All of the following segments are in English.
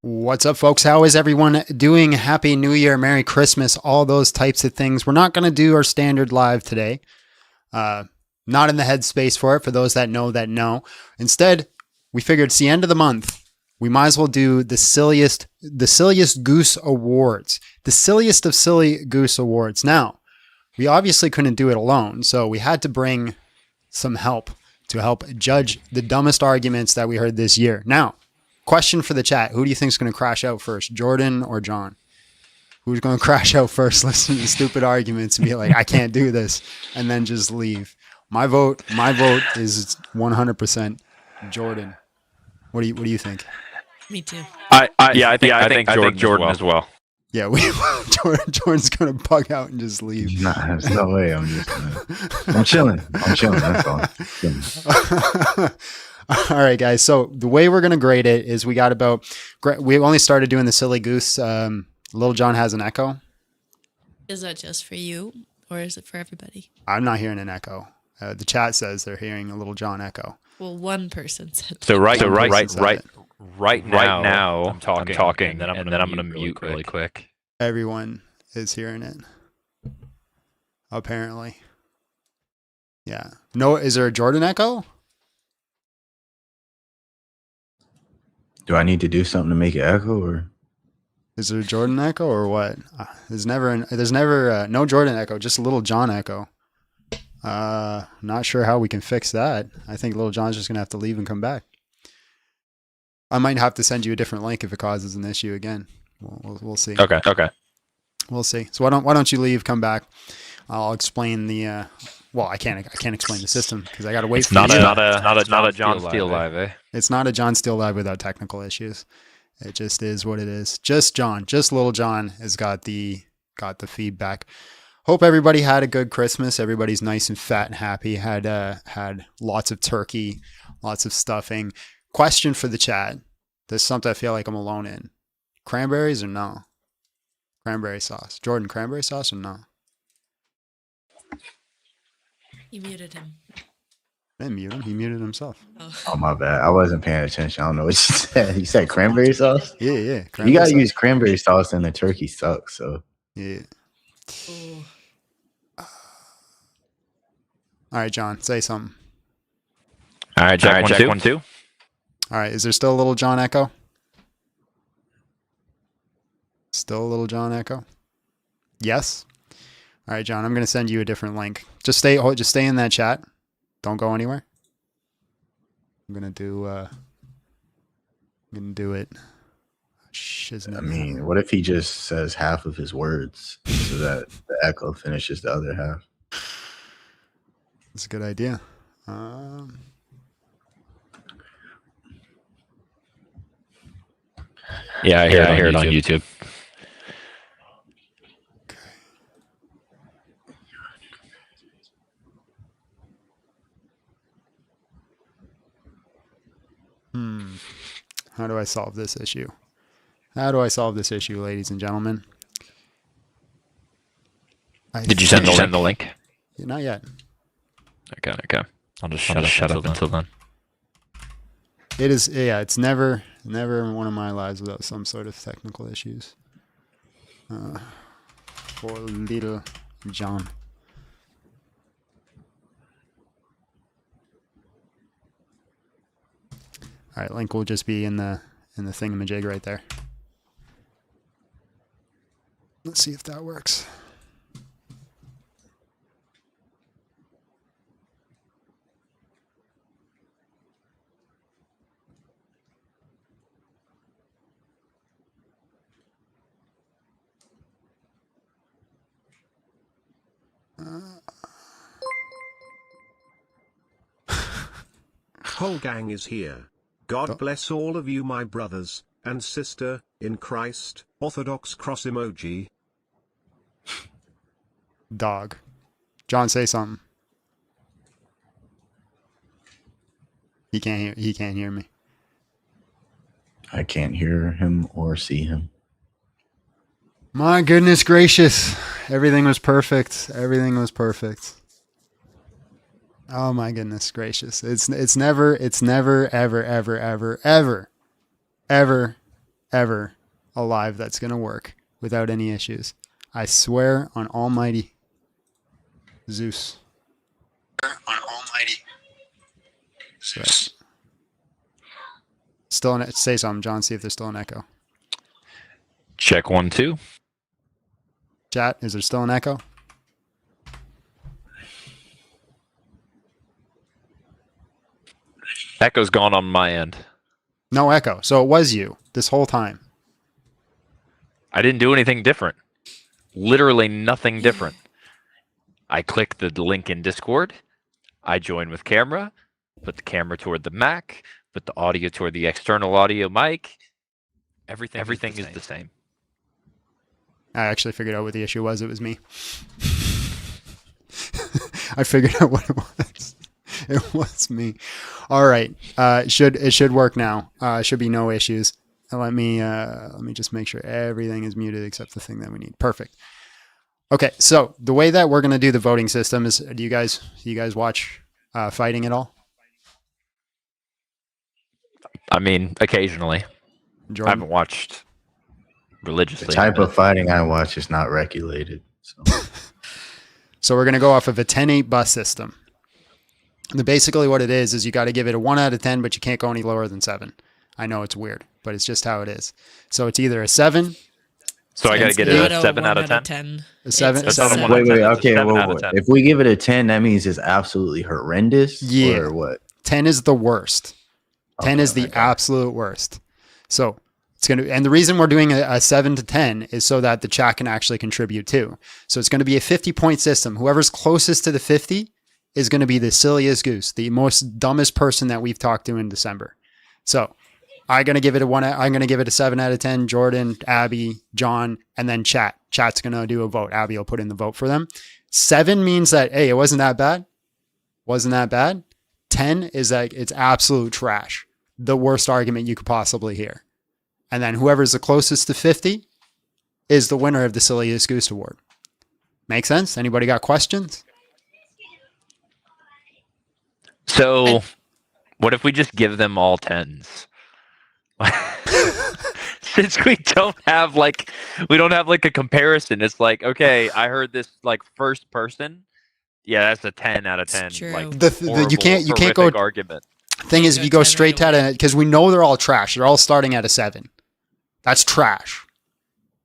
What's up, folks? How is everyone doing? Happy New Year, Merry Christmas, all those types of things. We're not going to do our standard live today. Not in the headspace for it, for those that know. Instead, we figured it's the end of the month. We might as well do the silliest Goose Awards. The silliest of silly Goose Awards. Now, we obviously couldn't do it alone, so we had to bring some help to help judge the dumbest arguments that we heard this year. Now, question for the chat. Who do you think is going to crash out first, Jordan or John? Who's going to crash out first, listen to the stupid arguments and be like, I can't do this, and then just leave? My vote is 100% Jordan. What do you think? Me too. I think Jordan as well. Yeah, Jordan's going to bug out and just leave. Nah, there's no way. I'm chilling. That's all. All right, guys. So the way we're going to grade it is we only started doing the silly goose. Little John has an echo. Is that just for you or is it for everybody? I'm not hearing an echo. The chat says they're hearing a Little John echo. Well, one person said. So right now, I'm talking, and then I'm going to mute really quick. Everyone is hearing it. Apparently. Yeah. No, is there a Jordan echo? Do I need to do something to make it echo, or is there a Jordan echo, or what? There's never no Jordan echo, just a Little John echo. Not sure how we can fix that. I think Little John's just gonna have to leave and come back. I might have to send you a different link if it causes an issue again. We'll see. Okay. We'll see. So why don't you leave, come back? I'll explain the. Well, I can't explain the system because I got to wait for you. Not a John Steele live, eh? It's not a John Steele live without technical issues. It just is what it is. Just Little John has got the feedback. Hope everybody had a good Christmas. Everybody's nice and fat and happy. Had lots of turkey, lots of stuffing. Question for the chat. There's something I feel like I'm alone in. Cranberries or no? Cranberry sauce. Jordan, cranberry sauce or no? You muted him. I didn't mute him. He muted himself. Oh, my bad. I wasn't paying attention. I don't know what you said. You said cranberry sauce? Yeah. You gotta use cranberry sauce, and the turkey sucks. So yeah. Ooh. All right, John, say something. All right, check 1 2. All right, is there still a Little John echo? Still a Little John echo? Yes. All right, John, I'm going to send you a different link. Just stay in that chat. Don't go anywhere. I'm going to do it. Shiznit. I mean, what if he just says half of his words so that the echo finishes the other half? That's a good idea. Yeah, I hear it on YouTube. How do I solve this issue? Ladies and gentlemen? Did you send the link? Not yet. Okay. I'll just shut up until then. It is, yeah, it's never in one of my lives without some sort of technical issues. For Little John. All right, link will just be in the thingamajig right there. Let's see if that works. Whole gang is here. God bless all of you, my brothers and sister in Christ. Orthodox cross emoji. Dog. John, say something. He can't hear me. I can't hear him or see him. My goodness gracious. Everything was perfect. Oh my goodness gracious. It's never ever ever alive that's going to work without any issues. I swear on almighty Zeus. On almighty Zeus. Still an, say something, John, see if there's still an echo. Check 1, 2. Chat, is there still an echo? Echo's gone on my end. No echo. So it was you this whole time. I didn't do anything different. Literally nothing different. I click the link in Discord. I join with camera. Put the camera toward the Mac. Put the audio toward the external audio mic. Everything is the same. I actually figured out what the issue was. It was me. I figured out what it was. It was me. All right. It should work now. Should be no issues. Let me just make sure everything is muted except the thing that we need. Perfect. Okay. So the way that we're going to do the voting system is, do you guys watch fighting at all? I mean, occasionally. Jordan? I haven't watched religiously. The type of fighting I watch is not regulated. So we're going to go off of a 10-8 bus system. And basically what it is you got to give it a 1 out of 10, but you can't go any lower than 7. I know it's weird, but it's just how it is. So it's either a 7. So I got to get it a 7 out of 10? A 7? It's not a 1 out of Wait, 10, it's a okay. 7 Wait, out of wait. 10. If we give it a 10, that means it's absolutely horrendous? Yeah. Or what? 10 is the worst. 10 Okay, is the okay. absolute worst. So it's going to, and the reason we're doing a 7 to 10 is so that the chat can actually contribute too. So it's going to be a 50-point system. Whoever's closest to the 50 is going to be the silliest goose, the most dumbest person that we've talked to in December. So I'm going to give it a 7 out of 10. Jordan, Abby, John, and then chat. Chat's going to do a vote. Abby will put in the vote for them. 7 means that, hey, it wasn't that bad. Wasn't that bad. 10 is like, it's absolute trash. The worst argument you could possibly hear. And then whoever's the closest to 50 is the winner of the Silliest Goose Award. Make sense? Anybody got questions? So what if we just give them all 10s? Since we don't have like a comparison, it's like, okay, I heard this like first person. Yeah, that's a 10 out of 10. It's true. Like You can't go argument. Thing is, if you go straight to it, because we know they're all trash. They're all starting at a 7. That's trash,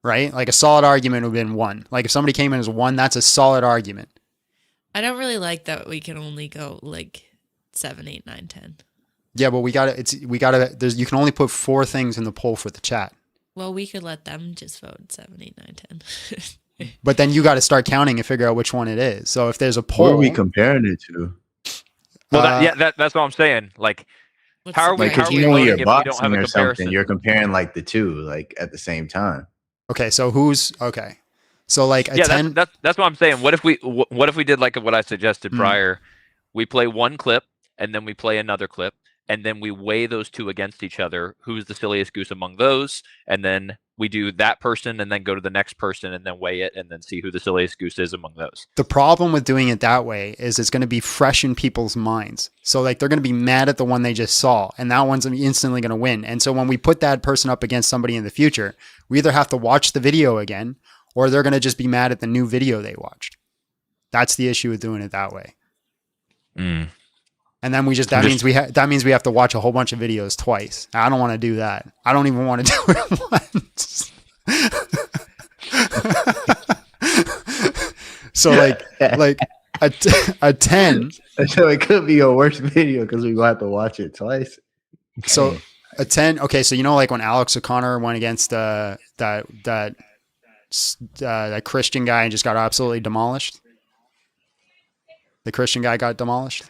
right? Like a solid argument would have been 1. Like if somebody came in as 1, that's a solid argument. I don't really like that we can only go like 7, 8, 9, 10. Yeah, but you can only put 4 things in the poll for the chat. Well, we could let them just vote 7, 8, 9, 10. But then you got to start counting and figure out which one it is. So if there's a poll, What are we comparing it to? Well, that's what I'm saying. Like, What's how are we? the Like, How because are you we know voting you're if we don't have boxing a or something, comparison? you're comparing like the two, like at the same time. okay, so who's okay? So like a Yeah, 10. that's what I'm saying. What if we did like what I suggested prior? We play one clip and then we play another clip and then we weigh those two against each other. Who's the silliest goose among those? And then we do that person and then go to the next person and then weigh it and then see who the silliest goose is among those. The problem with doing it that way is it's going to be fresh in people's minds. So like they're going to be mad at the one they just saw and that one's instantly going to win. And so when we put that person up against somebody in the future, we either have to watch the video again or they're going to just be mad at the new video they watched. That's the issue with doing it that way. Mm. And then that means we have to watch a whole bunch of videos twice. I don't want to do that. I don't even want to do it once. So like a 10. So it could be a worse video because we will have to watch it twice. So a 10. Okay, so you know like when Alex O'Connor went against that Christian guy and just got absolutely demolished. The Christian guy got demolished.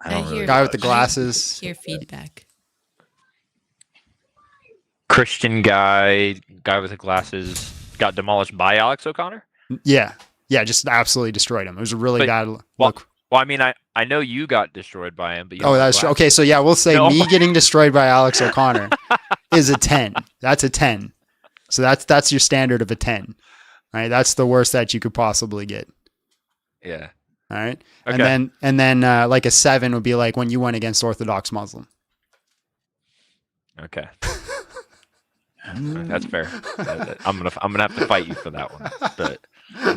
Guy with the glasses. Hear feedback. Christian guy with the glasses got demolished by Alex O'Connor? Yeah, just absolutely destroyed him. It was a really bad look. Well, I mean, I know you got destroyed by him, but you that's true. Okay, so yeah, we'll say me getting destroyed by Alex O'Connor is a 10. That's a 10. So that's your standard of a 10. All right, that's the worst that you could possibly get. Yeah. All right. Okay. And then like a 7 would be like when you went against Orthodox Muslim. Okay. That's fair. I'm gonna have to fight you for that one. But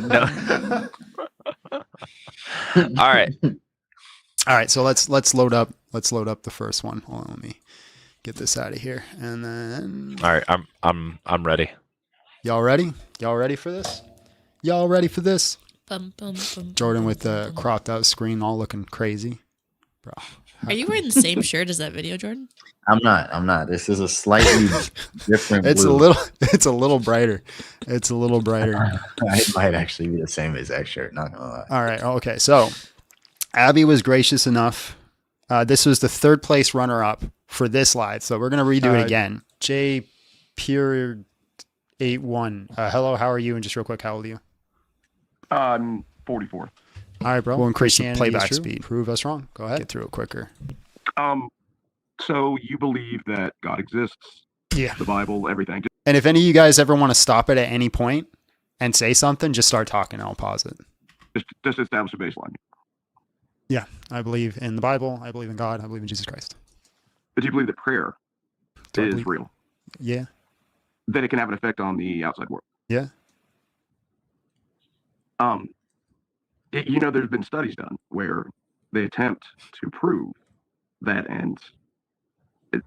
no. All right. All right, so let's load up the first one. Hold on, let me get this out of here, and then. All right, I'm ready. Y'all ready? Y'all ready for this? Y'all ready for this? Bum, bum, bum, Jordan bum, with the bum, bum. cropped out screen, all looking crazy, bro. Are you wearing the same shirt as that video, Jordan? I'm not. This is a slightly different It's blue. a little brighter. It's a little brighter. It might actually be the same exact shirt. Not gonna lie. All right. Okay. So Abby was gracious enough. This was the third place runner up for this live. So we're going to redo it again. J Pure 81. Hello. How are you? And just real quick, how old are you? I'm 44. All right, bro. We'll increase the playback speed. Prove us wrong. Go ahead. Get through it quicker. So you believe that God exists, Yeah. the Bible, everything. And if any of you guys ever want to stop it at any point and say something, just start talking. I'll pause it. Just establish a baseline. Yeah. I believe in the Bible. I believe in God. I believe in Jesus Christ. But you believe that prayer Do I is believe- real, Yeah. that it can have an effect on the outside world. Yeah. There's been studies done where they attempt to prove that, and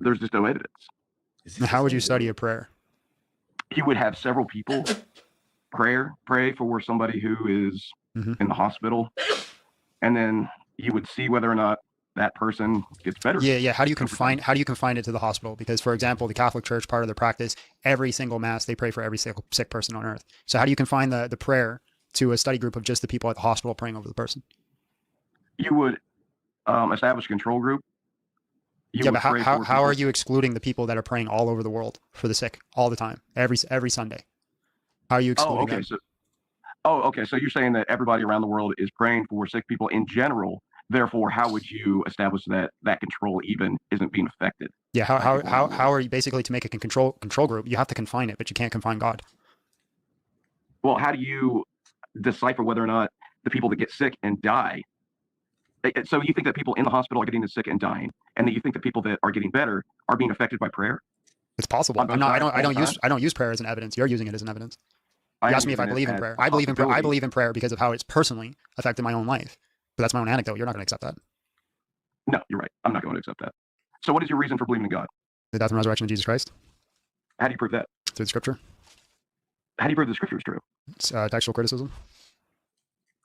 there's just no evidence. Now, how would you study a prayer? He would have several people pray for somebody who is Mhm. in the hospital, and then you would see whether or not that person gets better. Yeah. How do you confine it to the hospital? Because, for example, the Catholic Church, part of their practice, every single mass, they pray for every single sick person on earth. So how do you confine the prayer to a study group of just the people at the hospital praying over the person? You would establish a control group. Yeah, but how are you excluding the people that are praying all over the world for the sick all the time, every Sunday? How are you excluding them? Okay. So you're saying that everybody around the world is praying for sick people in general. Therefore, how would you establish that control even isn't being affected? Yeah, how are you basically to make a control group? You have to confine it, but you can't confine God. Well, how do you decipher whether or not the people that get sick and die? So you think that people in the hospital are getting sick and dying, and that you think that people that are getting better are being affected by prayer? It's possible. I don't use prayer as an evidence. You're using it as an evidence. You asked me if I believe in prayer. I believe in prayer. I believe in prayer because of how it's personally affected my own life. But that's my own anecdote. You're not going to accept that. No, you're right. I'm not going to accept that. So what is your reason for believing in God? The death and resurrection of Jesus Christ. How do you prove that? Through the scripture. How do you prove the scripture is true? It's, textual criticism.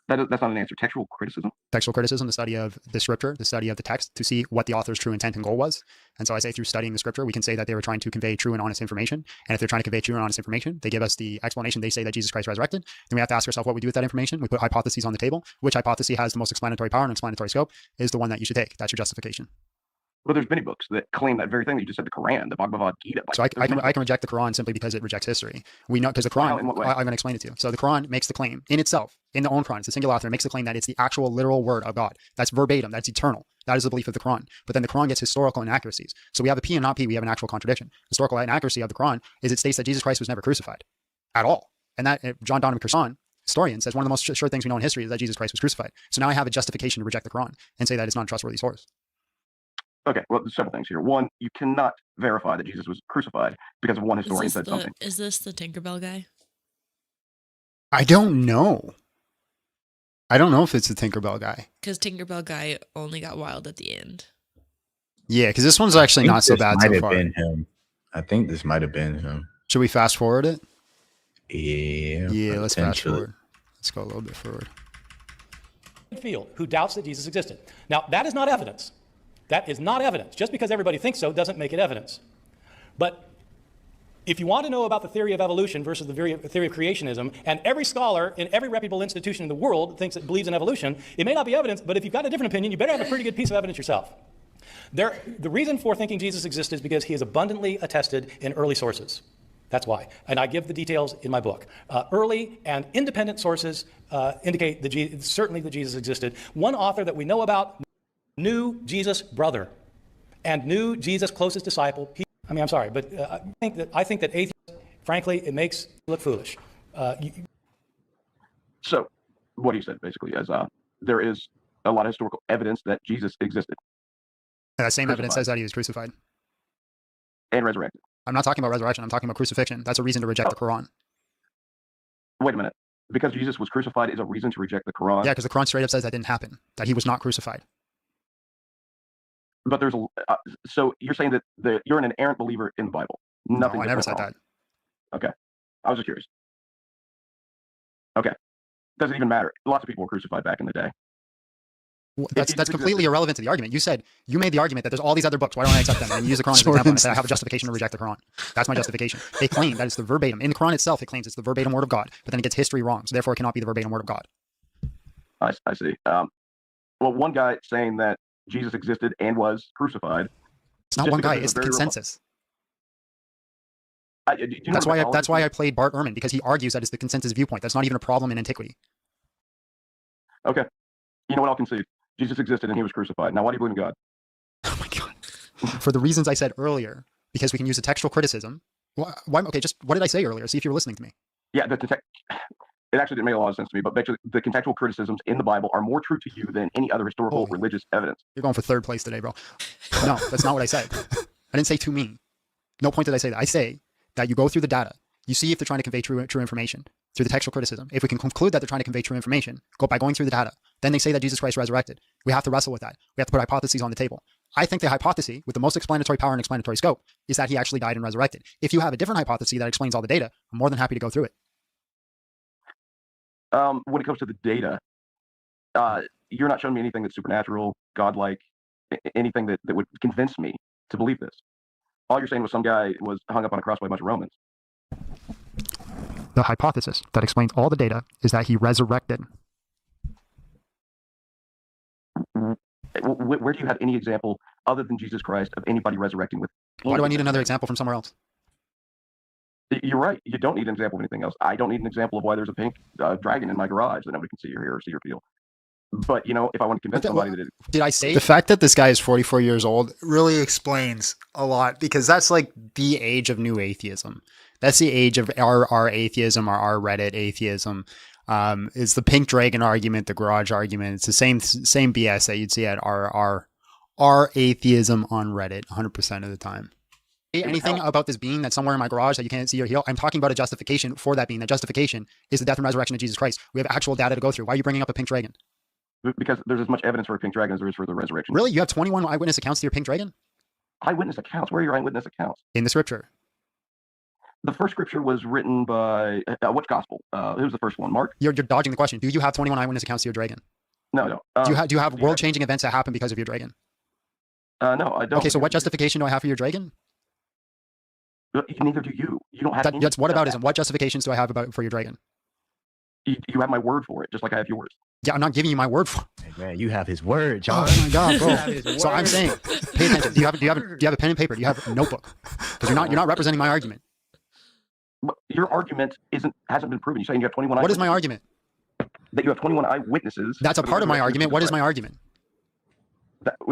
That's not an answer. Textual criticism? Textual criticism, the study of the scripture, the study of the text to see what the author's true intent and goal was. And so I say through studying the scripture, we can say that they were trying to convey true and honest information. And if they're trying to convey true and honest information, they give us the explanation. They say that Jesus Christ resurrected. Then we have to ask ourselves what we do with that information. We put hypotheses on the table. Which hypothesis has the most explanatory power and explanatory scope is the one that you should take. That's your justification. Well, there's many books that claim that very thing that you just said, the Quran, the Bhagavad Gita. So I can reject the Quran simply because it rejects history. We know because the Quran, I'm going to explain it to you. So the Quran makes the claim in itself, in the own Quran, it's a singular author, it makes the claim that it's the actual literal word of God. That's verbatim, that's eternal. That is the belief of the Quran. But then the Quran gets historical inaccuracies. So we have a P and not P, we have an actual contradiction. Historical inaccuracy of the Quran is it states that Jesus Christ was never crucified at all. And that John Donovan Kerson, historian, says one of the most sure things we know in history is that Jesus Christ was crucified. So now I have a justification to reject the Quran and say that it's not a trustworthy source. Okay, well, there's several things here. One, you cannot verify that Jesus was crucified because one historian said something. Is this the Tinkerbell guy? I don't know. I don't know if it's the Tinkerbell guy. Because Tinkerbell guy only got wild at the end. Yeah, because this one's actually not so bad so far. Been him. I think this might have been him. Should we fast forward it? Yeah. Yeah, let's fast forward. Let's go a little bit forward. Field, who doubts that Jesus existed. Now, that is not evidence. That is not evidence. Just because everybody thinks so doesn't make it evidence. But if you want to know about the theory of evolution versus the theory of creationism, and every scholar in every reputable institution in the world believes in evolution, it may not be evidence, but if you've got a different opinion, you better have a pretty good piece of evidence yourself. The reason for thinking Jesus existed is because he is abundantly attested in early sources. That's why. And I give the details in my book. Early and independent sources indicate certainly that Jesus existed. One author that we know about knew Jesus' brother and knew Jesus' closest disciple. I'm sorry, but I think that atheists, frankly, it makes you look foolish. So what he said basically is there is a lot of historical evidence that Jesus existed. That same evidence says that he was crucified. And resurrected. I'm not talking about resurrection. I'm talking about crucifixion. That's a reason to reject the Quran. Wait a minute. Because Jesus was crucified is a reason to reject the Quran. Yeah, because the Quran straight up says that didn't happen, that he was not crucified. But there's a so you're saying that you're an inerrant believer in the Bible. Nothing. No, I never said that. Okay, I was just curious. Okay, doesn't even matter. Lots of people were crucified back in the day. Well, that's completely irrelevant to the argument. You made the argument that there's all these other books. Why don't I accept them? And you use the Quran as an example. And I said I have a justification to reject the Quran. That's my justification. They claim that it's the verbatim. In the Quran itself, it claims it's the verbatim word of God, but then it gets history wrong. So therefore, it cannot be the verbatim word of God. I see. Well, one guy saying that Jesus existed and was crucified. It's not one guy. It's the consensus. That's why I played Bart Ehrman, because he argues that it's the consensus viewpoint. That's not even a problem in antiquity. Okay. You know what I'll concede? Jesus existed and he was crucified. Now, why do you believe in God? Oh my God. For the reasons I said earlier, because we can use a textual criticism. Why? Okay, just what did I say earlier? See if you were listening to me. Yeah, it actually didn't make a lot of sense to me, but basically the contextual criticisms in the Bible are more true to you than any other historical religious evidence. You're going for third place today, bro. No, that's not what I said. I didn't say to me. No point did I say that. I say that you go through the data, you see if they're trying to convey true information through the textual criticism. If we can conclude that they're trying to convey true information, go by going through the data. Then they say that Jesus Christ resurrected. We have to wrestle with that. We have to put hypotheses on the table. I think the hypothesis with the most explanatory power and explanatory scope is that he actually died and resurrected. If you have a different hypothesis that explains all the data, I'm more than happy to go through it. When it comes to the data, you're not showing me anything that's supernatural, godlike, anything that would convince me to believe this. All you're saying was some guy was hung up on a cross by a bunch of Romans. The hypothesis that explains all the data is that he resurrected. Where do you have any example other than Jesus Christ of anybody resurrecting with? Why do I need another example from somewhere else? You're right. You don't need an example of anything else. I don't need an example of why there's a pink dragon in my garage that nobody can see or hear or see or feel. But, if I want to convince somebody that did I say the fact that this guy is 44 years old really explains a lot, because that's like the age of new atheism. That's the age of our atheism, or our Reddit atheism. It's the pink dragon argument, the garage argument. It's the same BS that you'd see at our atheism on Reddit 100% of the time. Anything about this being that's somewhere in my garage that you can't see or hear? I'm talking about a justification for that being. That justification is the death and resurrection of Jesus Christ. We have actual data to go through. Why are you bringing up a pink dragon? Because there's as much evidence for a pink dragon as there is for the resurrection. Really? You have 21 eyewitness accounts to your pink dragon? Eyewitness accounts? Where are your eyewitness accounts? In the scripture. The first scripture was written by, which gospel? Who's the first one? Mark? You're dodging the question. Do you have 21 eyewitness accounts to your dragon? No. Do you have world-changing events that happen because of your dragon? No, I don't. Okay, so what justification do I have for your dragon? Neither do you. You don't have. That's whataboutism. What justifications do I have for your dragon? You have my word for it, just like I have yours. Yeah, I'm not giving you my word for it. Hey, man, you have his word, John. Oh my God, bro. So I'm saying, pay attention. Do you have a pen and paper? Do you have a notebook? Because you're not representing my argument. But your argument hasn't been proven. You're saying you have 21. What is my argument? That you have 21 eyewitnesses. That's a part of my argument. What is my argument?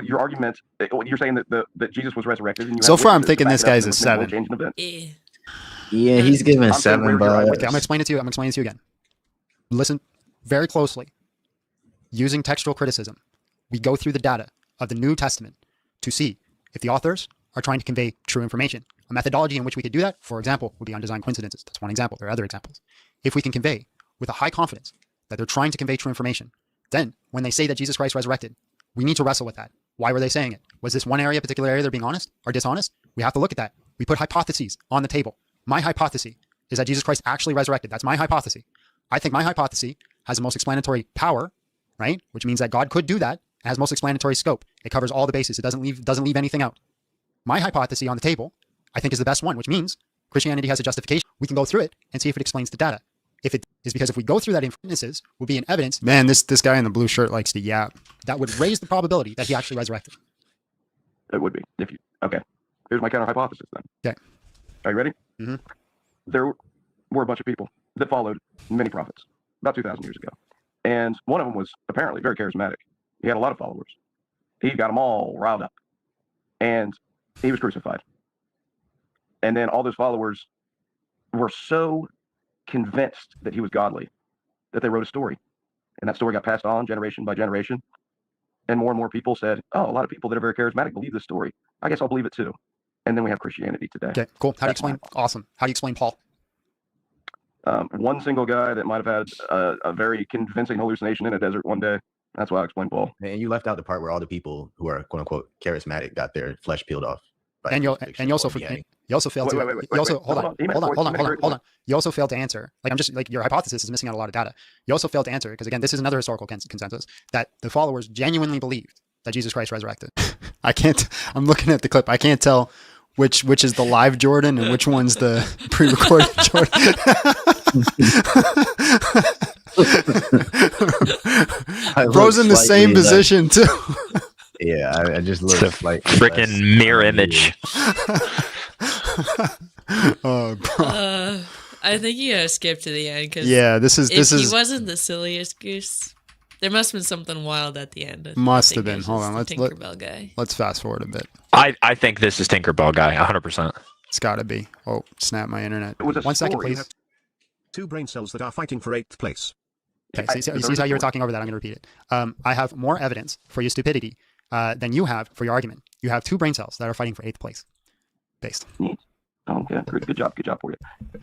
Your argument. You're saying that Jesus was resurrected. And so far, I'm thinking this guy's a 7. Yeah, he's giving 7, but okay, I'm gonna explain it to you. Again. Listen very closely. Using textual criticism, we go through the data of the New Testament to see if the authors are trying to convey true information. A methodology in which we could do that, for example, would be undesigned coincidences. That's one example. There are other examples. If we can convey with a high confidence that they're trying to convey true information, then when they say that Jesus Christ resurrected, we need to wrestle with that. Why were they saying it? Was this one particular area they're being honest or dishonest? We have to look at that. We put hypotheses on the table. My hypothesis is that Jesus Christ actually resurrected. That's my hypothesis. I think my hypothesis has the most explanatory power, right? Which means that God could do that. It has most explanatory scope. It covers all the bases. It doesn't leave anything out. My hypothesis on the table, I think, is the best one, which means Christianity has a justification. We can go through it and see if it explains the data. If it is because if we go through that inferences, will be an evidence. Man, this guy in the blue shirt likes to yap. That would raise the probability that he actually resurrected. It would be. Okay. Here's my counter hypothesis then. Okay. Are you ready? Mm-hmm. There were a bunch of people that followed many prophets about 2,000 years ago. And one of them was apparently very charismatic. He had a lot of followers. He got them all riled up. And he was crucified. And then all those followers were so convinced that he was godly that they wrote a story. And that story got passed on generation by generation. And more people said, oh, a lot of people that are very charismatic believe this story. I guess I'll believe it too. and then we have Christianity today. Okay, cool. How do you That's my explain? Awesome. How do you explain Paul? One single guy that might have had a very convincing hallucination in a desert one day. That's why I explain Paul. And you left out the part where all the people who are quote unquote charismatic got their flesh peeled off. by And you crucifixion also or beheading. you also failed to Wait, you also wait. hold on. He meant Hold on, voice, hold he on, meant hold on, great hold on. You also failed to answer. Like I'm just like your hypothesis is missing out a lot of data. You also failed to answer because again, this is another historical consensus that the followers genuinely believed that Jesus Christ resurrected. I can't. I'm looking at the clip. I can't tell which is the live Jordan and which one's the pre-recorded Jordan. Bro's in the same position too. Yeah, I just look It's a like freaking mirror image. Oh, bro. I think you gotta skip to the end because Yeah, this if is he wasn't the silliest goose, there must have been something wild at the end. Must I have think been. it was Hold just on, the let's Tinkerbell guy. let's fast forward a bit. I think this is Tinkerbell guy, 100%. It's got to be. Oh, snap my internet. It was a 1 second, story. please. Two brain cells that are fighting for 8th place. Okay, see how you were talking over that. I'm going to repeat it. I have more evidence for your stupidity than you have for your argument. You have 2 brain cells that are fighting for 8th place. Based. Okay, good job for you.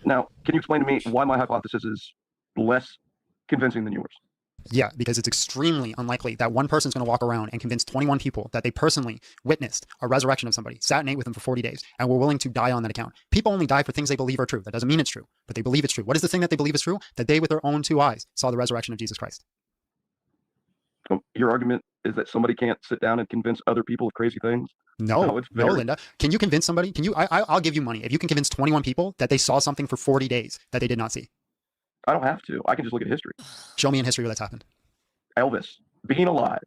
Now, can you explain to me why my hypothesis is less convincing than yours? Yeah, because it's extremely unlikely that one person's going to walk around and convince 21 people that they personally witnessed a resurrection of somebody, sat and ate with them for 40 days, and were willing to die on that account. People only die for things they believe are true. That doesn't mean it's true, but they believe it's true. What is the thing that they believe is true? That they, with their own 2 eyes, saw the resurrection of Jesus Christ. Your argument is that somebody can't sit down and convince other people of crazy things? No, it's no, very- Linda. Can you convince somebody? Can you? I'll give you money if you can convince 21 people that they saw something for 40 days that they did not see. I don't have to. I can just look at history. Show me in history where that's happened. Elvis being alive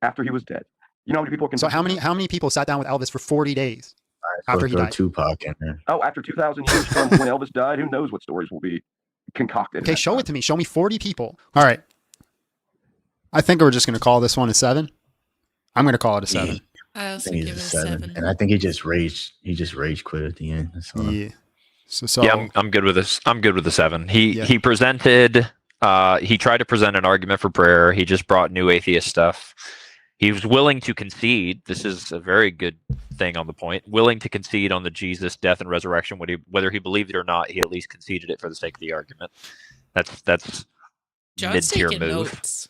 after he was dead. You know how many people can? So how many people sat down with Elvis for 40 days after he Throw died? Tupac in there. Oh, after 2,000 years from when Elvis died, who knows what stories will be concocted? Okay, show it to me. Show me 40 people. All right. I think we're just going to call this one a 7. I'm going to call it a 7. I I also think give it he's a a 7. 7. And I think he just rage quit at the end. That's all. Yeah. So Yeah, I'm good with this. I'm good with the 7. Yeah. He presented. He tried to present an argument for prayer. He just brought new atheist stuff. He was willing to concede. This is a very good thing on the point. Willing to concede on the Jesus death and resurrection, whether he believed it or not. He at least conceded it for the sake of the argument. That's John's mid-tier taking move. notes.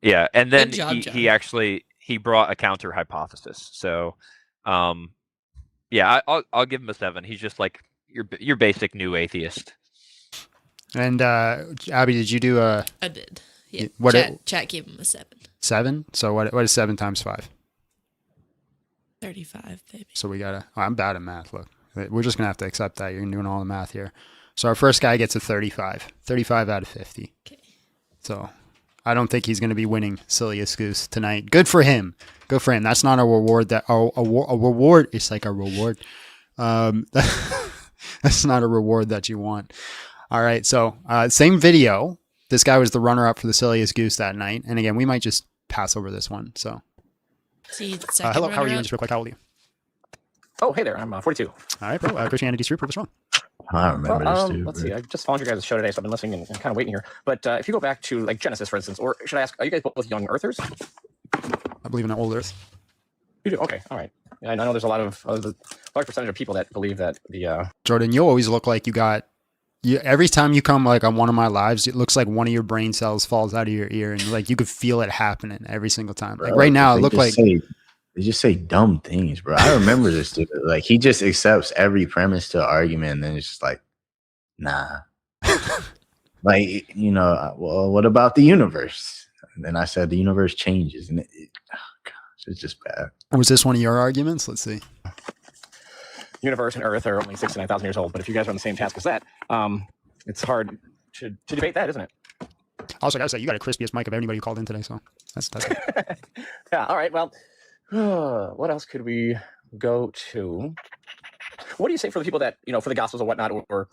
Yeah, and then Good job, he John. actually brought a counter hypothesis. So, yeah, I'll give him a 7. He's just like your basic new atheist. And Abby, did you do a I did. Yeah. What Chat gave him a 7. 7? So what is 7 times 5? 35, baby. So we gotta. Oh, I'm bad at math. Look, we're just gonna have to accept that you're doing all the math here. So our first guy gets a 35. 35 out of 50. Okay. So I don't think he's gonna be winning Silliest Goose tonight. Good for him. Good for him. That's not a reward that a reward. It's like a reward. That's not a reward that you want. All right. So same video. This guy was the runner-up for the Silliest Goose that night. And again, we might just pass over this one. So See, the second hello. How are you? runner-up? Just real quick. How old are you? Oh, hey there. I'm 42. All right, bro. Christianity's true. Prove us wrong. I remember Well, this too. let's bro. see. I just followed your guys' show today, so I've been listening and kind of waiting here. But if you go back to like Genesis, for instance, or should I ask, are you guys both young Earthers? I believe in an old Earth. You do? Okay, all right. Yeah, I know there's a large percentage of people that believe that the Jordan, you always look like you got. Every time you come like on one of my lives, it looks like one of your brain cells falls out of your ear, and like you could feel it happening every single time. Like Bro, right now, it they looked like. they just say dumb things, bro. I remember this dude. Like he just accepts every premise to an argument, and then it's just like, nah. Like well, what about the universe? And then I said the universe changes, and oh gosh, it's just bad. Was this one of your arguments? Let's see. universe and Earth are only 69,000 years old. But if you guys are on the same task as that, it's hard to debate that, isn't it? Also, I gotta say, you got a crispiest mic of anybody who called in today, so that's Yeah. All right. Well, what else could we go to? What do you say for the people that for the Gospels or whatnot, or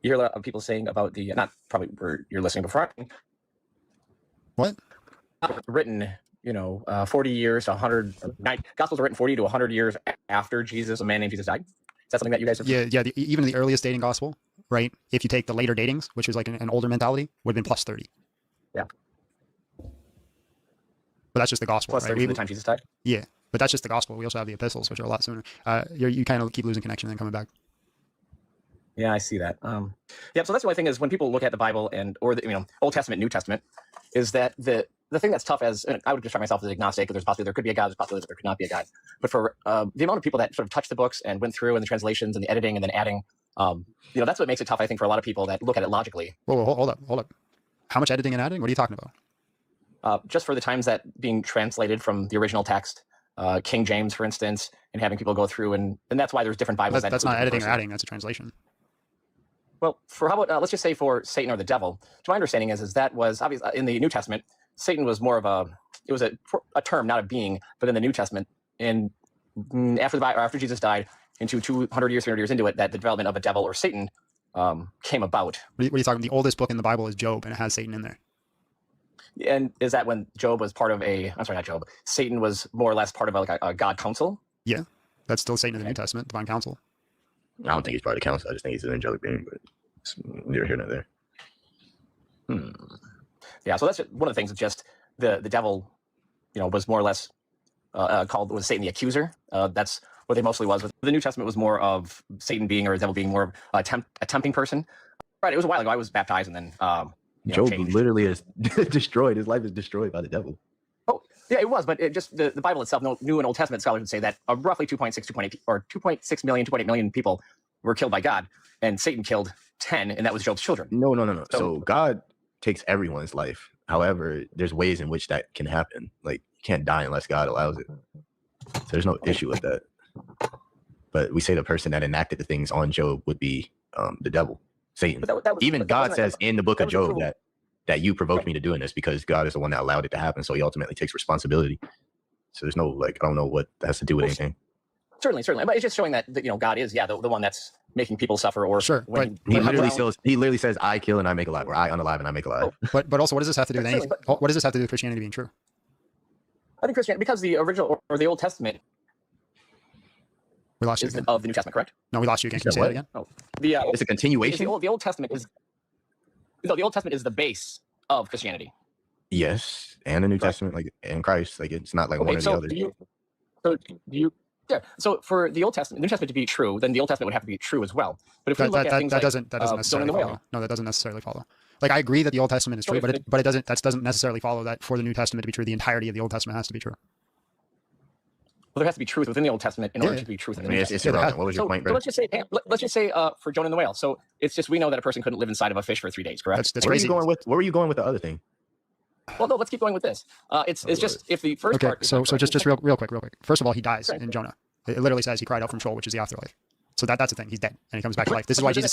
you hear a lot of people saying about the not probably where you're listening before what written 40 years to 100 Gospels are written 40 to 100 years after Jesus, a man named Jesus, died. Is that something that you guys have? Yeah. Even the earliest dating gospel, right? If you take the later datings, which is like an older mentality, would have been plus 30. Yeah. But that's just the gospel, Plus right? 30 from the time Jesus died. Yeah, But that's just the gospel. We also have the epistles, which are a lot sooner. You kind of keep losing connection and then coming back. Yeah, I see that. Yeah, so that's the only thing is when people look at the Bible or the Old Testament, New Testament, is that the thing that's tough as I would describe myself as agnostic. There could be a God, there's possibility there could not be a God. But for the amount of people that sort of touch the books and went through and the translations and the editing and then adding, that's what makes it tough. I think for a lot of people that look at it logically. Whoa, hold up. How much editing and adding? What are you talking about? Just for the times that being translated from the original text, King James, for instance, and having people go through and that's why there's different Bibles. That's not editing or adding. That's a translation. Well, for how about let's just say for Satan or the devil. To my understanding is that was obviously in the New Testament, Satan was more of a term, not a being. But in the New Testament, and after Jesus died, into 200 years, 300 years into it, that the development of a devil or Satan came about. What are you talking? The oldest book in the Bible is Job, and it has Satan in there. And is that when Job was part of not Job, Satan was more or less part of a God council? Yeah, that's still Satan in the New Testament, divine council. I don't think he's part of the council. I just think he's an angelic being, but it's neither here nor there. Yeah, so that's one of the things. It's just the devil, was more or less was Satan the accuser. That's what they mostly was. The New Testament was more of Satan being or the devil being more of a tempting person. Right. It was a while ago. I was baptized and then Job changed. literally is destroyed. His life is destroyed by the devil. Oh, yeah, it was, but it just the Bible itself, New and Old Testament scholars would say that roughly 2.6 million, 2.8 million people were killed by God, and Satan killed 10, and that was Job's children. No. So God takes everyone's life. However, there's ways in which that can happen. Like, you can't die unless God allows it. So there's no issue with that. But we say the person that enacted the things on Job would be the devil, Satan. Even God says in the book of Job that you provoked me to doing this because God is the one that allowed it to happen. So he ultimately takes responsibility. So there's no I don't know what that has to do with anything. Certainly. But it's just showing that God is, the one that's making people suffer. Or sure, he literally says, "I kill and I make alive," or "I unalive and I make alive." But also, what does this have to do with anything? What does this have to do with Christianity being true? I think Christianity, because the original or the Old Testament, we lost you again. Of the New Testament, correct? No, we lost you again. Can you say that again? Oh, it's a continuation. The Old Testament is the Old Testament is the base of Christianity. Yes, and the New Testament, and Christ, it's not one or the other. Yeah. So for the Old Testament, the New Testament to be true, then the Old Testament would have to be true as well. But if we look at things that doesn't necessarily follow. No, that doesn't necessarily follow. I agree that the Old Testament is true, but it doesn't. That doesn't necessarily follow that for the New Testament to be true, the entirety of the Old Testament has to be true. Well, there has to be truth within the Old Testament in order to be truth in the New Testament. It's irrelevant. What was your point, bro? So let's just say for Jonah and the whale. So it's just we know that a person couldn't live inside of a fish for 3 days, correct? That's crazy. Where were you going with the other thing? Well, no, let's keep going with this. It's just if the first part. So just real quick. First of all, he dies in Jonah. It literally says he cried out from Sheol, which is the afterlife. So that's the thing. He's dead and he comes back to life. This is why Jesus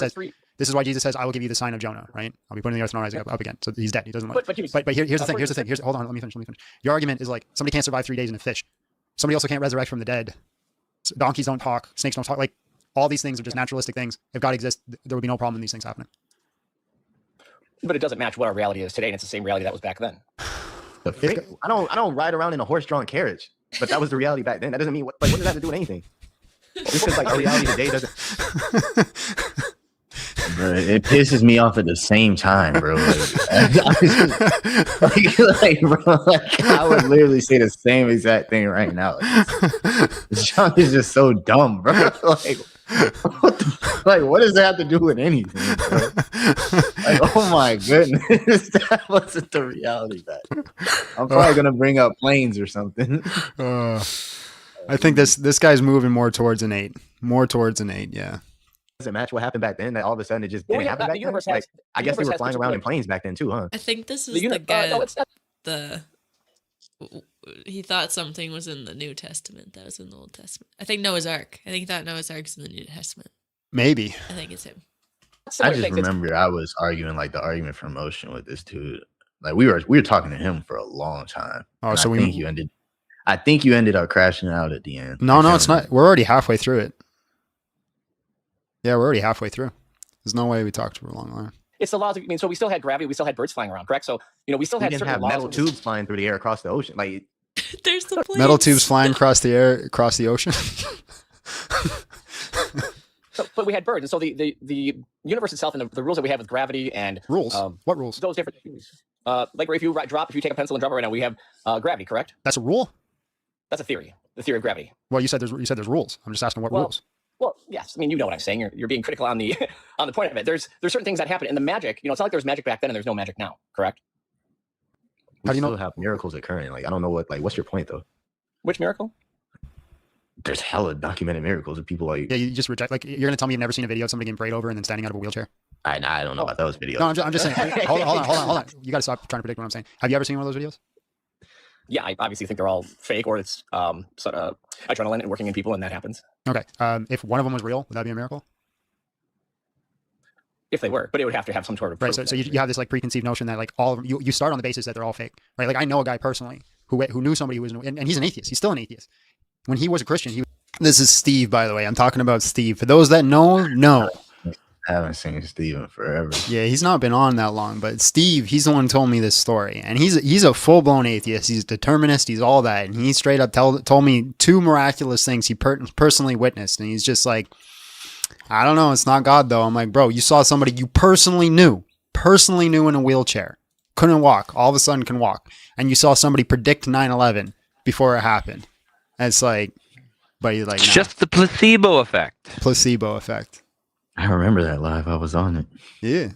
says, "I will give you the sign of Jonah." Right? I'll be putting the earth and rising up again. So he's dead. He doesn't live. But here's the thing. Hold on. Let me finish. Your argument is somebody can't survive 3 days in a fish. Somebody also can't resurrect from the dead. Donkeys don't talk. Snakes don't talk. All these things are just naturalistic things. If God exists, there would be no problem in these things happening. But it doesn't match what our reality is today, and it's the same reality that was back then. I don't ride around in a horse-drawn carriage, but that was the reality back then. That doesn't mean what does that have to do with anything? Just because our reality today doesn't. Bro, it pisses me off at the same time, bro. I would literally say the same exact thing right now. John is just so dumb, bro. What does that have to do with anything, bro? Oh my goodness, that wasn't the reality back. I'm probably gonna bring up planes or something. I think this guy's moving more towards an 8. Yeah. Doesn't match what happened back then. That all of a sudden it just didn't happen back then. I guess they were flying around in planes back then too, huh? I think this is the guy. He thought something was in the New Testament that was in the Old Testament. I think Noah's Ark. I think he thought Noah's Ark's in the New Testament. Maybe. I think it's him. I just remember I was arguing the argument for emotion with this dude. We were talking to him for a long time. Oh, so I think you ended up crashing out at the end. No, it's not. We're already halfway through it. Yeah, we're already halfway through. There's no way we talked for a long time. It's the laws. So we still had gravity. We still had birds flying around, correct? So we still had didn't have metal tubes flying through the air across the ocean. There's the planes. Metal tubes flying across the ocean. But we had birds, and so the universe itself and the rules that we have with gravity and rules. What rules? Those different things. If you take a pencil and drop it right now, we have gravity, correct? That's a rule. That's a theory. the theory of gravity. Well, you said there's rules. I'm just asking what rules. Well, yes. I mean, you know what I'm saying. You're being critical on the on the point of it. There's certain things that happen in the magic. It's not like there was magic back then and there's no magic now. Correct? How do you know have miracles occurring? Like I don't know what's your point though? Which miracle? There's hella documented miracles of people like. Yeah, you just reject. Like you're gonna tell me you've never seen a video of somebody getting prayed over and then standing out of a wheelchair? I don't know about those videos. No, I'm just saying. Hold on. You gotta stop trying to predict what I'm saying. Have you ever seen one of those videos? Yeah, I obviously think they're all fake or it's sort of adrenaline and working in people, and that happens. Okay. If one of them was real, would that be a miracle? If they were, but it would have to have some sort of right. So you have this like preconceived notion that like all of them, you start on the basis that they're all fake, right? Like I know a guy personally who knew somebody who was and he's an atheist. He's still an atheist. When he was a Christian, this is Steve, by the way. I'm talking about Steve. For those that know. I haven't seen Steve in forever. Yeah, he's not been on that long, but Steve, he's the one who told me this story, and he's a full blown atheist. He's a determinist. He's all that, and he straight up told me 2 miraculous things he personally witnessed, and he's just like, I don't know, it's not God though. I'm like, bro, you saw somebody you personally knew in a wheelchair, couldn't walk, all of a sudden can walk, and you saw somebody predict 9/11 before it happened. And it's like, but you're like, nah. Just the placebo effect. Placebo effect. I remember that live. I was on it. Yeah.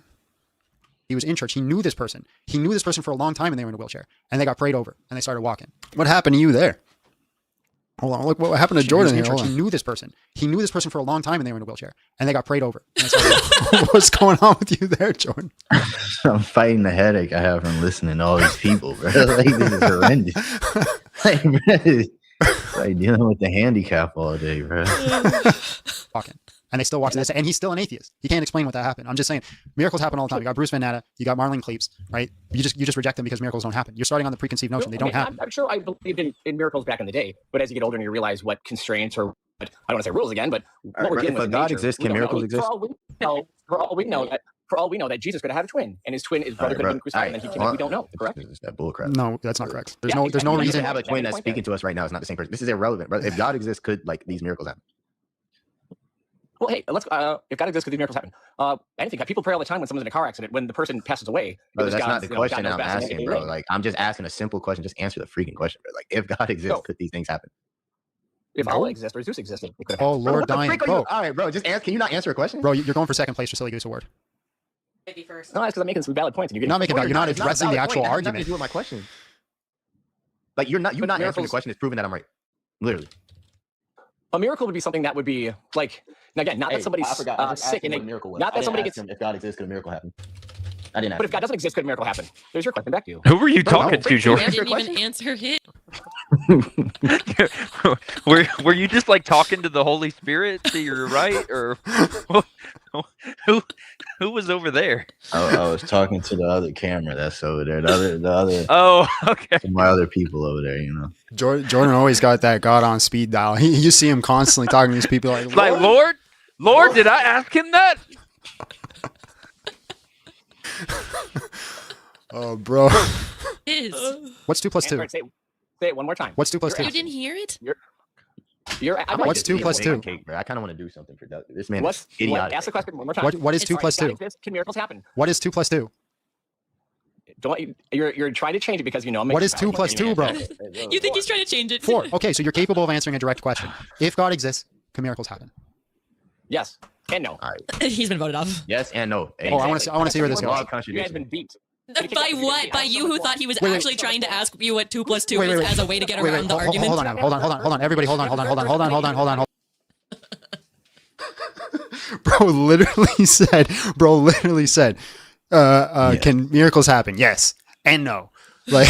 He was in church. He knew this person. He knew this person for a long time and they were in a wheelchair. And they got prayed over and they started walking. What happened to you there? Hold on. Look what happened to Jordan here. He knew this person. He knew this person for a long time and they were in a wheelchair. And they got prayed over. And what's going on with you there, Jordan? I'm fighting the headache I have from listening to all these people, bro. Like, this is horrendous. Like, bro, like dealing with the handicap all day, bro. Walking. And they still watch this, and he's still an atheist. He can't explain what that happened. I'm just saying, miracles happen all the time. You got Bruce Van Natta, you got Marlene Kleeps, right? You just reject them because miracles don't happen. You're starting on the preconceived notion they don't happen. I'm sure I believed in miracles back in the day, but as you get older and you realize what constraints or what, I don't want to say rules again, but what we're dealing with. If God exists, can miracles exist? For all we know that Jesus could have had a twin, and his twin, his brother could have been crucified, and then he came. We don't know. Correct? Is that bullcrap? No, that's not correct. There's no reason to have a twin that's speaking to us right now. It's not the same person. This is irrelevant, bro. If God exists, could like these miracles happen? Well, hey, let's. If God exists, could these miracles happen? Anything. People pray all the time when someone's in a car accident. When the person passes away, that's not the question I'm asking, bro. Like, I'm just asking a simple question. Just answer the freaking question, bro. Like, if God exists, could these things happen? If Allah exists or Zeus existed, it could have. Oh, Lord, dying, bro. All right, bro. Just ask. Can you not answer a question, bro? You're going for second place for Silly Goose Award. Maybe first. No, that's because I'm making some valid points, and you're not making. You're not addressing the actual argument. Nothing to do with my question. Like, you're not answering the question. It's proving that I'm right. Literally. A miracle would be something that would be like, and again, not that somebody's sick and not that somebody gets. If God exists, could a miracle happen? I didn't. But if God doesn't exist, could a miracle happen? There's your question back to you. Who were you talking to, Jordan? I didn't even answer him. were you just like talking to the Holy Spirit to your right, or who was over there? I was talking to the other camera that's over there. The other. Oh, okay. My other people over there, you know. Jordan always got that God on speed dial. You see him constantly talking to these people like, Lord, did I ask him that? Oh, bro. What's 2 plus 2? Say it one more time. What's 2 plus 2? You didn't hear it? What's 2 plus 2? I kind of want to do something productive. This man is idiotic. Ask the question one more time. What is 2 plus 2? Can miracles happen? What is 2 plus 2? You're trying to change it because you know. What is 2 plus 2, bro? You think he's trying to change it? 4. Okay, so you're capable of answering a direct question. If God exists, can miracles happen? Yes and no. All right. He's been voted off. Yes and no. Exactly. Oh, I want to see where this goes. You guys been beat. By what? By you who thought he was actually trying to ask you what 2 plus 2 is as a way to get around the argument? Hold on. Everybody, hold on. Bro literally said, can miracles happen? Yes and no. Like,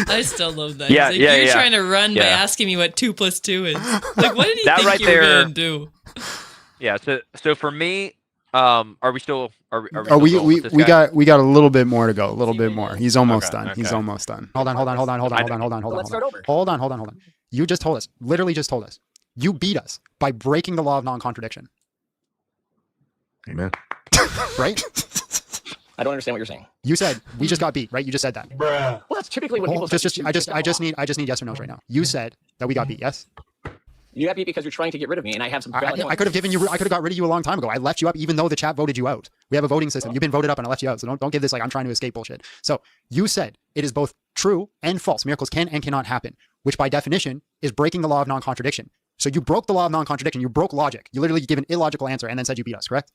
I still love that. Yeah, You're trying to run by asking me what 2 plus 2 is. Like, what did he think you were gonna do? Yeah. So for me, are we still? We got a little bit more to go. A little bit more. He's almost done. He's almost done. Hold on. Let's start over. Hold on. You just told us. Literally just told us. You beat us by breaking the law of non-contradiction. Amen. Right? I don't understand what you're saying. You said we just got beat, right? You just said that. Well, that's typically what people say. I just need yes or no's right now. You said that we got beat. Yes. You got beat because you're trying to get rid of me, and I have some. I could have got rid of you a long time ago. I left you up, even though the chat voted you out. We have a voting system. You've been voted up, and I left you out. So don't give this like I'm trying to escape bullshit. So you said it is both true and false. Miracles can and cannot happen. which by definition is breaking the law of non-contradiction. So you broke the law of non-contradiction. You broke logic. You literally gave an illogical answer and then said you beat us, correct?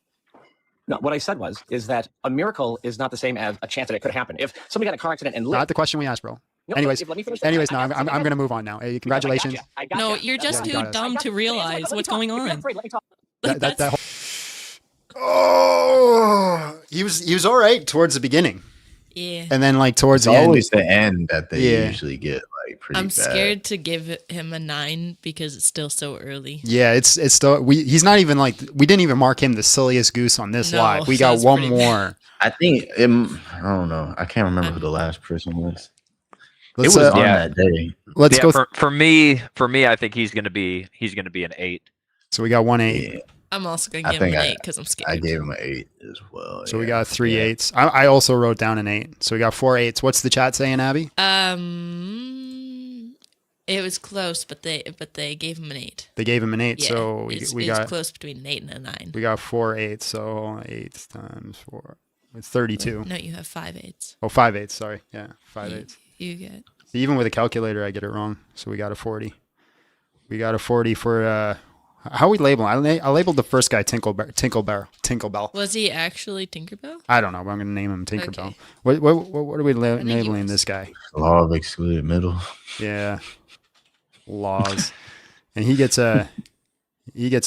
No, what I said is that a miracle is not the same as a chance that it could happen. If somebody got in a car accident and lived, Not the question we asked, bro. No, anyways, let me finish. no, I'm going to move on now. Hey, congratulations. I gotcha. No, you're just you too got us. dumb to realize what's going on. Let me talk. Like, That that's, oh, he was all right towards the beginning, yeah. and then like towards It's the end. always the end that they Yeah. usually get like pretty I'm bad. scared to give him a 9 because it's still so early. Yeah, it's still he's not even like we didn't even mark him the silliest goose on this No, live. We so got it's one pretty more. I think I don't know. I can't remember who the last person was. Let's, it was on Yeah. that day. let's go. For me, I think he's gonna be an 8. So we got 1-8. Yeah, I'm also going I to give him think an 8 because I'm scared. I gave him an 8 as well. So we yeah. got 3 Yeah. 8s. I also wrote down an 8. So we got 4 8s. What's the chat saying, Abby? It was close, but they gave him an 8. They gave him an 8. Yeah, So we it's got close between an 8 and a 9. we got 4 8s. So 8 times 4. It's 32. No, you have 5 8s. Oh, 5 8s. Sorry. Yeah, 5 8s. You get. Even with a calculator, I get it wrong. So we got a 40. We got a 40 for how we label him. I labeled the first guy Tinkerbell. Was he actually Tinkerbell? I don't know, but I'm going to name him Tinkerbell. Okay. What are we think he labeling was- this guy? Law of excluded middle. Yeah, laws, and he gets a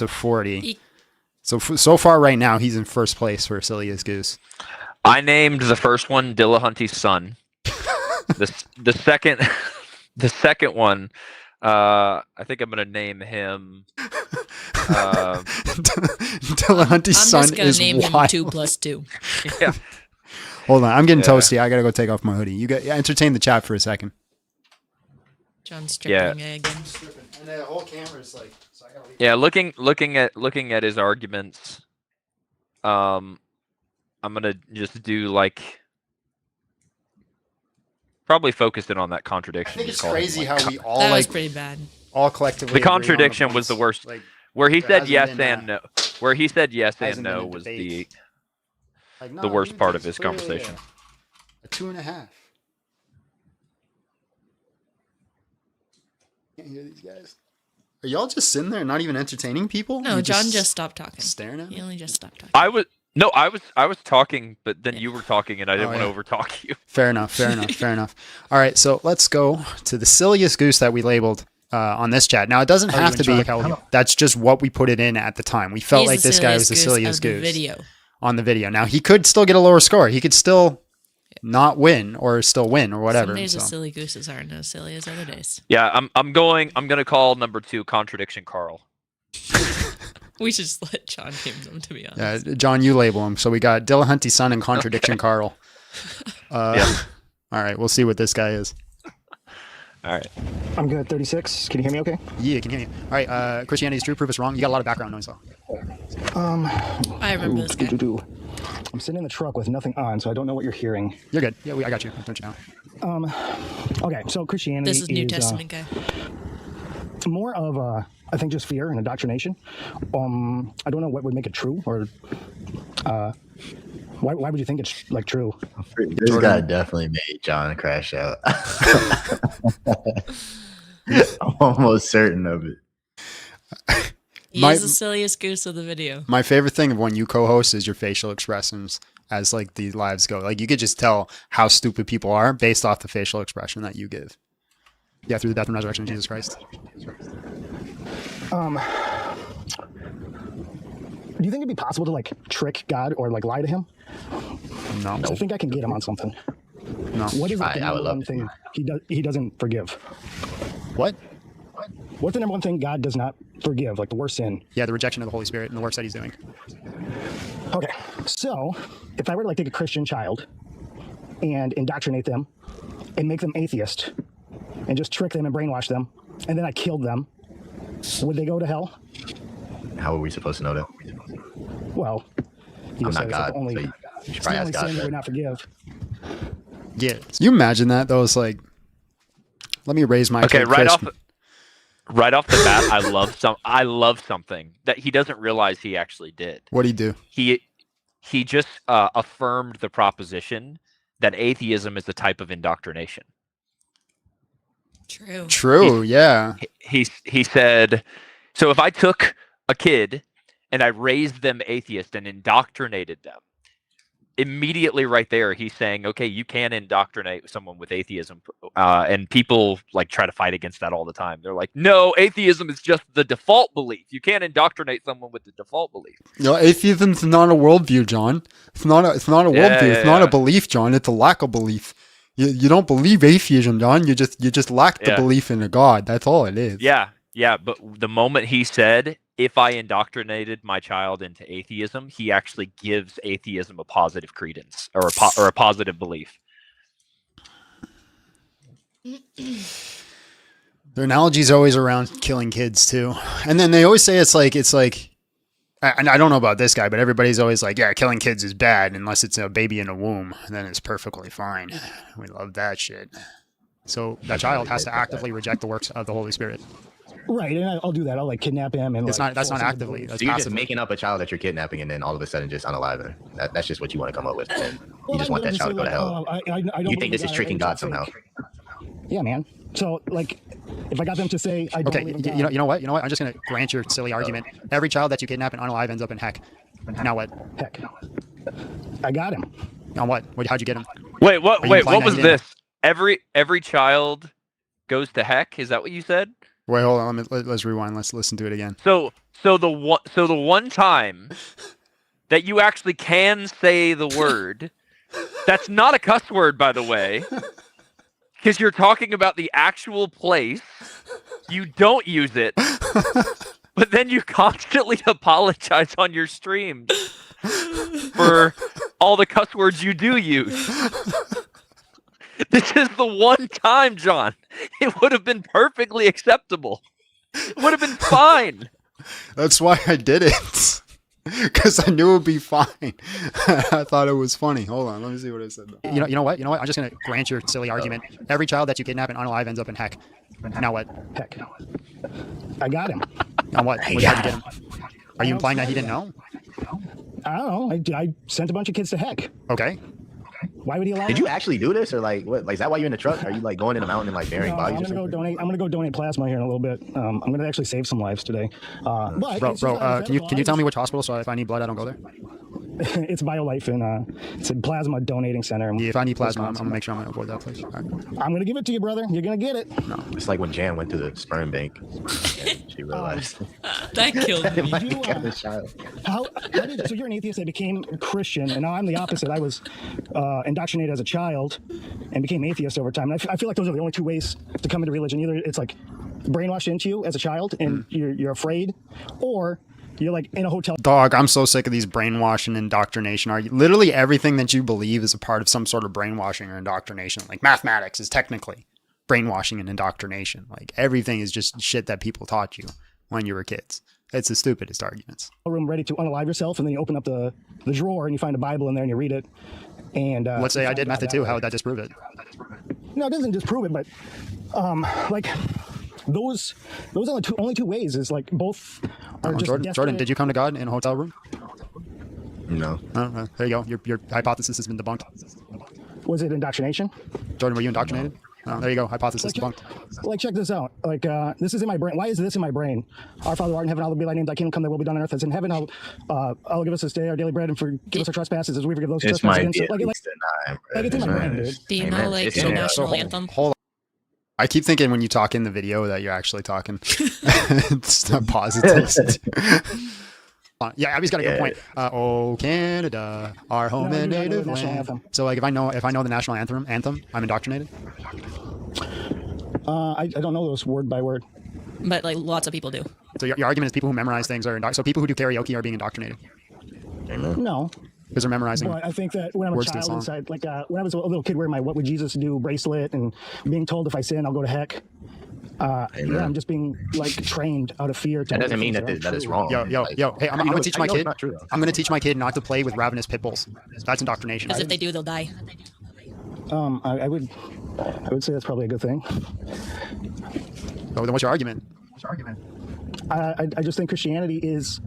40. So far right now he's in first place for Silliest Goose. I named the first one Dillahunty's son. the second one, I think I'm gonna name him. Dillahunty's I'm son just gonna is name him wild. 2 + 2. Yeah. Hold on, I'm getting Yeah. toasty. I gotta go take off my hoodie. You got entertain the chat for a second. John's Yeah. stripping again. And the whole camera's like. So I gotta leave. Yeah, looking at his arguments, I'm gonna just do like probably focus in on that I contradiction. think you it's called it, crazy like, how we all That was like pretty bad. all collectively. The agree on contradiction was the points. worst. Like, where he there said hasn't yes been, and no. Where he said yes and hasn't been no a was debate. the like, the worst dude, part of it's his clearly conversation. A 2.5. Can't hear these guys. Are y'all just sitting there and not even entertaining people? No, You're John just stopped talking. staring at He me. only just stopped talking. I was talking, but then you were talking, and I didn't Oh, want to overtalk you. Fair enough. Fair enough. All right, so let's go to the silliest goose that we labeled on this chat. Now it doesn't have to be. That's just what we put it in at the time. We felt He's like the this guy was the silliest silliest of the goose video. on the video. Now he could still get a lower score. He could still not win or still win or whatever. Some days the so. silly gooses aren't as silly as other days. Yeah, I'm gonna call number 2 contradiction Carl. We should just let John name them, to be honest. Yeah, John, you label him. So we got Dillahunty's son and contradiction Carl. Yeah. All right, we'll see what this guy is. All right. I'm good at 36. Can you hear me okay? Yeah, I can hear you. All right, Christianity is true. Prove us wrong. You got a lot of background noise though. I remember this guy. I'm sitting in the truck with nothing on, so I don't know what you're hearing. You're good. Yeah, I got you. Don't you know? Okay, so Christianity This is New is Testament guy. more of, I think, just fear and indoctrination. I don't know what would make it true, or why would you think it's like true? This guy definitely made John crash out. I'm almost certain of it. He My- is the silliest goose of the video. My favorite thing of when you co-host is your facial expressions as like the lives go. Like you could just tell how stupid people are based off the facial expression that you give. Yeah, through the death and resurrection of Jesus Christ. Do you think it'd be possible to like trick God or like lie to him? No. 'Cause I think I can get him on something. No. What is like, the I would number love one to. thing he doesn't forgive? What? What's the number one thing God does not forgive, like the worst sin? Yeah, the rejection of the Holy Spirit and the works that he's doing. Okay, so if I were to like take a Christian child and indoctrinate them and make them atheist and just trick them and brainwash them, and then I killed them, would they go to hell? How are we supposed to know that? Well, you I'm just not said it's like God, the only, so you should it's probably the ask only God sin he that. would not forgive. Yeah. Can you imagine that? That was like, let me raise my Okay, kid right Christian. off the bat, I love something that he doesn't realize he actually did. What'd he do? He just affirmed the proposition that atheism is a type of indoctrination. True. Yeah. He said, so if I took a kid and I raised them atheist and indoctrinated them, immediately right there, he's saying, okay, you can indoctrinate someone with atheism. And people like try to fight against that all the time. They're like, no, atheism is just the default belief. You can't indoctrinate someone with the default belief. No, atheism's not a worldview, John. It's not a worldview. It's not a belief, John. It's a lack of belief. You don't believe atheism, John. You just lack the belief in a God. That's all it is. Yeah. But the moment he said, if I indoctrinated my child into atheism, he actually gives atheism a positive credence or a positive belief. Their analogy's always around killing kids too, and then they always say it's like, and I don't know about this guy, but everybody's always like, yeah, killing kids is bad unless it's a baby in a womb, and then it's perfectly fine. We love that shit. So that child has to actively reject the works of the Holy Spirit. Right, and I'll do that. I'll like kidnap him, and that's not actively. That's so you're just making up a child that you're kidnapping, and then all of a sudden just unalive him. That's just what you want to come up with, and you just want that child to go to hell. You think this is tricking God somehow? Yeah, man. So like, if I got them to say, I don't okay, you know what? I'm just gonna grant your silly argument. Every child that you kidnap and unalive ends up in heck. Now what? Heck. I got him. On what? How'd you get him? Wait, what was this? Every child goes to heck? Is that what you said? Wait, hold on. Let's rewind. Let's listen to it again. So the one time that you actually can say the word, that's not a cuss word, by the way, because you're talking about the actual place. You don't use it, but then you constantly apologize on your stream for all the cuss words you do use. This is the one time, John. It would have been perfectly acceptable. It would have been fine. That's why I did it. Because I knew it would be fine. I thought it was funny. Hold on, let me see what I said. You know what? I'm just gonna grant your silly argument. Every child that you kidnap and unalive ends up in heck. Now what? Heck. I got him. On what? How'd you get him? Are you implying that he didn't know? I don't know. I sent a bunch of kids to heck. Okay. Why would he allow? Did you actually do this, or like what? Like, is that why you're in the truck? Are you like going in the mountain and like burying bodies? I'm gonna go donate plasma here in a little bit. I'm gonna actually save some lives today. But bro, can you tell me which hospital so if I need blood I don't go there? It's BioLife and it's a plasma donating center. Yeah, if I need plasma, I'm gonna make sure I'm gonna avoid that place. Right. I'm gonna give it to you, brother. You're gonna get it. No, it's like when Jan went to the sperm bank. She realized that killed me. So you're an atheist that became Christian, and now I'm the opposite. I was indoctrinated as a child and became atheist over time. And I feel like those are the only two ways to come into religion. Either it's like brainwashed into you as a child and you're afraid, or you're like in a hotel. Dog, I'm so sick of these brainwashing and indoctrination. Literally everything that you believe is a part of some sort of brainwashing or indoctrination. Like mathematics is technically brainwashing and indoctrination. Like everything is just shit that people taught you when you were kids. It's the stupidest arguments. A room ready to unalive yourself, and then you open up the drawer and you find a Bible in there and you read it. And let's say I did method too. How would that disprove it? No, it doesn't disprove it, but like those are the only two ways. Is like both are just Jordan, did you come to God in a hotel room? No. Oh, there you go. Your hypothesis has been debunked. Was it indoctrination? Jordan, were you indoctrinated? Oh, there you go. Hypothesis debunked. Like, check this out. Like, this is in my brain. Why is this in my brain? Our Father who art in heaven, hallowed be thy name. Thy kingdom come, thy will be done on earth as in heaven. I'll give us this day our daily bread and forgive us our trespasses as we forgive those who trespass against us. Like, it's in my brain, dude. Do you know, like, the national anthem? Hold on. I keep thinking when you talk in the video that you're actually talking. It's not positive. Yeah, Abby's got a good point. Oh, Canada, our home and native land. So, like, if I know the national anthem, I'm indoctrinated. I don't know those word by word. But like lots of people do. So your argument is people who memorize things are so people who do karaoke are being indoctrinated. No. Because they're memorizing. Well, I think that when I'm a child inside, like when I was a little kid wearing my "What Would Jesus Do" bracelet and being told if I sin I'll go to heck. Yeah, I'm just being like trained out of fear. That doesn't mean that is wrong. Yo. Hey, I'm gonna teach my kid. I'm gonna teach my kid not to play with ravenous pit bulls. That's indoctrination. Because if they do, they'll die. I would say that's probably a good thing. So then, what's your argument? I just think Christianity is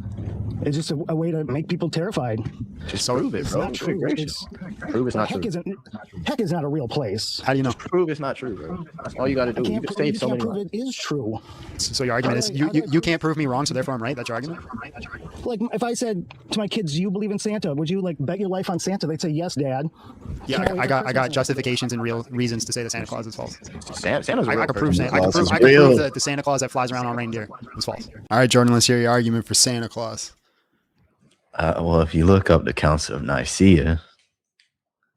just a way to make people terrified. Just So prove it, It's bro. not true. Gracious. Prove it's not Heck true. heck is not a real place. how do you know? Prove it's not true, bro. That's all you got to do. You can save so many prove lives. it is true. So your argument is you can't prove me wrong, so therefore I'm right. That's your argument. Like if I said to my kids, "You believe in Santa?" Would you like bet your life on Santa? They'd say, "Yes, Dad." Yeah, Can't wait I for got Christmas. justifications and real reasons to say that Santa Claus is false. Santa's a real I could prove person. I could Claus is prove real. that the Santa Claus that flies around on reindeer is false. All right, Jordan, let's hear your argument for Santa Claus. Well, if you look up the Council of Nicaea,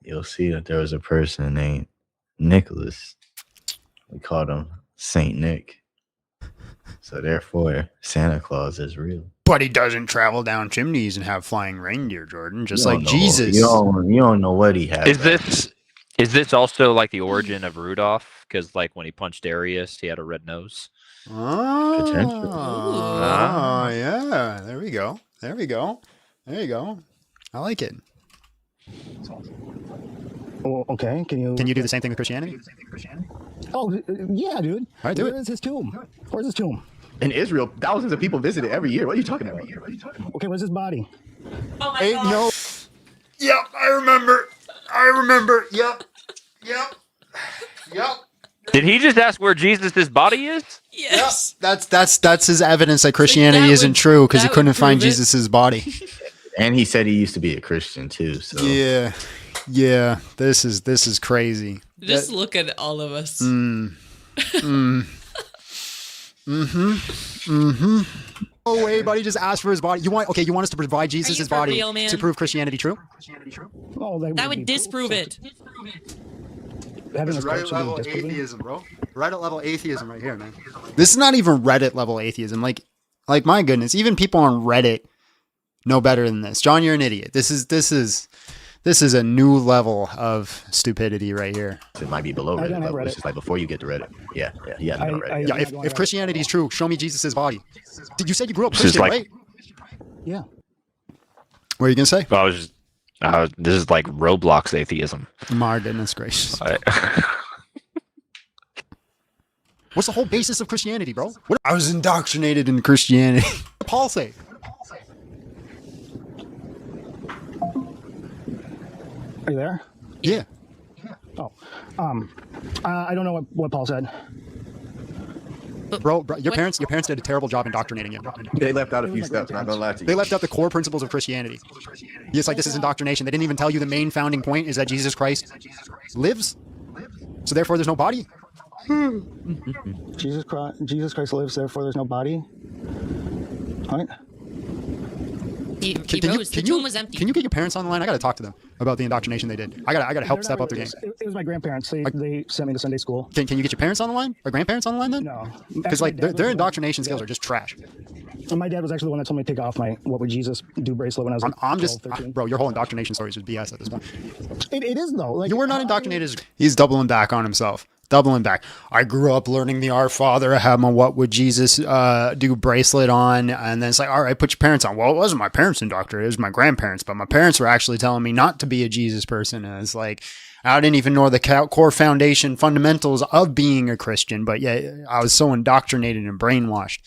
you'll see that there was a person named Nicholas. We called him Saint Nick. So therefore, Santa Claus is real. But he doesn't travel down chimneys and have flying reindeer, Jordan, just You like don't know- Jesus. You don't know what he had. Is this also like the origin of Rudolph? Because like when he punched Darius, he had a red nose. Potentially. Oh, yeah. There we go. There we go. There you go. I like it. Oh, okay. Can you do the same thing with Christianity? Oh, yeah, dude. All right, do it. Where's his tomb? Where's his tomb? In Israel, thousands of people visit it every year. What are you talking about? Okay, where's his body? Oh my Ain't god. no. Yep, I remember. Yep. Did he just ask where Jesus' body is? Yes. That's his evidence that Christianity that isn't would- true because he that would couldn't find prove it. Jesus' body. And he said he used to be a Christian too. So Yeah. This is crazy. Just look at all of us. Oh wait, buddy, just ask for his body. You want us to provide Jesus' for body real, man? to prove Christianity true? Oh, That would disprove it. Having this court should be disproven. bro. Reddit level atheism right here, man. This is not even Reddit level atheism. Like my goodness, even people on Reddit know better than this. John, you're an idiot. This is a new level of stupidity right here. it might be below I Reddit don't have level. It's Reddit. just like before you get to Reddit. Yeah. I- Reddit. I- Yeah, if Christianity is true, show me Jesus' body. Did you say you grew up This is Christian, like- right? Yeah. What are you gonna say? Well, this is like Roblox atheism. My goodness gracious. I- What's the whole basis of Christianity, bro? I was indoctrinated in Christianity. What did Paul say? Are you there? Yeah. Oh, I don't know what Paul said. Bro, your parents did a terrible job indoctrinating you. They left out a few steps. Not gonna lie to you. They left out the core principles of Christianity. It's like this is indoctrination. They didn't even tell you the main founding point is that Jesus Christ lives. So therefore, there's no body. Jesus Christ lives, therefore there's no body. All right. He rose. The tomb was empty. Can you get your parents on the line? I gotta talk to them about the indoctrination they did. I gotta help step up their game. It was my grandparents. They sent me to Sunday school. Can you get your parents on the line or grandparents on the line then? No. Because like their indoctrination skills are just trash. And my dad was actually the one that told me to take off my "What Would Jesus Do" bracelet when I was like I'm just 12, 13. bro. Your whole indoctrination story is just BS at this point. It is though. Like You were not indoctrinated. He's doubling back on himself. Doubling back. I grew up learning the Our Father. I had my What Would Jesus Do bracelet on. And then it's like, all right, put your parents on. Well, it wasn't my parents indoctrinated. It was my grandparents. But my parents were actually telling me not to be a Jesus person. And it's like, I didn't even know the core foundation fundamentals of being a Christian. But yeah, I was so indoctrinated and brainwashed.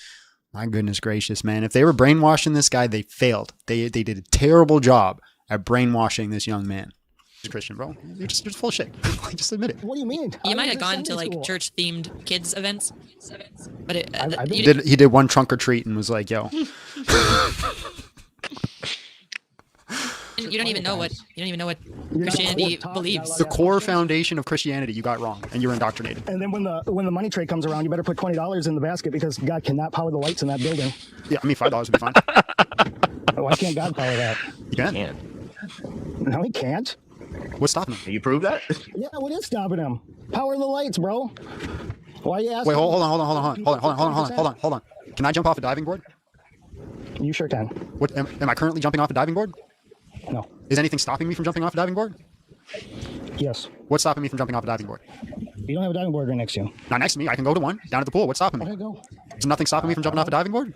My goodness gracious, man. If they were brainwashing this guy, they failed. They did a terrible job at brainwashing this young man. Christian, bro. You're just full of shit. Just admit it. What do you mean? You I might was have in gone Sunday to like school. church-themed kids events, but I've you been- He did one trunk or treat and was like, yo. you don't even know what Christianity taught, believes. The core foundation of Christianity you got wrong and you're indoctrinated. And then when the money tray comes around, you better put $20 in the basket because God cannot power the lights in that building. Yeah, I mean $5 would be fine. Why can't God power that? You can. Man. No, he can't. What's stopping him? Can you prove that? Yeah, what is stopping him? Power the lights, bro. Why are you asking? Wait, hold on. Can I jump off a diving board? You sure can. What am I currently jumping off a diving board? No. Is anything stopping me from jumping off a diving board? Yes. What's stopping me from jumping off a diving board? You don't have a diving board right next to you. Not next to me. I can go to one down at the pool. What's stopping me? Okay, go. There's nothing stopping me from jumping off a diving board.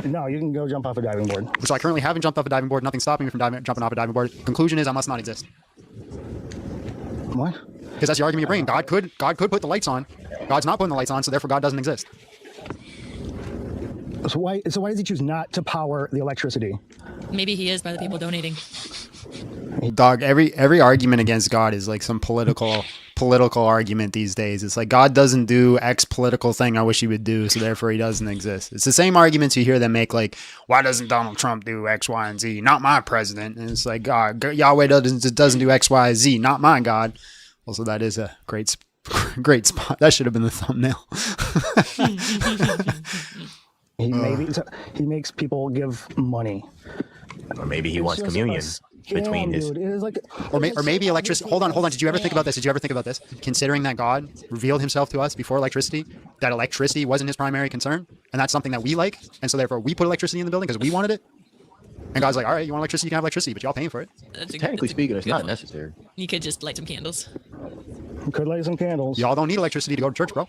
No, you can go jump off a diving board. So I currently haven't jumped off a diving board. Nothing stopping me from jumping off a diving board. Conclusion is I must not exist. What? Because that's the argument you're bringing. God could put the lights on. God's not putting the lights on, so therefore God doesn't exist. So why does he choose not to power the electricity? Maybe he is by the people donating. Dog, every argument against God is like some political argument these days. It's like God doesn't do X political thing I wish he would do, so therefore he doesn't exist. It's the same arguments you hear them make, like, why doesn't Donald Trump do X, Y, and Z? Not my president. And it's like, God, Yahweh doesn't do X, Y, Z. Not my God. Also, that is a great spot. That should have been the thumbnail. He makes people give money. Or maybe he wants communion between his. Or maybe electricity. Hold on. Did you ever think about this? Considering that God revealed himself to us before electricity, that electricity wasn't his primary concern, and that's something that we like, and so therefore we put electricity in the building because we wanted it. And God's like, all right, you want electricity, you can have electricity, but y'all paying for it. Technically speaking, it's not necessary. You could just light some candles. Could light some candles. Y'all don't need electricity to go to church, bro.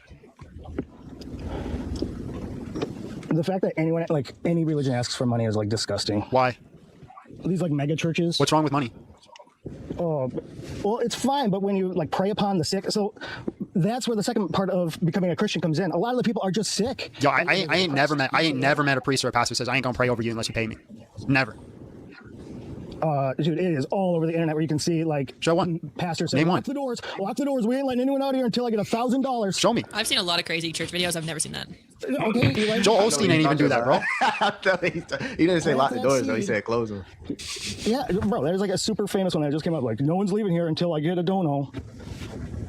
The fact that any religion asks for money is like disgusting. Why? These like mega churches. What's wrong with money? Oh, well, it's fine, but when you like prey upon the sick, so that's where the second part of becoming a Christian comes in. A lot of the people are just sick. Yo, I ain't never met a priest or a pastor who says I ain't gonna pray over you unless you pay me. Never. Dude, it is all over the internet where you can see like show one pastor saying, lock the doors. We ain't letting anyone out here until I get $1,000. Show me. I've seen a lot of crazy church videos. I've never seen that. Okay, Joel Osteen ain't even do that, bro. He didn't say lock the doors though. He said close them. Yeah, bro. There's like a super famous one that just came up. Like, no one's leaving here until I get a dono.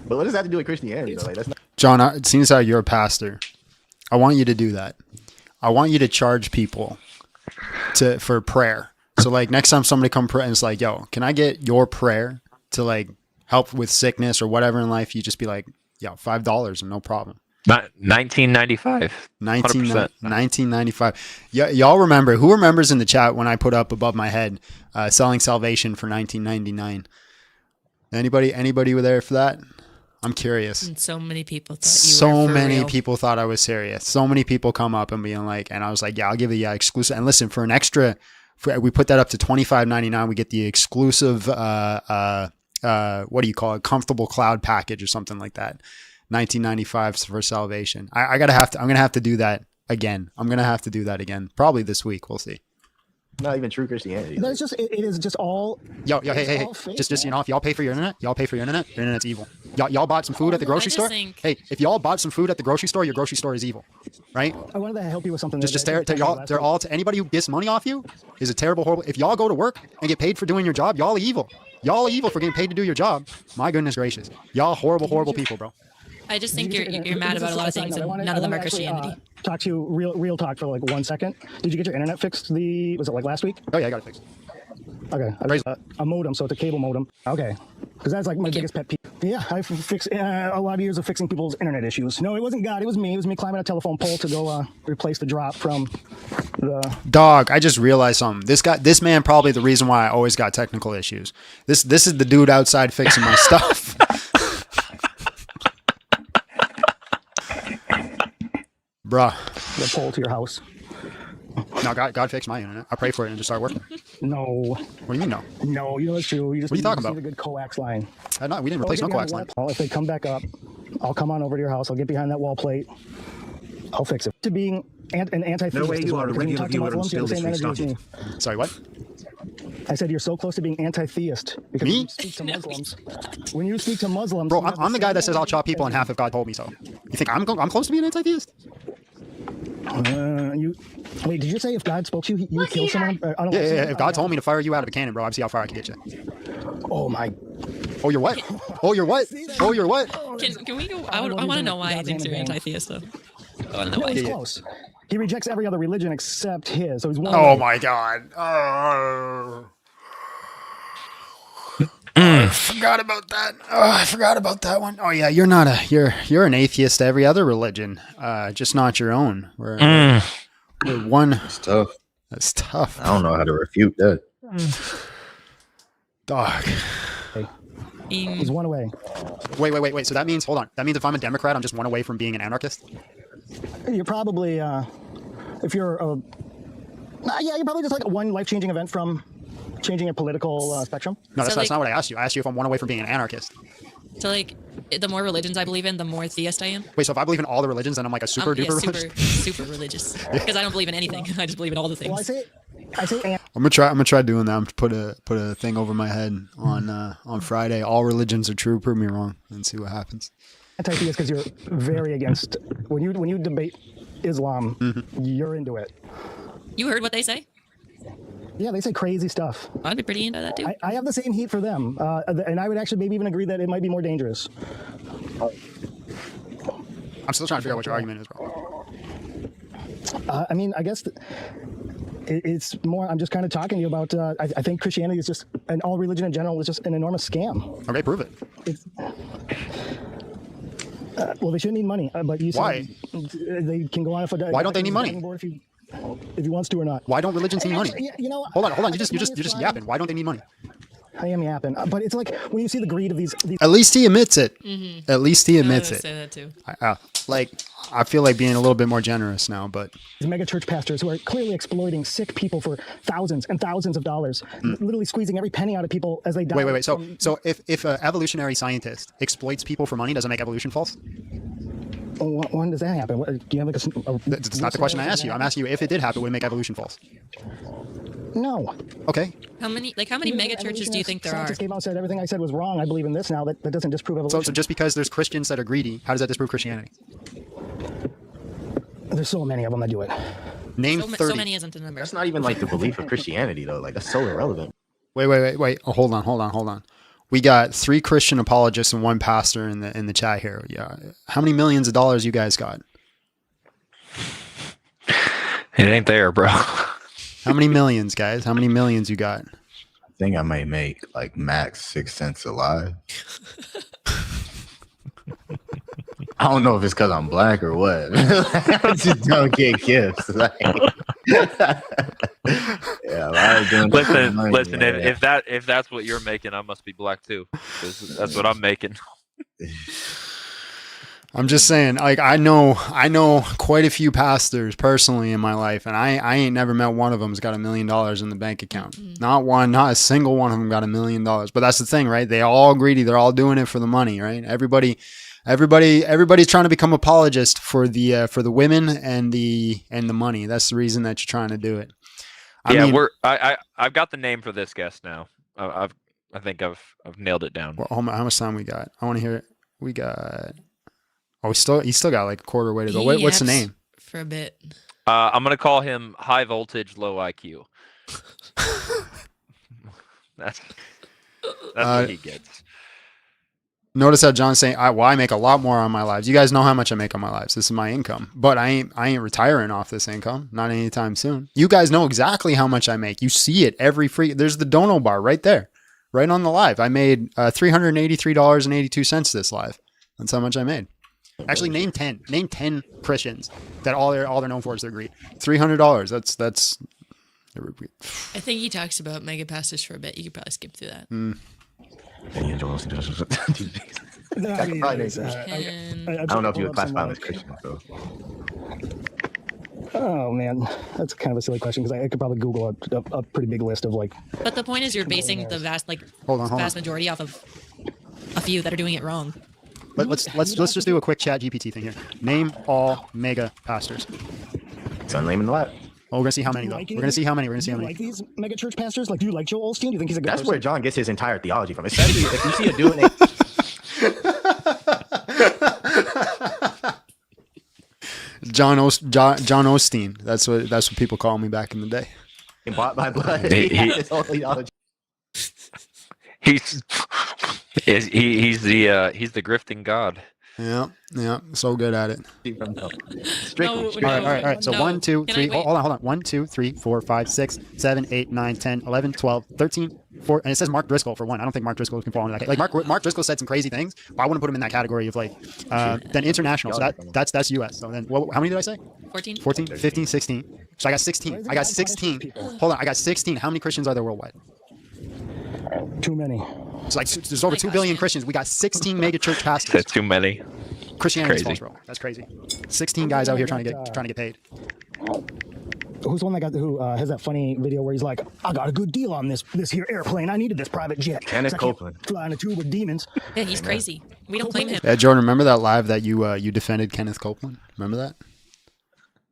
But what does that have to do with Christianity though? Like, that's not. John, it seems like you're a pastor. I want you to do that. I want you to charge people for prayer. So like next time somebody come pray and it's like, yo, can I get your prayer to like help with sickness or whatever in life? You just be like, yo, $5 and no problem. Not 1995. 1995. Y'all remember? Who remembers in the chat when I put up above my head, selling salvation for $19.99? Anybody were there for that? I'm curious. And so many people thought you were for real. People thought I was serious. So many people come up and being like, and I was like, yeah, I'll give you exclusive. And listen, for an extra. We put that up to $25.99. We get the exclusive, what do you call it? Comfortable cloud package or something like that. $19.95 for salvation. I'm going to have to do that again. Probably this week. We'll see. Not even true Christianity. That's just, it is just all. Hey. Just, if y'all pay for your internet, your internet's evil. Y'all bought some food at the grocery store. Hey, if y'all bought some food at the grocery store, your grocery store is evil, right? I wanted to help you with something. Anybody who gets money off you is a terrible, horrible. If y'all go to work and get paid for doing your job, y'all are evil. Y'all are evil for getting paid to do your job. My goodness gracious. Y'all horrible people, bro. I just think you're mad about a lot of things, and none of them are Christianity. Talk to you real talk for like 1 second. Did you get your internet fixed? Was it like last week? Oh yeah, I got it fixed. Okay, a modem, so it's a cable modem. Okay, because that's like my biggest pet peeve. Yeah, I fixed a lot of years of fixing people's internet issues. No, it wasn't God. It was me. It was me climbing a telephone pole to go replace the drop from the dog. I just realized something. This man probably the reason why I always got technical issues. This is the dude outside fixing my stuff. Bruh. The pole to your house. No, God fixed my internet. I pray for it and it just started working. No. What do you mean no? No, you know it's true. What are you talking about? The good coax line. We didn't replace no coax line. Well, if they come back up, I'll come on over to your house. I'll get behind that wall plate. I'll fix it. To being an anti-theist. No way you are a regular viewer and still disrespected. Sorry, what? I said you're so close to being anti-theist because me? When you speak to Muslims. When you speak to Muslims, bro, I'm the guy that says I'll chop people in half if God told me so. You think I'm close to being anti-theist? Wait, did you say if God spoke to you, you would kill someone? Yeah. If God told me to fire you out of a cannon, bro, I'd see how far I can get you. Oh my. Oh, you're what? Oh, you're what? Oh, you're what? Can we go? I want to know why he thinks you're anti-theist, though. I want to know why. He's close. He rejects every other religion except his. So he's one. Oh my God. I forgot about that. I forgot about that one. Oh yeah, you're an atheist to every other religion, just not your own. We're one. It's tough. That's tough. I don't know how to refute that. Dog. He's one away. Wait. So that means, hold on. That means if I'm a Democrat, I'm just one away from being an anarchist? You're probably, if you're you're probably just like one life-changing event from changing a political spectrum. No, that's not what I asked you. I asked you if I'm one away from being an anarchist. So like, the more religions I believe in, the more theist I am. Wait, so if I believe in all the religions, then I'm like a super duper super, religious? super religious. Because I don't believe in anything. I just believe in all the things. Well, I say I'm gonna try doing that. I'm gonna put a thing over my head on Friday. All religions are true. Prove me wrong, and see what happens. anti-theist because you're very against when you debate Islam, you're into it. You heard what they say? Yeah, they say crazy stuff. I'd be pretty into that too. I have the same heat for them, and I would actually maybe even agree that it might be more dangerous. I'm still trying to figure out what your argument is, bro. I mean, I guess it's more. I'm just kind of talking to you about. I think Christianity is just, and all religion in general is just an enormous scam. Okay, prove it. Well, they shouldn't need money, but you said Why? They can go on if Why don't they need money? If he wants to or not. Why don't religions need money? You know, Hold on. You're just yapping. Why don't they need money? I am yapping, but it's like when you see the greed of these At least he admits it. Mm-hmm. At least he admits I it. say that too. I feel like being a little bit more generous now, but mega church pastors who are clearly exploiting sick people for thousands and thousands of dollars, literally squeezing every penny out of people as they die. wait. So if an evolutionary scientist exploits people for money, does it make evolution false? When does that happen? Do you have like That's not the question I asked you. I'm asking you if it did happen, would it make evolution false? No. Okay. How many mega churches do you think there are? Scientists came out and said everything I said was wrong. I believe in this now. That doesn't disprove evolution. So just because there's Christians that are greedy, how does that disprove Christianity? There's so many of them that do it. Name 30. So many isn't the number. That's not even like the belief of Christianity though. Like that's so irrelevant. Wait. Oh, hold on. We got 3 Christian apologists and 1 pastor in the chat here. Yeah. How many millions of dollars you guys got? It ain't there, bro. How many millions, guys? How many millions you got? I think I might make like max 6 cents alive. I don't know if it's because I'm black or what. I just don't get gifts. Like, yeah, listen. If that's what you're making, I must be black too. 'Cause that's what I'm making. I'm just saying, like I know quite a few pastors personally in my life, and I ain't never met one of them's got $1 million in the bank account. Not one, not a single one of them got $1 million. But that's the thing, right? They all greedy. They're all doing it for the money, right? Everybody's trying to become apologist for the women and the money. That's the reason that you're trying to do it. I've got the name for this guest now. I think I've nailed it down. Well, how much time we got? I want to hear it. We got. Oh, he still got like a quarter way to go. What's the name? For a bit. I'm gonna call him high voltage, low IQ. That's what he gets. Notice how John's saying, I make a lot more on my lives. You guys know how much I make on my lives. This is my income, but I ain't retiring off this income. Not anytime soon. You guys know exactly how much I make. You see it every there's the dono bar right there, right on the live. I made $383.82 this live. That's how much I made. Actually, name 10 Christians that all they're known for is their greed. $300. That's. I think he talks about mega pastors for a bit. You could probably skip through that. I don't know if you would classify them as Christian though. Oh man, that's kind of a silly question because I could probably Google a pretty big list of like. But the point is, you're basing the vast majority off of a few that are doing it wrong. Let's just do a quick chat GPT thing here. Name all mega pastors. It's naming the lot. Oh, we're gonna see how many though. We're gonna see how many. Do you like these mega church pastors? Like, do you like Joel Osteen? Do you think he's a good That's person? where John gets his entire theology from. Especially if you see a dude named John Osteen. That's what people call me back in the day. bought by blood. He has his whole theology. He's the grifting god. Yeah, so good at it. Strictly. All right. So 1, 2, 3. Hold on. 1, 2, 3, 4, 5, 6, 7, 8, 9, 10, 11, 12, 13, 4. And it says Mark Driscoll for 1. I don't think Mark Driscoll can fall into that. Like Mark Driscoll said some crazy things, but I wouldn't put him in that category of like then international. So that's US. So then how many did I say? 14, 15, 16. So I got 16. Hold on. I got 16. How many Christians are there worldwide? Too many. It's like there's over 2 billion Christians. We got 16 mega church pastors. That's too many. Christianity's false, bro. That's crazy. 16 guys out here trying to get paid. Who's the one who has that funny video where he's like, I got a good deal on this here airplane. I needed this private jet. Kenneth Copeland. Fly in a tube with demons. Yeah, he's crazy. We don't blame him. Yeah, Jordan, remember that live that you defended Kenneth Copeland? Remember that?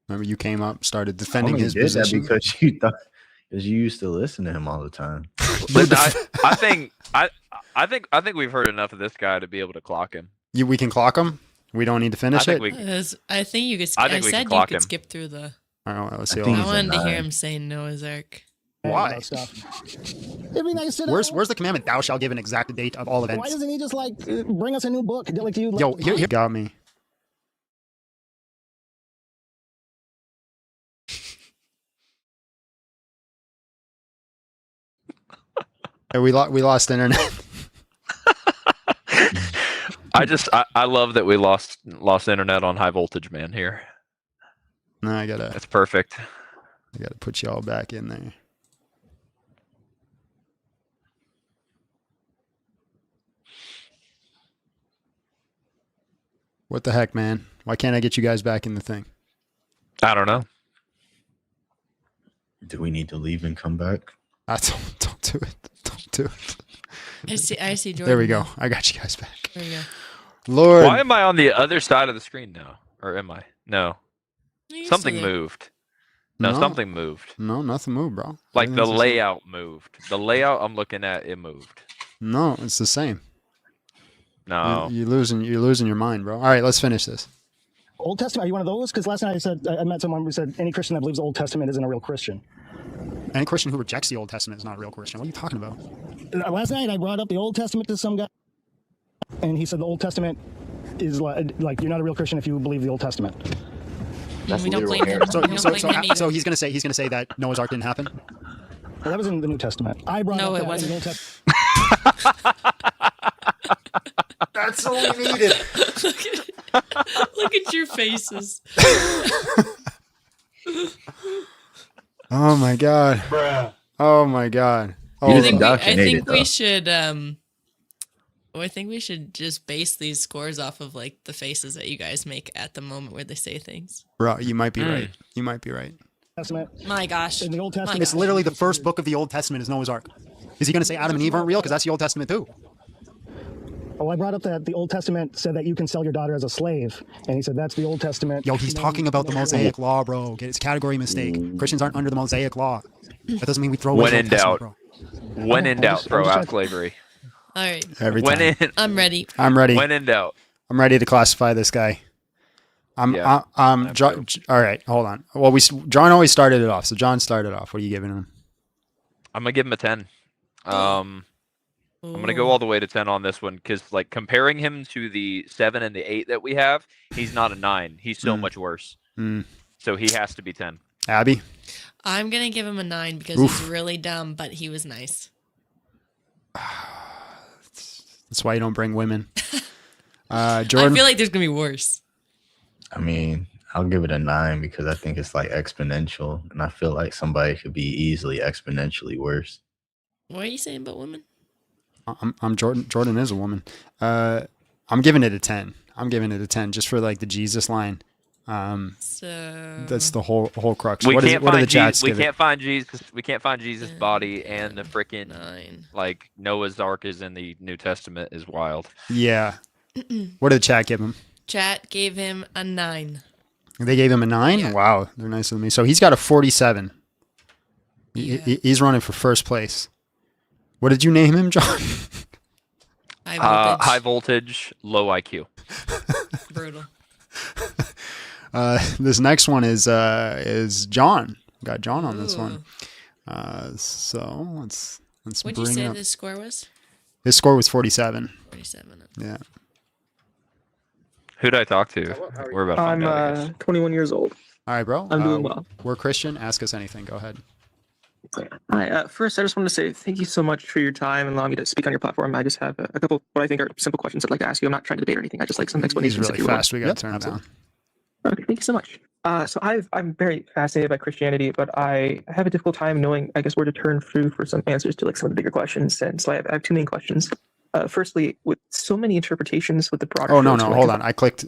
Remember you came up, started defending his position because you used to listen to him all the time. Listen, I think we've heard enough of this guy to be able to clock him. We can clock him. We don't need to finish it. I think you could. I said you could skip through the. All right, let's see. I wanted to hear him say Noah's Ark. Why? It'd be nice to know. Where's the commandment? Thou shalt give an exact date of all events. Why doesn't he just like bring us a new book? Like you. Yo, here got me. We lost internet. I love that we lost internet on high voltage, man. Here. No, that's perfect. I gotta put you all back in there. What the heck, man? Why can't I get you guys back in the thing? I don't know. Do we need to leave and come back? Don't do it. Don't do it. I see Jordan. There we go. I got you guys back. There we go. Lord. Why am I on the other side of the screen now? Or am I? No. Something moved. No, something moved. No, nothing moved, bro. Like the layout moved. The layout I'm looking at, it moved. No, it's the same. No. You're losing your mind, bro. All right, let's finish this. Old Testament, are you one of those? Because last night I met someone who said any Christian that believes the Old Testament isn't a real Christian. Any Christian who rejects the Old Testament is not a real Christian. What are you talking about? Last night I brought up the Old Testament to some guy, and he said the Old Testament is like you're not a real Christian if you believe the Old Testament. We don't blame him. So he's gonna say that Noah's Ark didn't happen. Well, that was in the New Testament. I brought up it that wasn't. in the Old Testament. That's all we needed. Look at your faces. Oh my god. Bruh. Oh my god. Oh, I think we should I think we should just base these scores off of like the faces that you guys make at the moment where they say things. Bro, you might be right. You might be right. Testament. My gosh. In the Old Testament. It's literally the first book of the Old Testament is Noah's Ark. Is he going to say Adam and Eve aren't real? Because that's the Old Testament too. Oh, I brought up that the Old Testament said that you can sell your daughter as a slave. And he said that's the Old Testament. Yo, he's talking about the Mosaic Law, bro. It's a category mistake. Christians aren't under the Mosaic Law. That doesn't mean we throw away the Old Testament, bro. When in doubt, throw out slavery. All right. Every time. I'm ready. I'm ready. When in doubt. I'm ready to classify this guy. All right, hold on. Well, John always started it off. So John started off. What are you giving him? I'm going to give him a 10. I'm going to go all the way to 10 on this one because, like, comparing him to the 7 and the 8 that we have, he's not a 9. He's so much worse. So he has to be 10. Abby? I'm going to give him a 9 because he's really dumb, but he was nice. That's why you don't bring women. Jordan? I feel like there's going to be worse. I mean, I'll give it a 9 because I think it's like exponential, and I feel like somebody could be easily exponentially worse. What are you saying about women? I'm Jordan. Jordan is a woman. I'm giving it a 10. I'm giving it a 10 just for like the Jesus line. So that's the whole crux. We What can't are the find chats? We can't find Jesus. We can't find Jesus' body, and the freaking 9. like Noah's Ark is in the New Testament is wild. Yeah. What did the chat give him? Chat gave him a 9. They gave him a 9? Yeah. Wow, they're nicer than me. So he's got a 47. Yeah. He's running for first place. What did you name him, John? High voltage, low IQ. Brutal. This next one is John. Got John on this one. So let's What'd bring you say it up. this score was? His score was 47. 47. Yeah. Who'd I talk to? We're about to find out, I guess. 21 years old. All right, bro. I'm doing well. We're Christian. Ask us anything. Go ahead. Hi. First, I just wanted to say thank you so much for your time and allowing me to speak on your platform. I just have a couple what I think are simple questions I'd like to ask you. I'm not trying to debate or anything. I just like some He's explanations. really fast. We got to turn him down. Okay, thank you so much. So I'm very fascinated by Christianity, but I have a difficult time knowing, I guess, where to turn through for some answers to like some of the bigger questions. And so I have two main questions. Firstly, with so many interpretations with the broader. Oh no, fields, hold on. I clicked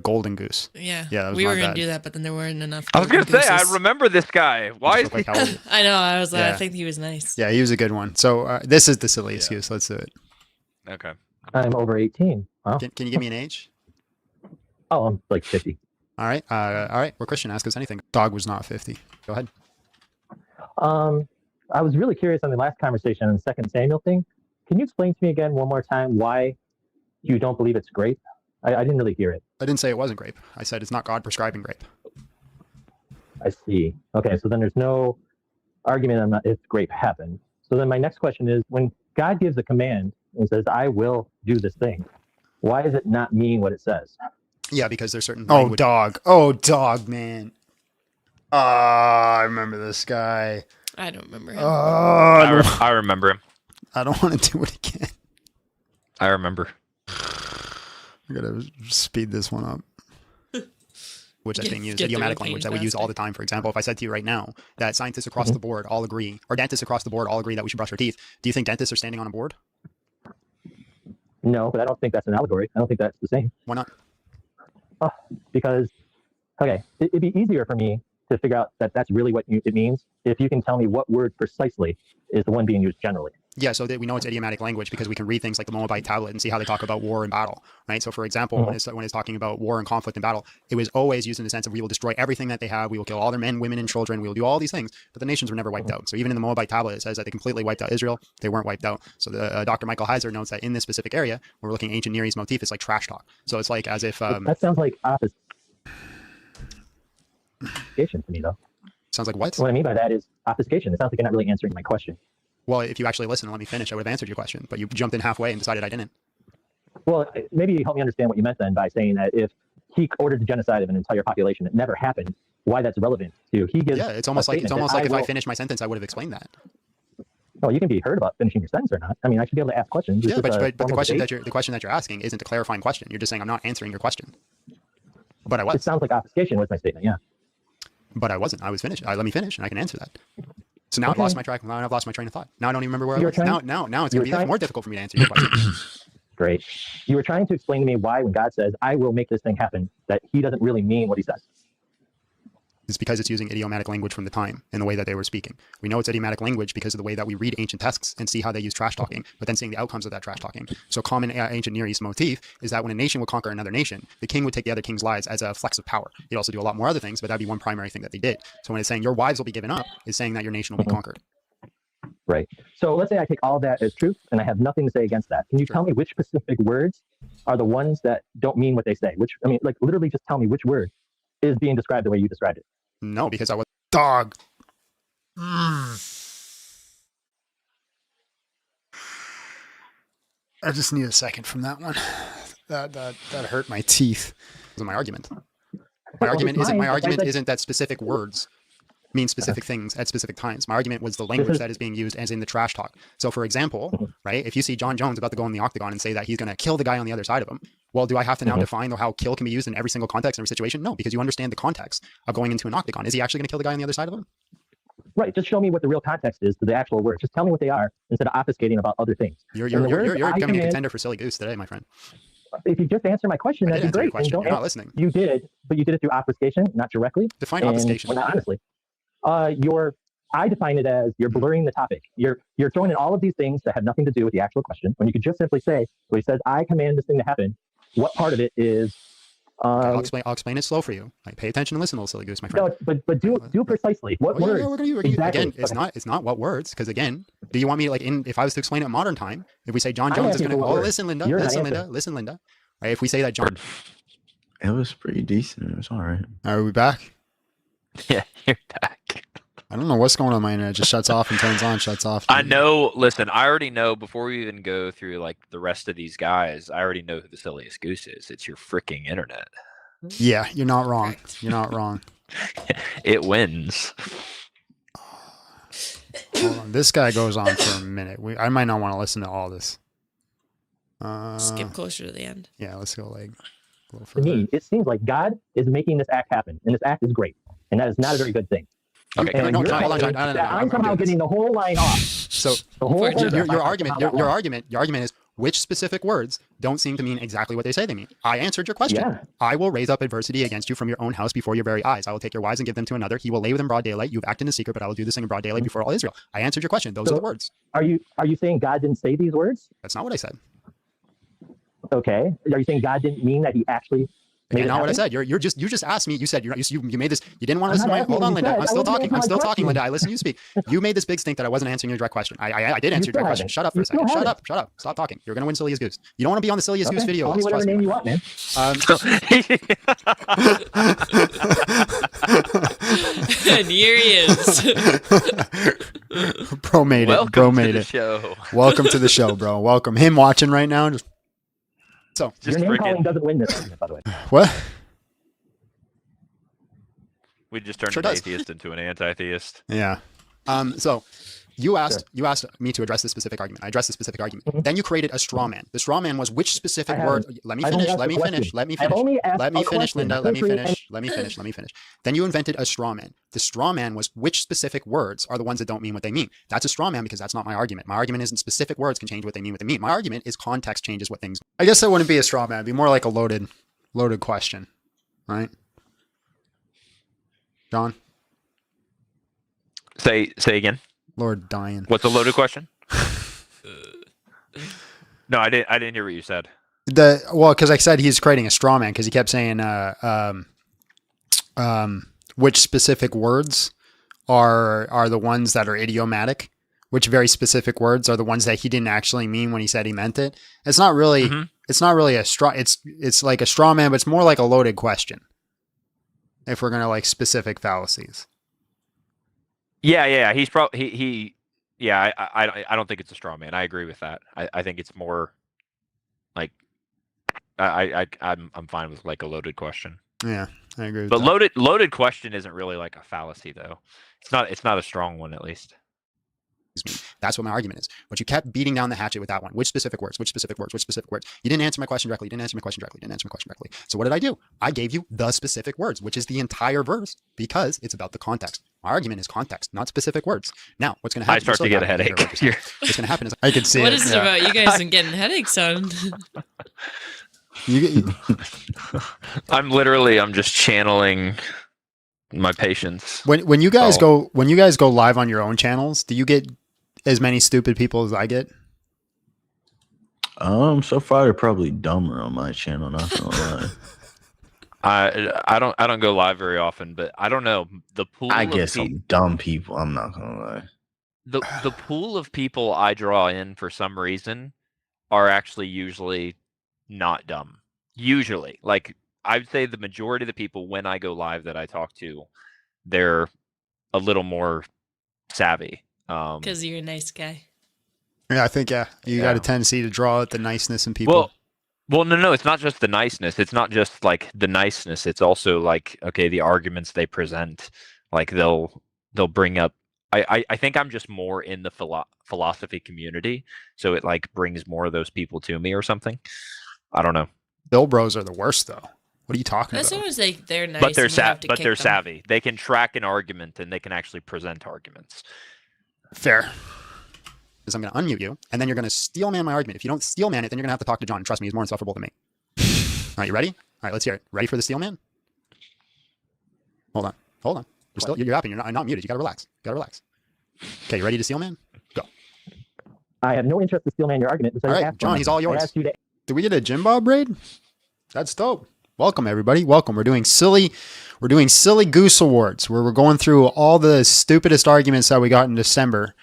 Golden Goose. Yeah, that was we my were gonna bad. do that, but then there weren't enough. I was gonna golden say, I gooses. remember this guy. Why is he? I know. I was. Yeah. I think he was nice. Yeah, he was a good one. So this is the Silliest Goose. Let's do it. Okay. I'm over 18. Wow. Can you give me an age? Oh, I'm like 50. All right. Well, Christian, ask us anything. Dog was not 50. Go ahead. I was really curious on the last conversation on the 2 Samuel thing. Can you explain to me again one more time why you don't believe it's grape? I didn't really hear it. I didn't say it wasn't grape. I said it's not God prescribing grape. I see. Okay, so then there's no argument on if grape happened. So then my next question is, when God gives a command and says, I will do this thing, why does it not mean what it says? Yeah, because there's certain language. Dog, man. I remember this guy. I don't remember him. I remember him. I don't want to do it again. I remember. I gotta speed this one up. Which is being used, Get idiomatic through the language pain that we use all faster. the time. For example, if I said to you right now that scientists across the board all agree, or dentists across the board all agree that we should brush our teeth, do you think dentists are standing on a board? No, but I don't think that's an allegory. I don't think that's the same. Why not? Because, okay, it'd be easier for me to figure out that that's really what it means if you can tell me what word precisely is the one being used generally. Yeah, so that we know it's idiomatic language because we can read things like the Moabite tablet and see how they talk about war and battle, right? So, for example, when it's talking about war and conflict and battle, it was always used in the sense of we will destroy everything that they have, we will kill all their men, women, and children, we will do all these things, but the nations were never wiped out. So even in the Moabite tablet, it says that they completely wiped out Israel. They weren't wiped out. So the Dr. Michael Heiser notes that in this specific area, when we're looking at ancient Near East motif, it's like trash talk. So it's like as if... that sounds like obfuscation to me, though. Sounds like what? What I mean by that is obfuscation. It sounds like you're not really answering my question. Well, if you actually listen and let me finish, I would have answered your question, but you jumped in halfway and decided I didn't. Well, maybe help me understand what you meant then by saying that if he ordered the genocide of an entire population that never happened, why that's relevant to he gives. Yeah, it's almost like if I finished my sentence, I would have explained that. Well, you can be heard about finishing your sentence or not. I mean, I should be able to ask questions. Yeah, but the question that you're asking isn't a clarifying question. You're just saying I'm not answering your question. But I was. It sounds like obfuscation was my statement. Yeah. But I wasn't. I was finished. Let me finish, and I can answer that. So now I've lost my track. Now I've lost my train of thought. Now I don't even remember where I was. Now it's going to be even more difficult for me to answer your question. Great. You were trying to explain to me why, when God says, I will make this thing happen, that he doesn't really mean what he says. It's because it's using idiomatic language from the time and the way that they were speaking. We know it's idiomatic language because of the way that we read ancient texts and see how they use trash talking, but then seeing the outcomes of that trash talking. So common ancient Near East motif is that when a nation would conquer another nation, the king would take the other king's lives as a flex of power. He'd also do a lot more other things, but that'd be one primary thing that they did. So when it's saying your wives will be given up, it's saying that your nation will be conquered. Right. So let's say I take all of that as truth and I have nothing to say against that. Can you tell me which specific words are the ones that don't mean what they say? Literally just tell me which word is being described the way you described it. No, because I was dog. I just need a second from that one. That hurt my teeth. This is my argument. My argument isn't that specific words mean specific things at specific times. My argument was the language that is being used as in the trash talk. So for example, right, if you see John Jones about to go in the octagon and say that he's going to kill the guy on the other side of him, well, do I have to now define how kill can be used in every single context and every situation? No, because you understand the context of going into an octagon. Is he actually going to kill the guy on the other side of him? Right. Just show me what the real context is to the actual words. Just tell me what they are instead of obfuscating about other things. You're becoming a contender for silly goose today, my friend. If you just answer my question, that'd be great. You're not listening. You did, but you did it through obfuscation, not directly. Define obfuscation. Well, not honestly. I define it as you're blurring the topic. You're throwing in all of these things that have nothing to do with the actual question, when you could just simply say, when he says, I command this thing to happen, what part of it is... I'll explain it slow for you. Like, pay attention and listen, little silly goose, my friend. No, but do precisely. What words? Exactly. Again, it's not what words, because again, do you want me if I was to explain it in modern time, if we say John Jones is going to... Oh, listen, Linda. Listen, Linda. Right, if we say that John... It was pretty decent. It was all right. Are we back? Yeah, you're back. I don't know what's going on my internet. It just shuts off and turns on, shuts off. I know. Listen, I already know before we even go through like the rest of these guys, I already know who the silliest goose is. It's your freaking internet. Yeah, you're not wrong. You're not wrong. It wins. Hold on. This guy goes on for a minute. I might not want to listen to all this. Skip closer to the end. Yeah, let's go like a little To further. me, it seems like God is making this act happen, and this act is great, and that is not a very good thing. Okay, And hold on, I'm somehow getting the whole line off. So the whole your argument is which specific words don't seem to mean exactly what they say they mean. I answered your question. Yeah. I will raise up adversity against you from your own house before your very eyes. I will take your wives and give them to another. He will lay with in broad daylight. You've acted in secret, but I will do this thing in broad daylight before all Israel. I answered your question. Those are the words. Are you saying God didn't say these words? That's not what I said. Okay. Are you saying God didn't mean that he actually made it not what I happen? said. You just asked me. You said you made this. You didn't want to listen to my. Hold on, Linda. I'm still talking. I'm still talking, Linda. I listen to you speak. You made this big stink that I wasn't answering your direct question. I did answer your direct question. Shut up for a second. Shut up. Stop talking. You're gonna win Silliest Goose. You don't want to be on the Silliest Goose video. Call me whatever name you want, man. And here he is. Bro made it. Welcome Bro to made the it. show. Welcome to the show, bro. Welcome. Him watching right now. So Your name calling doesn't win this, by the way. What? We just turned Sure an does. atheist into an anti-theist. Yeah. So you asked me to address this specific argument. I addressed the specific argument. Mm-hmm. Then you created a straw man. The straw man was which specific word? Let me finish. Let me finish. Let me I've finish. only asked Let me a finish, question. Linda. Let me Feel free finish. Let me finish. Let me finish. Then you invented a straw man. The straw man was which specific words are the ones that don't mean what they mean. That's a straw man because that's not my argument. My argument isn't specific words can change what they mean. My argument is context changes what things. I guess that wouldn't be a straw man. It'd be more like a loaded question, right? John. Say again. Lord dying. What's a loaded question? No, I didn't hear what you said. Because I said he's creating a straw man because he kept saying which specific words are the ones that are idiomatic, which very specific words are the ones that he didn't actually mean when he said he meant it. It's not really it's not really a straw. It's like a straw man, but it's more like a loaded question. If we're gonna like specific fallacies. Yeah. He's probably Yeah, I don't think it's a straw man. I agree with that. I think it's more like I'm fine with like a loaded question. Yeah, I agree with But that. loaded question isn't really like a fallacy though. It's not a strong one at least. That's what my argument is. But you kept beating down the hatchet with that one. Which specific words? Which specific words? Which specific words? You didn't answer my question directly. So what did I do? I gave you the specific words, which is the entire verse, because it's about the context. My argument is context, not specific words. Now, what's going to happen? I start to get a headache. What's going to happen is I can see What it. is it about you guys and getting headaches on? I'm just channeling my patience. When you guys go live on your own channels, do you get as many stupid people as I get? So far they're probably dumber on my channel, not gonna lie. I don't go live very often, but I don't know the pool. I get some dumb people. I'm not gonna lie. The pool of people I draw in for some reason are actually usually not dumb. Usually, like I'd say the majority of the people when I go live that I talk to, they're a little more savvy. Because you're a nice guy. Yeah, I think you got a tendency to draw out the niceness in people. Well, no, it's not just the niceness. It's not just like the niceness. It's also like, okay, the arguments they present, like they'll bring up. I think I'm just more in the philosophy community, so it like brings more of those people to me or something. I don't know. Bill bros are the worst though. What are you talking As about? soon as they're nice, But they're but they're savvy. They can track an argument and they can actually present arguments. Fair. Because I'm going to unmute you, and then you're going to steel man my argument. If you don't steel man it, then you're going to have to talk to John. Trust me, he's more insufferable than me. All right, you ready? All right, let's hear it. Ready for the steel man? Hold on. You're yapping. You're not muted. You got to relax. Okay, you ready to steel man? Go. I have no interest to steel man your argument. All right, John, he's all yours. I asked you to... Did we get a Jim Bob raid? That's dope. Welcome everybody. Welcome. We're doing silly Goose Awards, where we're going through all the stupidest arguments that we got in December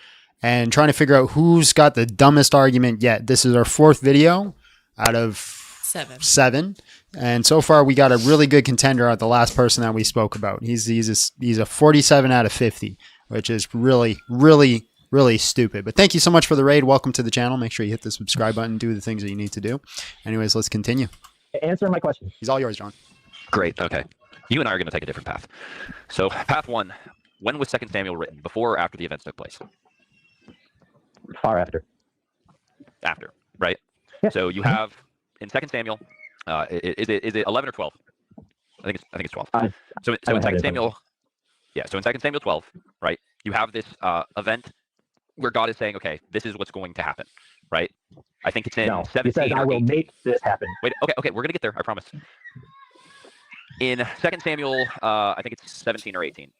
and trying to figure out who's got the dumbest argument yet. This is our 4th video out of 7. And so far we got a really good contender at the last person that we spoke about. He's a 47 out of 50, which is really, really, really stupid. But thank you so much for the raid. Welcome to the channel. Make sure you hit the subscribe button, do the things that you need to do. Anyways, let's continue. Answer my question. He's all yours, John. Great. Okay. You and I are going to take a different path. So path 1, when was 2 Samuel written? Before or after the events took place? Far after. After, right? Yeah. So you have in 2 Samuel, is it 11 or 12? I think it's 12. So in 2 Samuel, so in 2 Samuel 12, right? You have this event where God is saying, okay, this is what's going to happen, right? I think it's in No, 17 he says, or I will 18. make this happen. Wait, okay, we're gonna get there. I promise. In 2 Samuel, I think it's 17 or 18,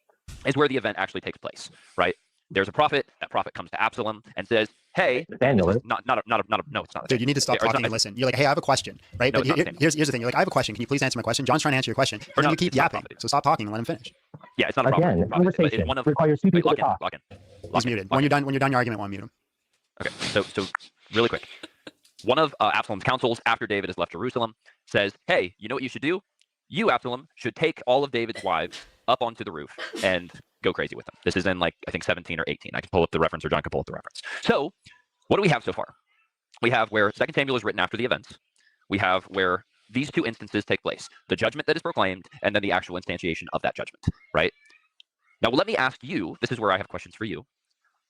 is where the event actually takes place, right? There's a prophet. That prophet comes to Absalom and says, "Hey, Nathaniel, this is no, it's not. Dude, you need to stop Or it's talking not- and listen. You're like, hey, I have a question, right? No, but it's not here's the thing. You're like, I have a question. Can you please answer my question? John's trying to answer your question. And then no, you keep it's not a yapping. prophet. So stop talking and let him finish. Yeah, it's not a prophet. Again, It's a prophet, but conversation it's one of, requires two people lock to in, talk. lock in. He's Lock in, muted. lock When in. you're done your argument, we'll mute him. Okay, so really quick. One of Absalom's counsels after David has left Jerusalem says, "Hey, you know what you should do? You, Absalom, should take all of David's wives up onto the roof and go crazy with them." This is in I think 17 or 18. I can pull up the reference, or John can pull up the reference. So what do we have so far? We have where 2 Samuel is written after the events. We have where these two instances take place: the judgment that is proclaimed, and then the actual instantiation of that judgment. Right? Now, let me ask you. This is where I have questions for you.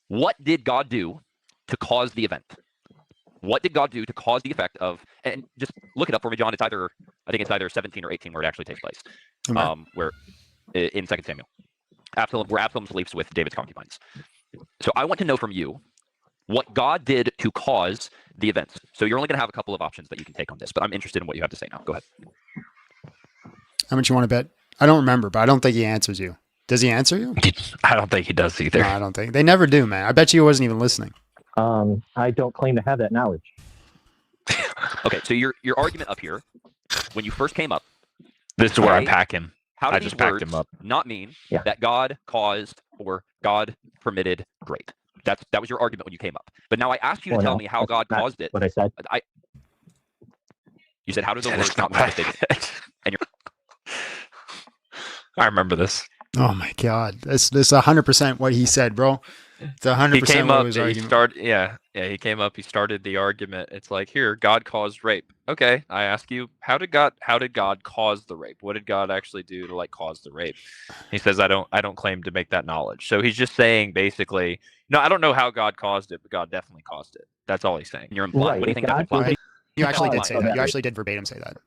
What did God do to cause the event? What did God do to cause the effect of? And just look it up for me, John. I think it's either 17 or 18 where it actually takes place. Where in 2 Samuel, where Absalom sleeps with David's concubines. So I want to know from you what God did to cause the events. So you're only going to have a couple of options that you can take on this, but I'm interested in what you have to say now. Go ahead. How much you want to bet? I don't remember, but I don't think he answers you. Does he answer you? I don't think he does either. No, I don't think. They never do, man. I bet you he wasn't even listening. I don't claim to have that knowledge. Okay, so your argument up here, when you first came up, this is where I pack him. How do I these just packed words him up. not mean Yeah. that God caused or God permitted great? That was your argument when you came up. But now I asked you to Well, tell no, me how that's God not caused it. what I said. You said, how do the And words it's not not mean that they did? And you're I remember this. Oh my God, this 100% what he said, bro. It's 100% He came what up. was He argument. started. Yeah. He came up. He started the argument. It's like, here, God caused rape. Okay, I ask you, how did God cause the rape? What did God actually do to cause the rape? He says, I don't claim to make that knowledge. So he's just saying basically, no, I don't know how God caused it, but God definitely caused it. That's all he's saying. you're implying. Right, What do you think God that's implying? did You actually did cause say of that. that You rape. actually did verbatim say that.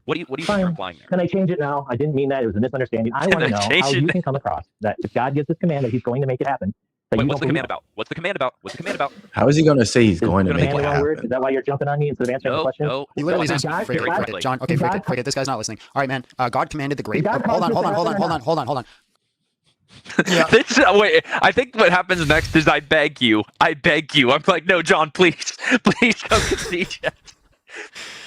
What do you think Fine. you're implying there? Can I change it now? I didn't mean that. It was a misunderstanding. I Can want I to know change how it you can come across that if God gives this command that he's going to make it happen. That Wait, you what's the don't command believe about? What's the command about? What's the command about? How is he going to say he's going to Is make command it the wrong word? happen? Is that why you're jumping on me instead of answering the No, question? no. He literally God says, answered forget very it, correctly. John. Okay, God- forget. This guy's not listening. All right, man. God commanded the grape. God Hold on. caused this to happen or Hold on. Yeah. Wait, I think what happens next is I beg you. I'm like, no, John, please don't concede yet.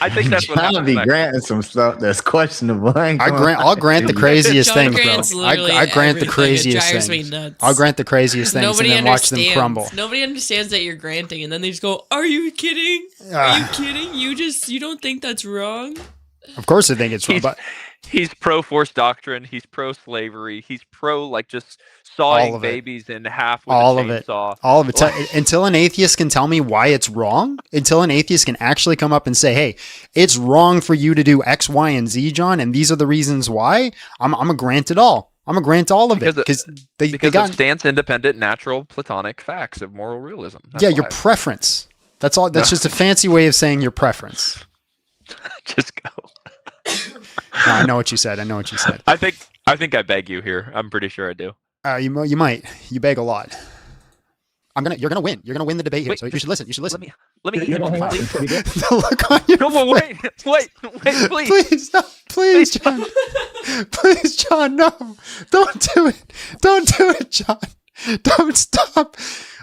I think that's what Trying to happens be next. granting some stuff that's questionable. I'll grant the craziest John things, grants bro. literally I grant the everything. It craziest drives me things. nuts. I'll grant the craziest things Nobody and then watch them understands. crumble. Nobody understands that you're granting, and then they just go, "Are you kidding? Are you kidding? You don't think that's wrong?" Of course, I think it's wrong, but He's pro forced doctrine. He's pro slavery. He's pro just All sawing of it. babies in half with all a of it, chainsaw. all of it. Until an atheist can tell me why it's wrong, until an atheist can actually come up and say, "Hey, it's wrong for you to do X, Y, and Z, John, and these are the reasons why," I'm a grant it all. I'm a grant all of it because they got of stance independent, natural, platonic facts of moral realism. That's yeah, your why. preference. That's all. That's just a fancy way of saying your preference. Just go. No, I know what you said. I think I beg you here. I'm pretty sure I do. You might. You beg a lot. You're gonna win. You're gonna win the debate here. Wait, so you should listen. You should listen. Let me eat him up, please. The look on your Come on, wait, please. Please, no, please, John. Please, John, no. Don't do it, John. Don't stop.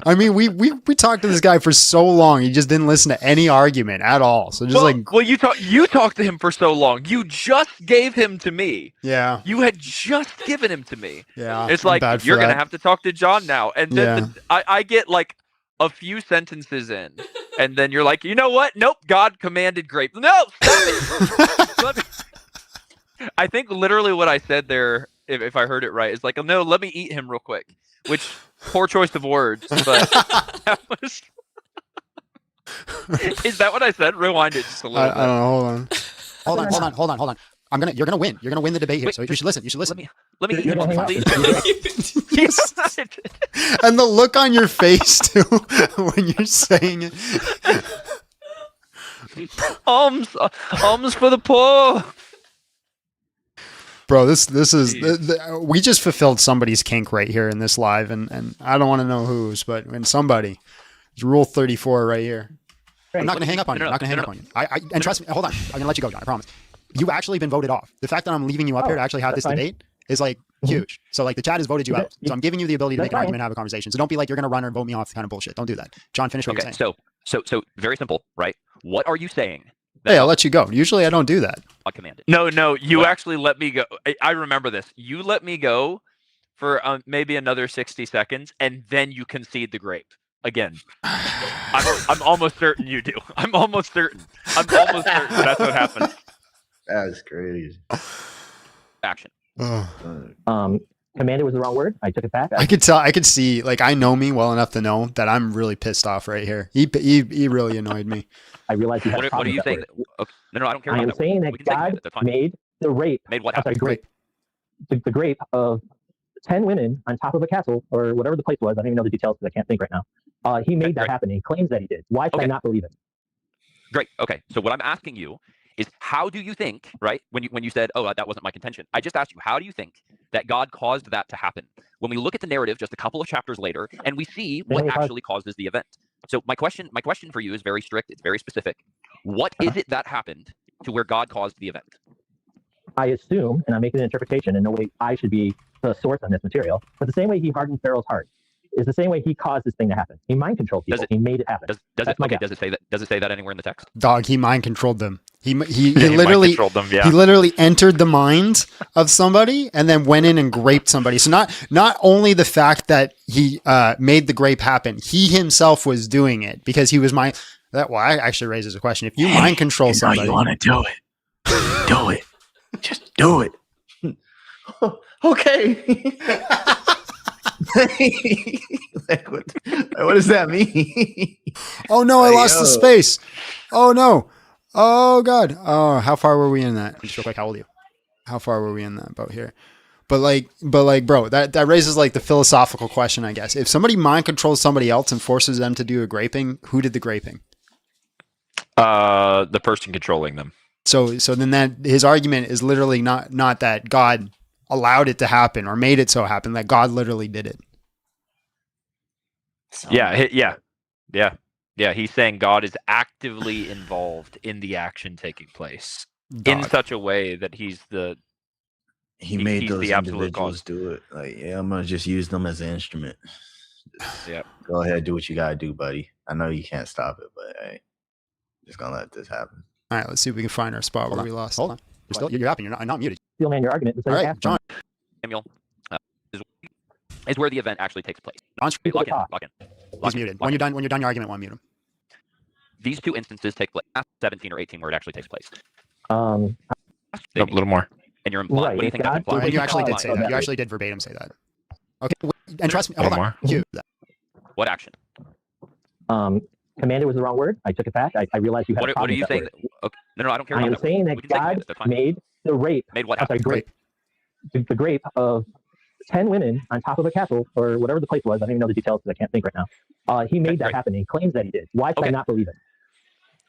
I mean, we talked to this guy for so long. He just didn't listen to any argument at all. So just well, you talked to him for so long. You just gave him to me. yeah, You had just given him to me. yeah. It's I'm like bad for you're gonna that. have to talk to John now, and then Yeah. I get a few sentences in, and then you're like, you know what? Nope. God commanded grape. No, stop it. I think literally what I said there, if I heard it right, is no, let me eat him real quick. Which poor choice of words, but that was. Is that what I said? Rewind it just a little I bit. don't know. Hold on. You're gonna win. You're gonna win the debate here. Wait, so you should listen. You should listen. Let me eat him up, please. Yes. And the look on your face too when you're saying it. Alms for the poor. Bro, this is we just fulfilled somebody's kink right here in this live, and I don't want to know whose, but when somebody, it's Rule 34 right here. I'm not going to hang up on you. I'm not going to hang up on you. And trust me, hold on. I'm going to let you go, John. I promise. You've actually been voted off. The fact that I'm leaving you up here to actually have this debate is like huge. So like the chat has voted you out. So I'm giving you the ability to make an argument and have a conversation. So don't be like you're going to run or vote me off kind of bullshit. Don't do that. John, finish what you're saying. So very simple, right? What are you saying? Hey, I'll let you go. Usually I don't do that. I commanded. No, you actually let me go. I remember this. You let me go for maybe another 60 seconds, and then you concede the grape again. I'm almost certain you do. I'm almost certain that's what happened. That's crazy. Action. Commanded was the wrong word. I took it back. I could tell. I could see. Like I know me well enough to know that I'm really pissed off right here. He really annoyed me. I realized you had what are you saying? Okay. No, I don't care. I am saying that God made the rape. Made what? Sorry, grape. The grape of 10 women on top of a castle or whatever the place was. I don't even know the details because I can't think right now. He made that happen. He claims that he did. Why should I not believe it? Great. Okay. So what I'm asking you is, how do you think, right? When you said, "Oh, that wasn't my contention," I just asked you, how do you think that God caused that to happen? When we look at the narrative just a couple of chapters later, and we see what actually causes the event. So my question for you is very strict. It's very specific. What is it that happened to where God caused the event? I assume, and I'm making an interpretation, and no way I should be the source on this material, but the same way he hardened Pharaoh's heart is the same way he caused this thing to happen. He mind controlled people. He made it happen. Does it say that? Does it say that anywhere in the text? Dog, he mind controlled them. He literally controlled them, yeah. He literally entered the mind of somebody and then went in and graped somebody. So not only the fact that he made the grape happen, he himself was doing it because he was I actually raises a question. If you mind control somebody, you want to do it, do it. Just do it. Okay. Like what does that mean? Oh no, I lost the space. Oh no. Oh God. Oh, how far were we in that? Just real quick, how old are you? How far were we in that about here? But like, bro, that raises like the philosophical question, I guess. If somebody mind controls somebody else and forces them to do a graping, who did the graping? The person controlling them. So then that his argument is literally not that God allowed it to happen or made it so happen, that God literally did it. Yeah. He's saying God is actively involved in the action taking place in such a way that he made those the absolute individuals cause. do it. Like, yeah, I'm gonna just use them as an instrument. Yeah. Go ahead, do what you gotta do, buddy. I know you can't stop it, but hey, just gonna let this happen. All right, let's see if we can find our spot where we lost. Hold on. You're yapping. You're not muted. Steel man, your argument. All right, John. Samuel is where the event actually takes place. Lock in. He's muted. When you're done your argument, one mute him. These two instances take place at 17 or 18 where it actually takes place. A little more. And you're implying. Right, What do you think that's implying? And you actually did say that. You actually did verbatim say that. Okay, and trust me. Hold on. Cue that. What action? Commanded was the wrong word. I took it back. I realized you had a problem. What are you with that saying? word. Okay. No, I don't care. I am saying that God made the rape. Made what I'm sorry, happen? grape. The grape of 10 women on top of a castle or whatever the place was. I don't even know the details because I can't think right now. He made that happen. He claims that he did. Why should I not believe it?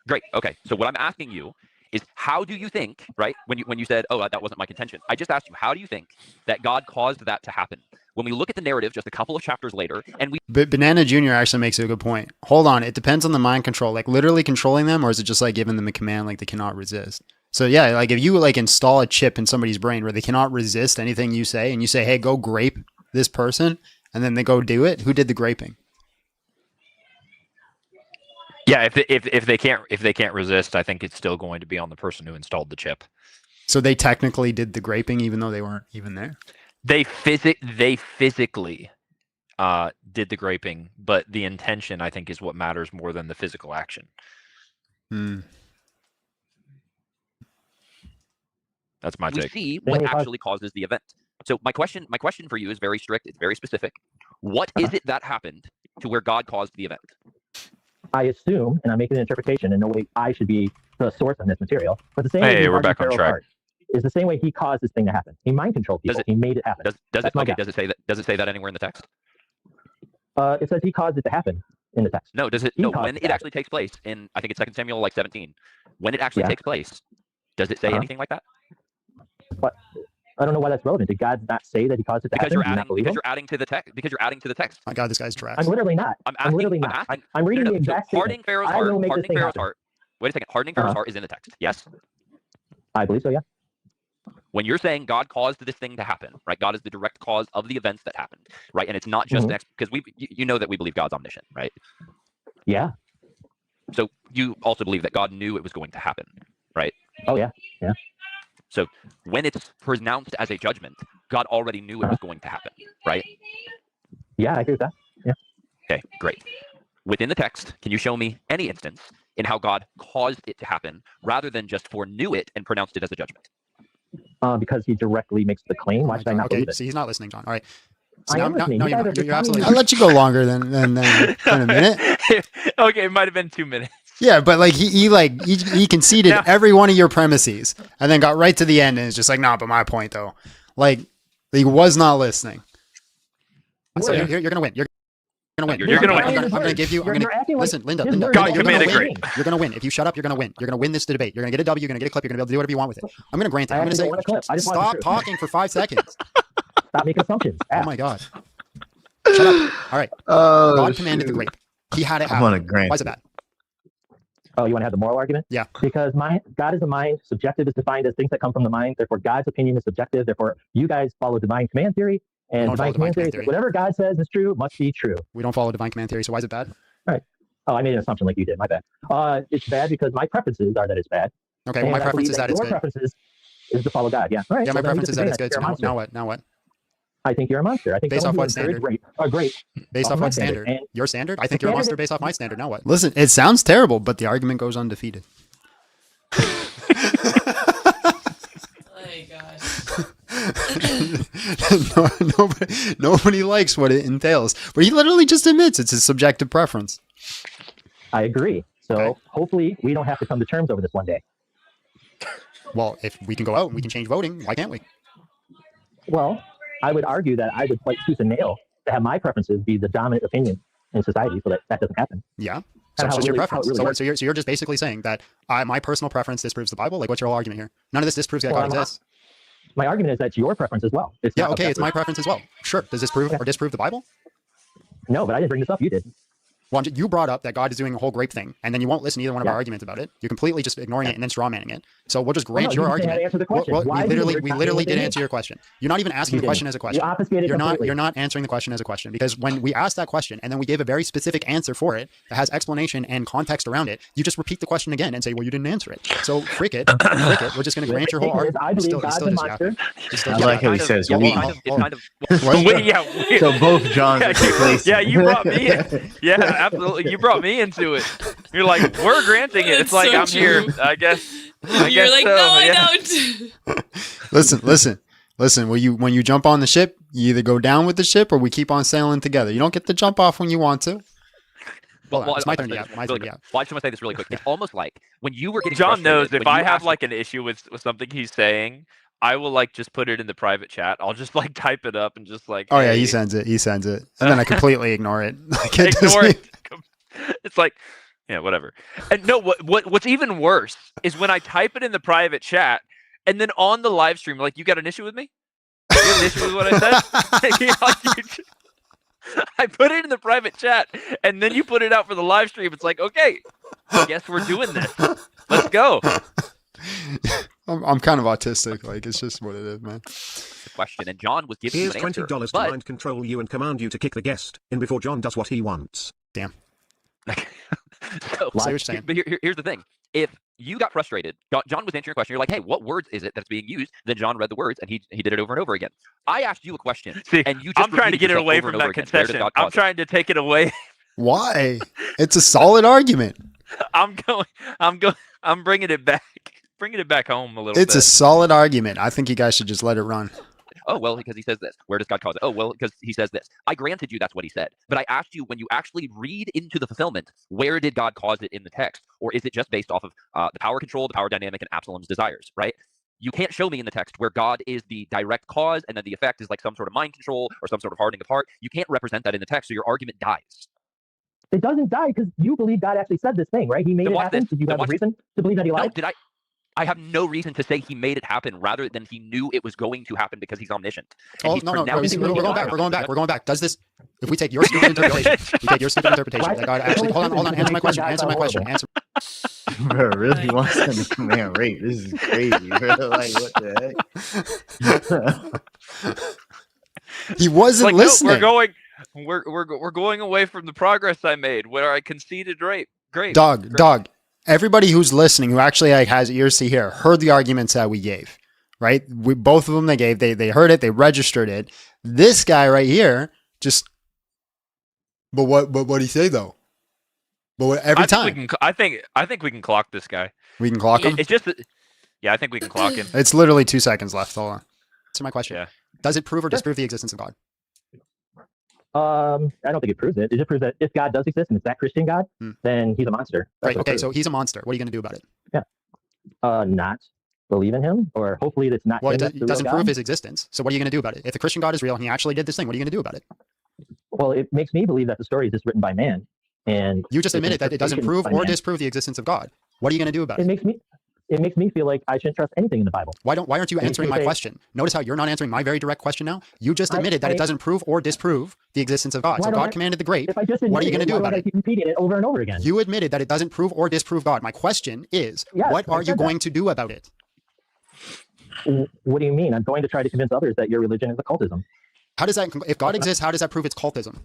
Great. Okay. So what I'm asking you is, how do you think, right? When you said, "Oh, that wasn't my contention," I just asked you, how do you think that God caused that to happen? When we look at the narrative just a couple of chapters later, and But Banana Jr. actually makes a good point. Hold on, it depends on the mind control, like literally controlling them, or is it just like giving them a command like they cannot resist? So yeah, like if you like install a chip in somebody's brain where they cannot resist anything you say, and you say, "Hey, go grape this person," and then they go do it, who did the graping? Yeah, if they can't resist, I think it's still going to be on the person who installed the chip. So they technically did the graping, even though they weren't even there. They physically did the graping, but the intention, I think, is what matters more than the physical action. That's my take. We see what actually causes the event. So my question for you is very strict. It's very specific. What is it that happened to where God caused the event? I assume, and I'm making an interpretation, and no way I should be the source on this material, but the same way we're back on track. Is the same way he caused this thing to happen. He mind controlled people. He made it happen. Does it say that? Does it say that anywhere in the text? It says he caused it to happen in the text. No, does it? No, when it actually takes place in, I think it's 2 Samuel 17. When it actually takes place, does it say anything like that? But I don't know why that's relevant. Did God not say that he caused it to happen? Because you're adding to the text. Because you're adding to the text. My God, this guy's trash. I'm literally not. I'm literally not. I'm reading the exact hardening statement. Pharaoh's heart. Wait a second. Hardening Pharaoh's heart is in the text. Yes. I believe so. Yeah. When you're saying God caused this thing to happen, right? God is the direct cause of the events that happened, right? And it's not just because you know that we believe God's omniscient, right? Yeah. So you also believe that God knew it was going to happen, right? Oh yeah. Yeah. So when it's pronounced as a judgment, God already knew it was going to happen, right? Yeah, I agree with that. Yeah. Okay, great. Within the text, can you show me any instance in how God caused it to happen rather than just foreknew it and pronounced it as a judgment? Because he directly makes the claim. Why should I not believe it? See, he's not listening, John. All right. So you're not. You're absolutely. I'll let you go longer than a minute. Okay, it might have been 2 minutes. Yeah, but like he conceded every one of your premises and then got right to the end and is just like, nah, but my point though, like he was not listening. So you're gonna win. You're gonna win. You're gonna win. I'm gonna give you. Listen, Linda. God, you're gonna win. great. You're gonna win. If you shut up, you're gonna win. You're gonna win this debate. You're gonna get a W. You're gonna get a clip. You're gonna be able to do whatever you want with it. I'm gonna grant it. I'm gonna say, stop talking for 5 seconds. Stop making assumptions. Oh my God. Shut up. All right. God commanded the grape. He had it happen. I want to grant. Why is it bad? Oh, you want to have the moral argument? Yeah. Because God is a mind. Subjective is defined as things that come from the mind. Therefore, God's opinion is subjective. Therefore, you guys follow divine command theory. And divine command theory, whatever God says is true, must be true. We don't follow divine command theory, so why is it bad? Right. Oh, I made an assumption like you did. My bad. It's bad because my preferences are that it's bad. Okay, well, my preference is that it's good. Your preferences is to follow God. Yeah. All right. Yeah, my preference is that it's good. So now what? Now what? I think you're a monster. I think based off what standard? Great. Based off what standard? Your standard? I think you're a monster based off my standard. Now what? Listen, it sounds terrible, but the argument goes undefeated. Nobody likes what it entails, but he literally just admits it's his subjective preference. I agree. So hopefully we don't have to come to terms over this one day. Well, if we can go out and we can change voting, why can't we? Well, I would argue that I would fight tooth and nail to have my preferences be the dominant opinion in society, so that doesn't happen. Yeah. So it's just your preference. So you're just basically saying that my personal preference disproves the Bible? Like, what's your whole argument here? None of this disproves that God exists. My argument is that it's your preference as well. It's it's my preference as well. Sure. Does this prove or disprove the Bible? No, but I didn't bring this up. You did. Well, you brought up that God is doing a whole grape thing, and then you won't listen to either one of our arguments about it. You're completely just ignoring it and then strawmanning it. So we'll just grant your argument. We literally did answer your question. You're not even asking the question as a question. You're not answering the question as a question, because when we asked that question and then we gave a very specific answer for it that has explanation and context around it, you just repeat the question again and say, well, you didn't answer it. So frick it. We're just going to grant your whole argument. I believe God's a monster. I like how he says we. So both Johns are placed. Yeah, you brought me in. Yeah, absolutely. You brought me into it. You're like, we're granting it. It's like, I'm here. I guess. You're like, no, I don't. Listen. When you jump on the ship, you either go down with the ship or we keep on sailing together. You don't get to jump off when you want to. Well, it's my turn. Yeah, my turn. Yeah. Well, I just want to say this really quick. It's almost like when you were getting John knows if I have like an issue with something he's saying, I will like just put it in the private chat. I'll just like type it up and just like. Oh yeah, he sends it, and then I completely ignore it. Ignore it. It's like, yeah, whatever. And no, what's even worse is when I type it in the private chat, and then on the live stream, like, you got an issue with me? You have an issue with what I said? I put it in the private chat, and then you put it out for the live stream. It's like, okay, I guess we're doing this. Let's go. I'm kind of autistic. Like, it's just what it is, man. The question, and John was giving Here's you an answer. $20 to mind control you and command you to kick the guest in before John does what he wants. Damn. So, what you're saying. But here's the thing. If you got frustrated, John was answering your question. You're like, hey, what words is it that's being used? Then John read the words, and he did it over and over again. I asked you a question, and you just I'm trying to get it away from that concession. I'm trying to take it away. Why? It's a solid argument. I'm bringing it back. Bringing it back home a little bit. It's a solid argument. I think you guys should just let it run. Oh, well, because he says this. Where does God cause it? Oh, well, because he says this. I granted you that's what he said. But I asked you, when you actually read into the fulfillment, where did God cause it in the text? Or is it just based off of the power control, the power dynamic, and Absalom's desires, right? You can't show me in the text where God is the direct cause and then the effect is like some sort of mind control or some sort of hardening of heart. You can't represent that in the text, so your argument dies. It doesn't die because you believe God actually said this thing, right? He made it happen. Did you have a reason to believe that he lied? No, I have no reason to say he made it happen rather than he knew it was going to happen because he's omniscient. And he's No, we're pronounced going it. back. We're going back. Does this? If we take your stupid interpretation, that God actually. Hold on. Answer my question. Bro, really wants to command rape. This is crazy, bro. Like, what the heck? He wasn't listening. No, we're going away from the progress I made where I conceded rape. Great. Dog. Everybody who's listening, who actually like has ears to hear, heard the arguments that we gave, right? Both of them they gave. They heard it. They registered it. This guy right here just. But what he say though? But every time. I think we can clock this guy. We can clock him. It's just. Yeah, I think we can clock him. It's literally 2 seconds left. Hold on. Answer my question. Yeah. Does it prove or disprove the existence of God? I don't think it proves it. It just proves that if God does exist and it's that Christian God, then he's a monster. Right. Okay. So he's a monster. What are you going to do about it? Yeah. Not believe in him, or hopefully that's not. Well, it doesn't prove his existence. So what are you going to do about it? If the Christian God is real and he actually did this thing, what are you going to do about it? Well, it makes me believe that the story is just written by man, and you just admitted that it doesn't prove or disprove the existence of God. What are you going to do about it? It makes me feel like I shouldn't trust anything in the Bible. Why aren't you answering my question? Notice how you're not answering my very direct question now? You just admitted that it doesn't prove or disprove the existence of God. So God commanded the grape. What are you going to do about it? Keep repeating it over and over again. You admitted that it doesn't prove or disprove God. My question is, what are you going to do about it? What do you mean? I'm going to try to convince others that your religion is occultism. How does that, if God exists, how does that prove it's cultism?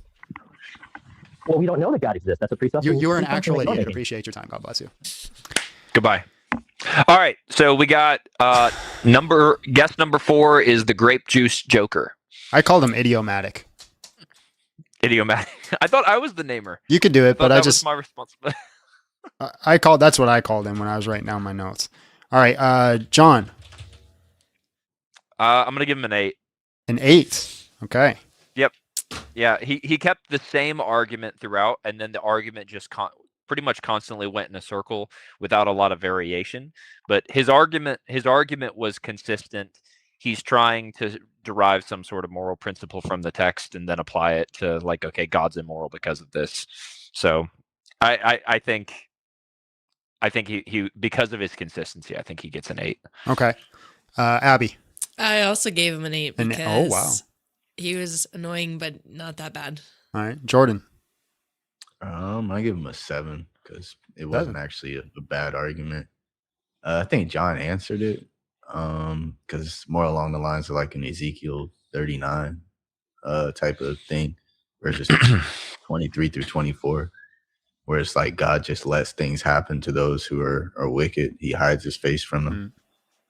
Well, we don't know that God exists. That's a presupposition. You're an actual idiot. Appreciate your time. God bless you. Goodbye. All right, so we got guest number 4 is the grape juice Joker. I called him idiomatic. Idiomatic. I thought I was the namer. You could do it, but that I just was my responsibility. That's what I called him when I was writing down my notes. All right, John. I'm gonna give him an 8. An 8. Okay. Yep. Yeah, he kept the same argument throughout, and then the argument just pretty much constantly went in a circle without a lot of variation. But his argument was consistent. He's trying to derive some sort of moral principle from the text and then apply it to like, okay, God's immoral because of this. So I think he because of his consistency, I think he gets an 8. Okay. Abby. I also gave him an 8 because wow. He was annoying, but not that bad. All right. Jordan. I give him a 7 because it wasn't actually a bad argument. I think John answered it because it's more along the lines of like an Ezekiel 39 type of thing, verses 23 through 24, where it's like God just lets things happen to those who are wicked. He hides his face from them. Mm-hmm.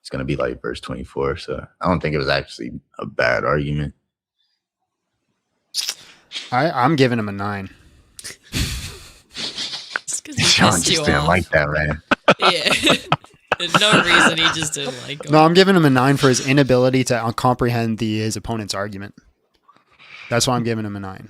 It's going to be like verse 24. So I don't think it was actually a bad argument. I'm giving him a 9. Sean just didn't like that, man. Yeah. There's no reason, he just didn't like him. No, I'm giving him a 9 for his inability to comprehend his opponent's argument. That's why I'm giving him a 9.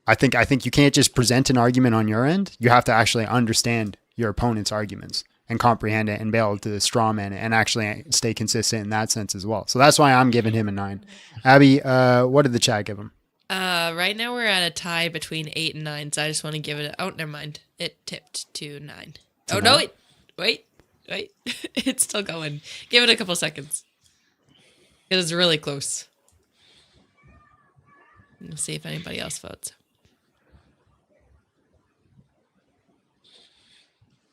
I think you can't just present an argument on your end. You have to actually understand your opponent's arguments and comprehend it and be able to strawman it and actually stay consistent in that sense as well. So that's why I'm giving him a 9. Abby, what did the chat give him? Right now we're at a tie between 8 and 9, so I just want to give it oh, never mind. It tipped to 9. Oh, no, wait. It's still going. Give it a couple seconds. It was really close. Let's see if anybody else votes.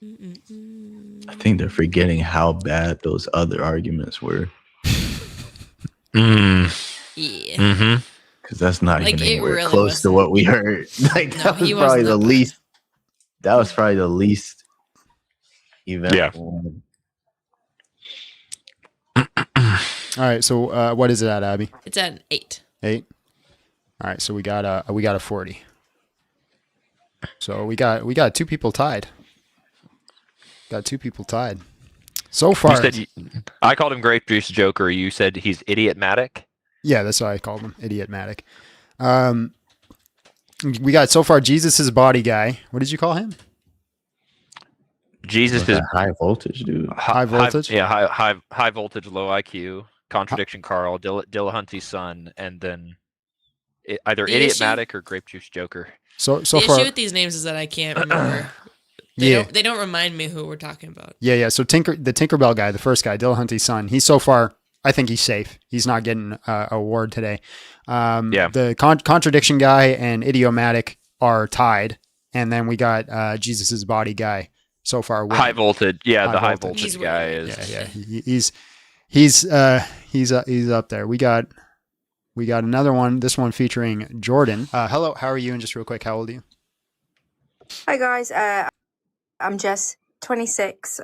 I think they're forgetting how bad those other arguments were. Yeah. Mm-hmm. Because that's not even anywhere really close to what we heard. Like that was probably the least. That was probably the least eventful. Yeah. All right. So what is it at, Abby? It's at 8. 8. All right. So we got a 40. So we got 2 people tied. Got 2 people tied. So far, I called him Grape Juice Joker. You said he's Idiotmatic. Yeah, that's what I called him, Idiotmatic. We got so far Jesus' body guy. What did you call him? Jesus is high voltage, dude. High voltage. High voltage, low IQ. Contradiction Carl, Dillahunty's son, and then either Idiotmatic or Grape Juice Joker. So the far, issue with these names is that I can't remember They don't remind me who we're talking about. Yeah. So the Tinkerbell guy, the first guy, Dillahunty's son, he's so far, I think he's safe. He's not getting a award today. The contradiction guy and idiomatic are tied. And then we got Jesus's body guy so far. Winning. High voltage. Yeah, the high He's voltage guy winning. is. Yeah. He's up there. We got another one. This one featuring Jordan. Hello, how are you? And just real quick, how old are you? Hi guys, I'm Jess, 26.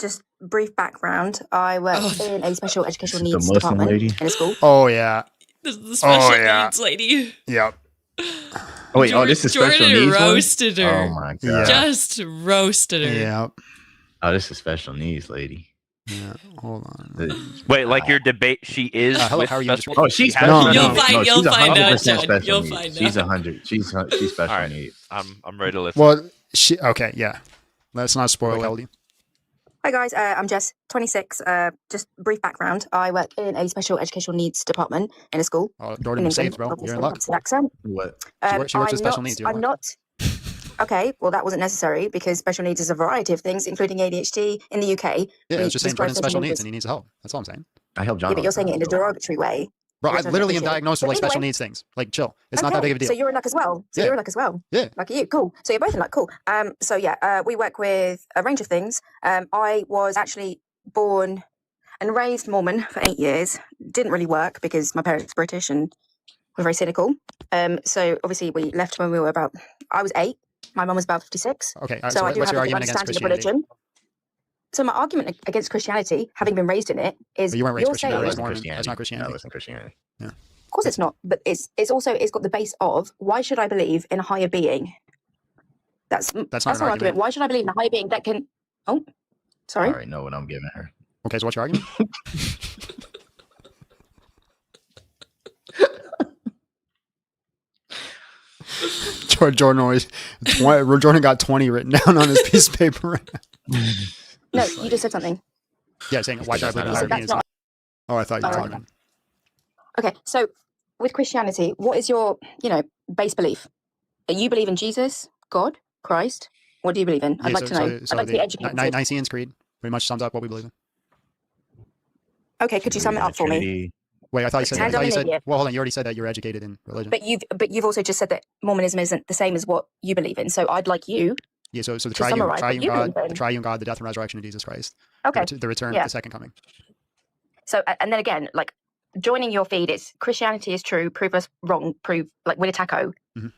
Just brief background. I work in a special educational needs department in a school. Oh yeah. This is the special needs lady. Yep. Oh wait, this is special Jordan needs. roasted her. Oh my god. Just roasted her. Yeah. Oh, this is special needs lady. Yeah, hold on. Wait, like your debate? She is. Hello, how are you? Oh, she's special. You'll find out, John. You'll needs. find She's out. 100. She's special needs. I'm ready to listen. Well, okay, yeah. Let's not spoil it. How old are you? Hi guys, I'm Jess, 26. Just brief background. I work in a special educational needs department in a school. Oh, Jordan was saved, bro. You're in luck. Accent. What? She works with special needs. I'm not. Okay, well that wasn't necessary because special needs is a variety of things, including ADHD in the UK. Yeah, it's just saying Jordan's special needs and he needs help. That's all I'm saying. I help John. Yeah, but you're saying it in a derogatory way. Bro, I literally am diagnosed with like special needs things. Like, chill. It's not that big of a deal. So you're in luck as well. Yeah. You're in luck as well. Yeah. Lucky you. Cool. So you're both in luck. Cool. So yeah, we work with a range of things. I was actually born and raised Mormon for 8 years. Didn't really work because my parents were British and were very cynical. So obviously we left when we were I was 8. My mum was about 56. Okay. So I do what's have your a good argument against understanding of Christianity? religion. So my argument against Christianity, having been raised in it, is But you weren't raised you're Christian. saying You were raised Mormon. Mormon. That's not Christianity. That wasn't Christianity. Yeah. Of course it's not, but it's got the base of why should I believe in a higher being? That's not our an argument. argument. Why should I believe in a higher being that can? Oh, sorry. I already know what I'm giving her. Okay, so what's your argument? Jordan got 20 written down on his piece of paper right now. No, you just said something. Yeah, saying why should I believe in higher beings? Oh, I thought you were talking. Okay, so with Christianity, what is your base belief? You believe in Jesus, God, Christ? What do you believe in? I'd like to know. I'd like to be educated. Nicene Creed pretty much sums up what we believe in. Okay, could you sum it up for me? Wait, I thought you said. Well, hold on. You already said that you're educated in religion. But you've also just said that Mormonism isn't the same as what you believe in. So I'd like you. Yeah. So the triune God, the death and resurrection of Jesus Christ. Okay. The return, the second coming. So and then again, like joining your feed is Christianity is true. Prove us wrong. Prove like win a taco. Mm-hmm.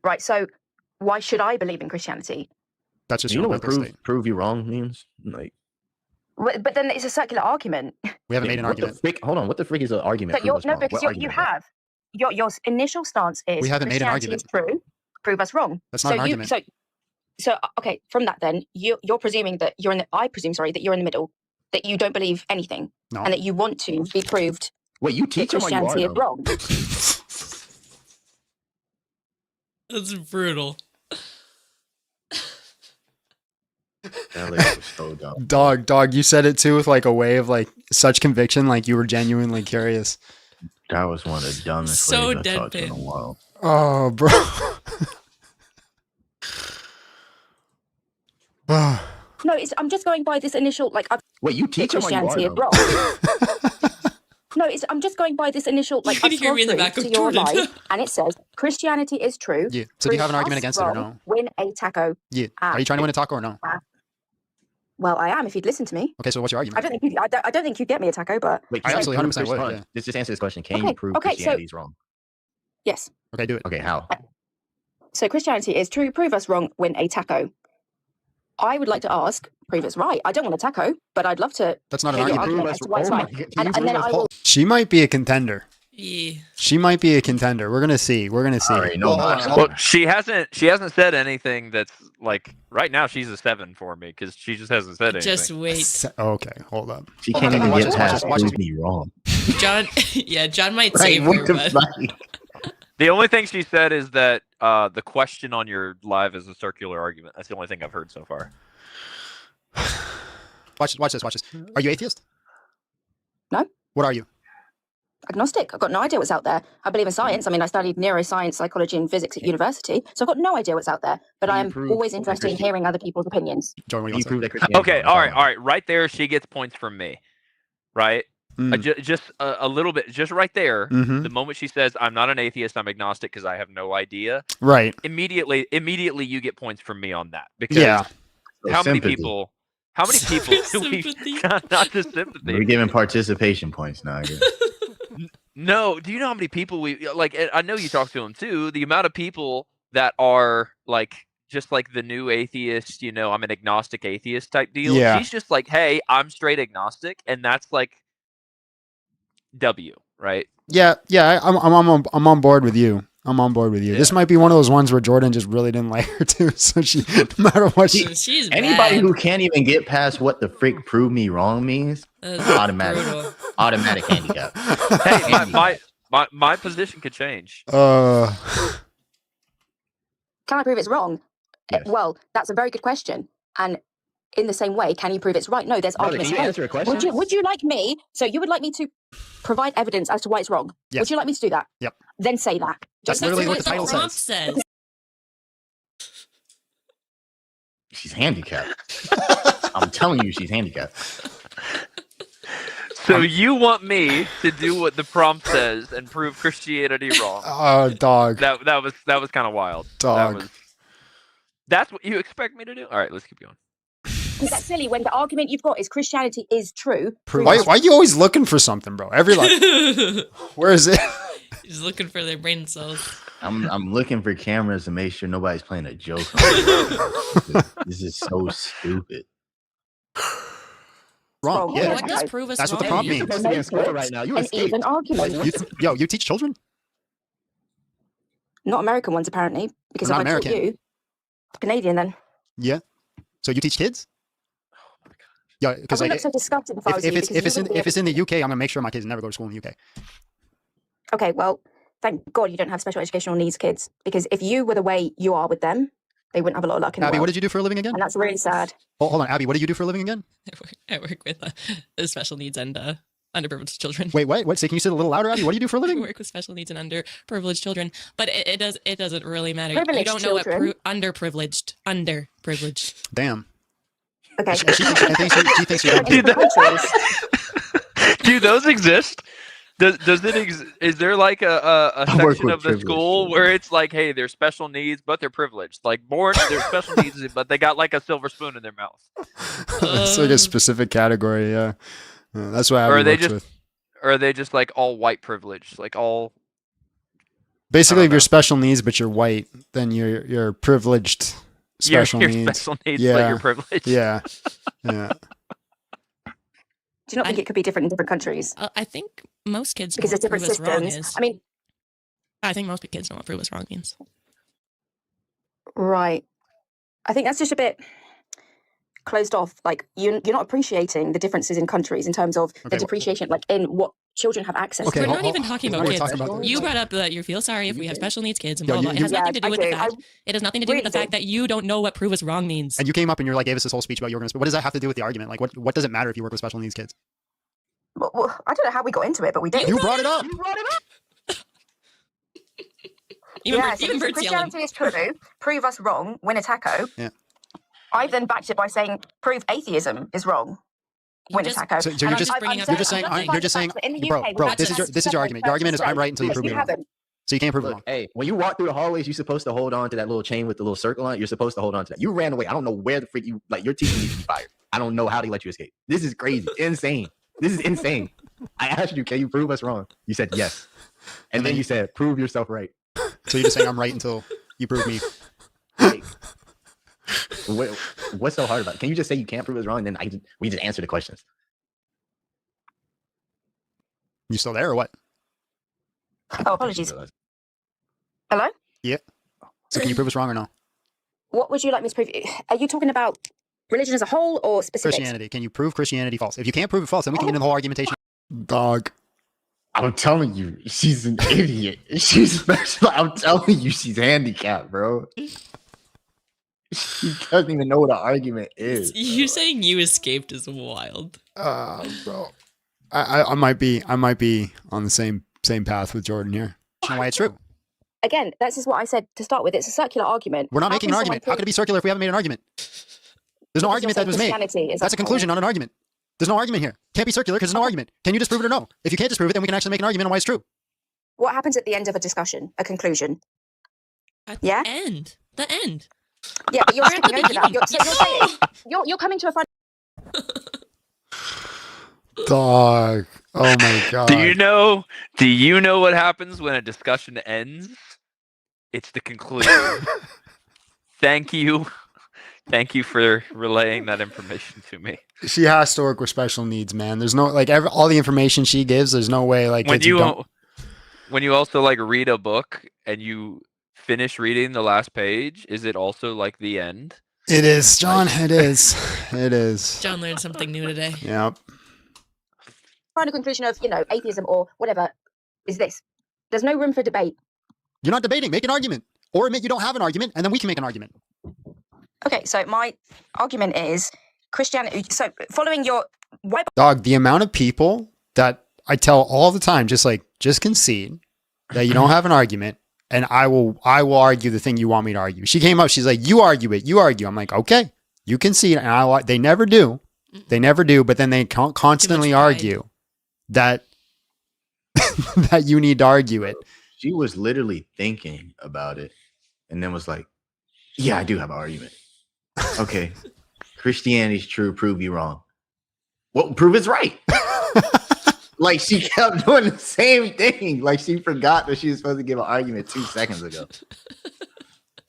Right. So why should I believe in Christianity? That's just what prove you wrong means. Like. But then it's a circular argument. We haven't made an argument. Hold on. What the frick is an argument? Because you have your initial stance is we haven't made an argument. Is true. Prove us wrong. That's not an argument. So okay. From that, then you're presuming that you're in the. I presume, sorry, that you're in the middle. That you don't believe anything, and that you want to be proved. Wait, you teach Christianity is wrong. That's brutal. That lady was so dumb. Dog, you said it too with like a way of like such conviction, like you were genuinely curious. That was one of the dumbest ladies I talked to in the world. Oh, bro. No, I'm just going by this initial like. Wait, you teach Christianity is wrong. No, I'm just going by this initial like. You can hear me in the back of Jordan. And it says Christianity is true. Yeah. So do you have an argument against it or no? Win a taco. Yeah. Are you trying to win a taco or no? Well, I am. If you'd listen to me. Okay, so what's your argument? I don't think you'd get me a taco, but wait, I absolutely 100% would. Yeah. Just answer this question. Can you prove Christianity is wrong? Yes. Okay, do it. Okay, how? So Christianity is true. Prove us wrong. Win a taco. I would like to ask, prove us right. I don't want a taco, but I'd love to. That's not an argument. And then I will. She might be a contender. Yeah. She might be a contender. We're gonna see. All right, well, she hasn't said anything that's like right now. She's a 7 for me because she just hasn't said anything. Just wait. Okay, hold up. She can't even get past prove me wrong. John, John might save her, but the only thing she said is that the question on your live is a circular argument. That's the only thing I've heard so far. Watch this. Are you atheist? No. What are you? agnostic. I've got no idea what's out there. I believe in science. I mean, I studied neuroscience, psychology, and physics at university, so I've got no idea what's out there. But Can you I'm prove always that interested in hearing other people's opinions. Jordan, what do Can you you prove want that to Christianity? Okay, all right. Right there, she gets points from me. Right? Mm. Just a little bit, just right there. Mhm. The moment she says, "I'm not an atheist, I'm agnostic because I have no idea," Right. immediately you get points from me on that. Because Yeah. how many sympathy. people? How many people do we? Not just sympathy. We're giving participation points now. I guess. No, do you know how many people we like? I know you talk to them too. The amount of people that are like just like the new atheist, I'm an agnostic atheist type deal. Yeah. She's just like, hey, I'm straight agnostic, and that's like W, right? Yeah. I'm on board with you. I'm on board with you. Yeah. This might be one of those ones where Jordan just really didn't like her too. So she, no matter what She's Anybody bad. who can't even get past what the freak prove me wrong means, automatic handicap. Hey, my position could change. Can I prove it's wrong? Yes. Well, that's a very good question. And in the same way, can you prove it's right? No, there's Brother, arguments. can you answer a question? Would you like me? So you would like me to provide evidence as to why it's wrong? Yes. Would you like me to do that? Yep. Then say that. That's literally what the title says. She's handicapped. I'm telling you, she's handicapped. So you want me to do what the prompt says and prove Christianity wrong? Oh, dog. That was kind of wild. Dog. That's what you expect me to do? All right, let's keep going. That's silly when the argument you've got is Christianity is true. Why are you always looking for something, bro? Where is it? He's looking for their brain cells. I'm looking for cameras to make sure nobody's playing a joke. This is so stupid. Wrong. Yeah. What does prove us That's wrong? what the prompt means. You're supposed to be in school right now. You escaped. An argument. You teach children? Not American ones, apparently, because Not if I taught American. you, Canadian then. Yeah. So you teach kids? Yeah, I because would like look so disgusted if I was you. if it's in the UK, I'm gonna make sure my kids never go to school in the UK. Okay, well, thank God you don't have special educational needs kids, because if you were the way you are with them, they wouldn't have a lot of luck in the Abby, world. what did you do for a living again? And that's really sad. Hold on, Abby, what do you do for a living again? I work with special needs and underprivileged children. Wait, what? Say, can you say it a little louder, Abby? What do you do for a living? I work with special needs and underprivileged children, but it doesn't really matter. Privileged you don't know children. what underprivileged. Damn. Okay. She thinks you're Do those exist? Does it is there like a section of the school where it's like, hey, they're special needs but they're privileged, like born they're special needs but they got like a silver spoon in their mouth? It's like a specific category, yeah. That's what Abby works with. Or are they just like all white privileged, like all? Basically, if you're special needs but you're white, then you're privileged. Special you're needs. special needs, yeah. but you're privileged. Yeah. Yeah. Do you not think it could be different in different countries? I think most kids Because know there's what different prove us wrong systems. is. I mean, I think most kids know what prove us wrong means. right. I think that's just a bit closed off. Like you're not appreciating the differences in countries in terms of the depreciation, like in what children have access to. We're not even talking about kids. You brought up that you feel sorry if we have special needs kids and blah, blah, blah. It has nothing to do with the fact. It has nothing to do with the fact that you don't know what prove us wrong means. And you came up and you're like, gave us this whole speech about your organization. What does that have to do with the argument? Like, what does it matter if you work with special needs kids? Well, I don't know how we got into it, but we did. You brought it up. Even Christianity is true. Prove us wrong. Win a taco. Yeah. I've then backed it by saying prove atheism is wrong. Win a taco. So you're just saying, bro. This is your argument. Your argument is I'm right until you prove me wrong. So you can't prove it wrong. Hey, when you walk through the hallways, you're supposed to hold on to that little chain with the little circle on it. You're supposed to hold on to that. You ran away. I don't know where the freak you like. Your teacher needs to be fired. I don't know how they let you escape. This is crazy. Insane. This is insane. I asked you, can you prove us wrong? You said yes. And then you said, prove yourself right. So you're just saying I'm right until you prove me. Hey, what's so hard about it? Can you just say you can't prove us wrong? And then we just answer the questions. You still there or what? Oh, apologies. Hello? Yeah. So can you prove us wrong or no? What would you like me to prove? Are you talking about religion as a whole or specifics? Christianity. Can you prove Christianity false? If you can't prove it false, then we can get into the whole argumentation. Dog. I'm telling you, she's an idiot. She's special. I'm telling you, she's handicapped, bro. She doesn't even know what an argument is. You saying you escaped is wild. Bro. I might be on the same path with Jordan here. Why it's true. Again, that's just what I said to start with. It's a circular argument. We're not making an argument. How could it be circular if we haven't made an argument? There's no argument that was made. That's a conclusion, not an argument. There's no argument here. Can't be circular because there's no argument. Can you disprove it or no? If you can't disprove it, then we can actually make an argument on why it's true. What happens at the end of a discussion? A conclusion. At Yeah? the end. The end. Yeah, but you're skipping over that. You're coming to a final. Dog. Oh my god. Do you know what happens when a discussion ends? It's the conclusion. Thank you for relaying that information to me. She has to work with special needs, man. There's no all the information she gives. There's no way when you also like read a book and you finish reading the last page, is it also like the end? It is, John. It is. It is. John learned something new today. Yep. Final conclusion of atheism or whatever is this: there's no room for debate. You're not debating. Make an argument, or admit you don't have an argument, and then we can make an argument. Okay, so my argument is Christianity. So following your Dog, the amount of people that I tell all the time, just concede that you don't have an argument, and I will argue the thing you want me to argue. She came up, she's like, you argue it, you argue. I'm like, okay, you concede, and they never do. They never do, but then they constantly argue that that you need to argue it. She was literally thinking about it and then was like, yeah, I do have an argument. Okay. Christianity's true. Prove you wrong. Well, prove it's right. Like she kept doing the same thing. Like she forgot that she was supposed to give an argument 2 seconds ago.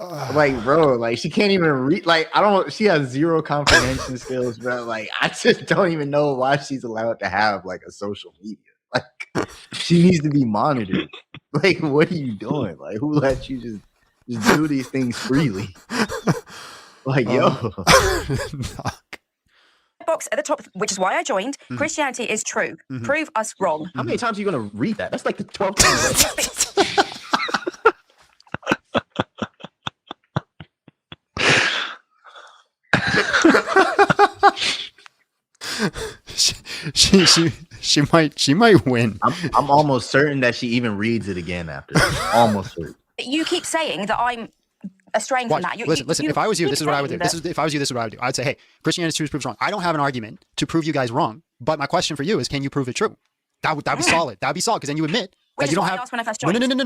Like, bro, like she can't even read. Like, she has zero comprehension skills, bro. Like, I just don't even know why she's allowed to have like a social media. Like, she needs to be monitored. Like, what are you doing? Like, who lets you just do these things freely? Like, yo. box at the top, which is why I joined. Christianity is true. Prove us wrong. How many times are you going to read that? That's like the 12th time. She might win. I'm almost certain that she even reads it again after. Almost certain. You keep saying that I'm straying from that. Listen. If I was you, this is what I would do. If I was you, this is what I would do. I'd say, hey, Christianity is true, proves wrong. I don't have an argument to prove you guys wrong, but my question for you is, can you prove it true? That'd be solid. That'd be solid because then you admit that you don't have.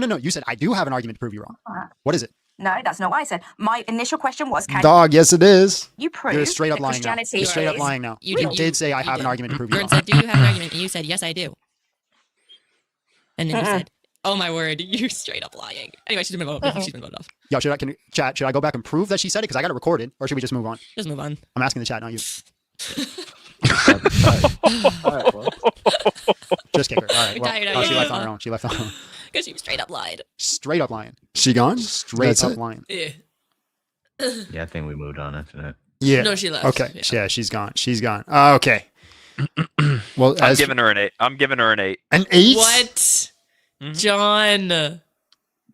No. You said I do have an argument to prove you wrong. What is it? No, that's not what I said. My initial question was, Dog, yes it is. You prove You're straight up lying now. You're straight up lying now. You did say I have an argument to prove you wrong. Said, do you have an argument? And you said, yes, I do. And then you said, oh my word, you're straight up lying. Anyway, she's been voted off. Yo, should I go back and prove that she said it? Because I got it recorded, or should we just move on? Just move on. I'm asking the chat, not you. All right, well. Just kick her. All right. Well, she left on her own. She left on her own. Because she straight up lied. Straight up lying. She gone? Straight up lying. Yeah. Yeah, I think we moved on after that. Yeah. No, she left. Okay. Yeah, she's gone. Okay. Well, I'm giving her an 8. I'm giving her an 8. An 8? What? John.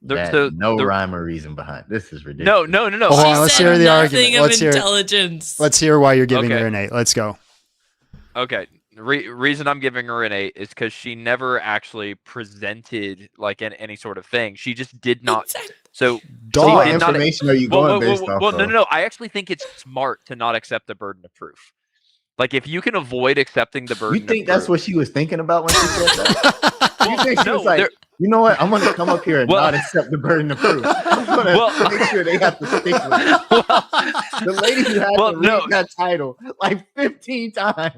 No rhyme or reason behind this is ridiculous. No. Hold on, let's hear the argument. Let's hear why you're giving her an 8. Let's go. Okay. Reason I'm giving her an 8 is because she never actually presented like any sort of thing. She just did not. So, what information are you going based off? Well, no. I actually think it's smart to not accept the burden of proof. Like, if you can avoid accepting the burden, you think that's what she was thinking about when she said that? You think she was like, you know what? I'm going to come up here and not accept the burden of proof. I'm going to make sure they have to stick with it. The lady who had to read that title like 15 times.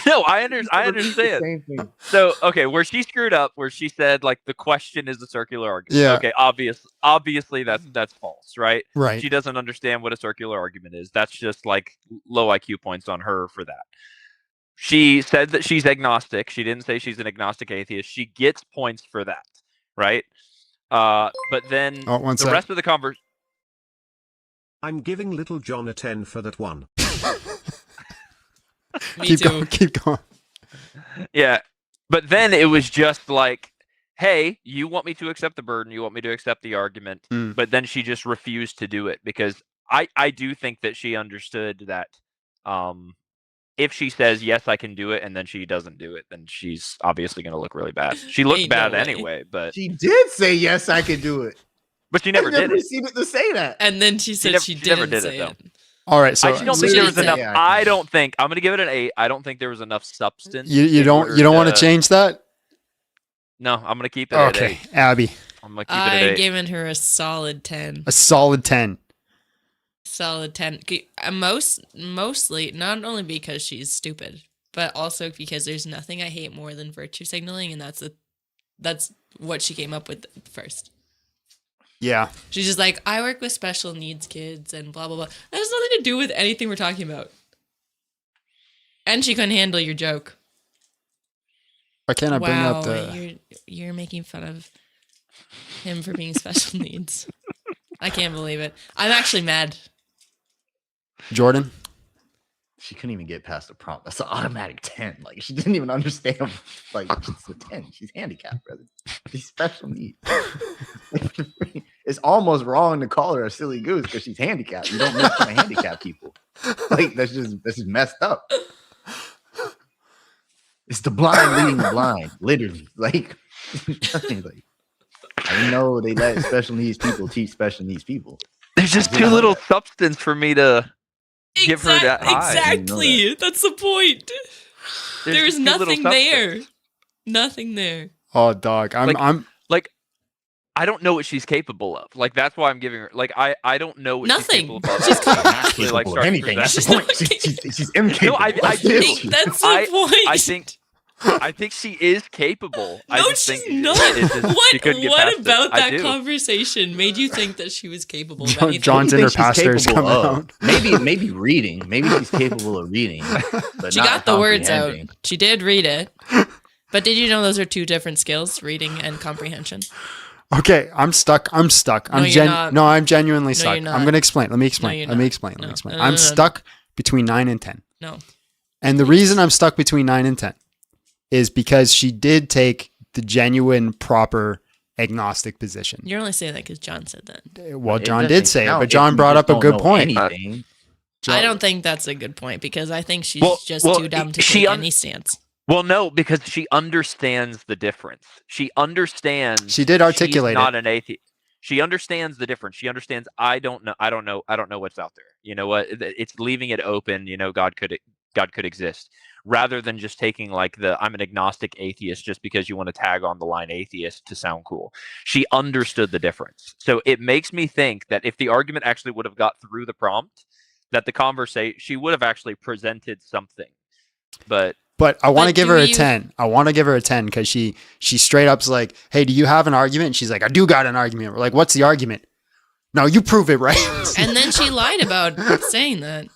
No, I understand. Same thing. So, okay, where she screwed up, where she said like the question is a circular argument. Yeah. Okay, obviously that's false, right? Right. She doesn't understand what a circular argument is. That's just like low IQ points on her for that. She said that she's agnostic. She didn't say she's an agnostic atheist. She gets points for that, right? But then the rest of the conversation. I'm giving Little John a 10 for that one. Me too. Keep going. Yeah, but then it was just like, hey, you want me to accept the burden, you want me to accept the argument, but then she just refused to do it because I do think that she understood that if she says yes, I can do it, and then she doesn't do it, then she's obviously going to look really bad. She looked Ain't no bad way. anyway, but She did say yes, I can do it. but she never I never did it. proceeded to say that. And then she said she never didn't did say it, though. it. All right, so I just don't so think she there did was enough. say it. I don't think I'm going to give it an 8. I don't think there was enough substance. you in don't order want to change that? No, I'm going to keep it at 8. Okay, Abby, I'm going to keep it at I'm 8. giving her a solid 10. a solid 10. Solid 10. Mostly, not only because she's stupid, but also because there's nothing I hate more than virtue signaling, and that's what she came up with first. Yeah. She's just like, I work with special needs kids and blah, blah, blah. That has nothing to do with anything we're talking about. And she couldn't handle your joke. Why can't I bring up You're making fun of him for being special needs. I can't believe it. I'm actually mad. Jordan? She couldn't even get past the prompt. That's an automatic 10. Like, she didn't even understand. Like, it's a 10. She's handicapped, brother. She's special needs. It's almost wrong to call her a silly goose because she's handicapped. You don't make fun of handicapped people. Like, that's just messed up. It's the blind leading the blind, literally. Like, I know they let special needs people teach special needs people. There's just too little substance for me to give her that high. Exactly. That's the point. There's just too little nothing there. substance. Nothing there. Oh, dog. I'm like, I don't know what she's capable of. Like, that's why I'm giving her. Like, I don't know what Nothing. she's capable of. Not Actually, capable like, of start anything. That's the presenting. point. She's incapable. No, I do. That's the point. I think she is capable. I No, just she's think not. she couldn't get What past about it. I that do. conversation made you think that she was capable of anything? John's inner What do you think she's pastor is capable coming of? out. Maybe reading. Maybe she's capable of reading. But She not got the words out. comprehending. She did read it. But did you know those are two different skills, reading and comprehension? Okay, I'm stuck. I'm you're not. No, I'm genuinely No, stuck. you're not. I'm going to explain. Let me explain. you're Let me not. explain. Let me No. explain. No, I'm no, no. stuck between 9 and 10. No. And the reason I'm stuck between 9 and 10 is because she did take the genuine, proper agnostic position. You're only saying that because John said that. Well, It John doesn't did say it, count but if John you brought just up a don't good know point. anything. I don't think that's a good point because I think she's just well, too dumb to she take un- any stance. Well, no, because she understands the difference. She understands. She did articulate she's not it. an atheist. She understands the difference. She understands. I don't know what's out there. You know what? It's leaving it open. You know, God could exist, rather than just taking like I'm an agnostic atheist just because you want to tag on the line atheist to sound cool. She understood the difference. So it makes me think that if the argument actually would have got through the prompt, that the conversation, she would have actually presented something. But I want to give her a you- 10. I want to give her a 10 because she straight up's like, hey, do you have an argument? And she's like, I do got an argument. We're like, what's the argument? No, you prove it, right? And then she lied about saying that.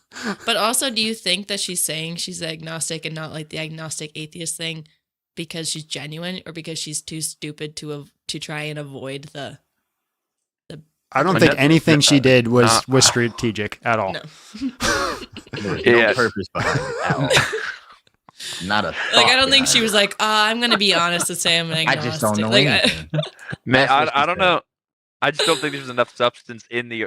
But also, do you think that she's saying she's agnostic and not like the agnostic atheist thing because she's genuine or because she's too stupid to try and avoid the I don't think anything she did was strategic at all. No. There was no purpose behind it at all. Not a Like, I thought don't think behind she it. was like, I'm going to be honest and say I'm an I agnostic. just don't know Like, anything. man, That's what she I don't said. know. I just don't think there's enough substance in the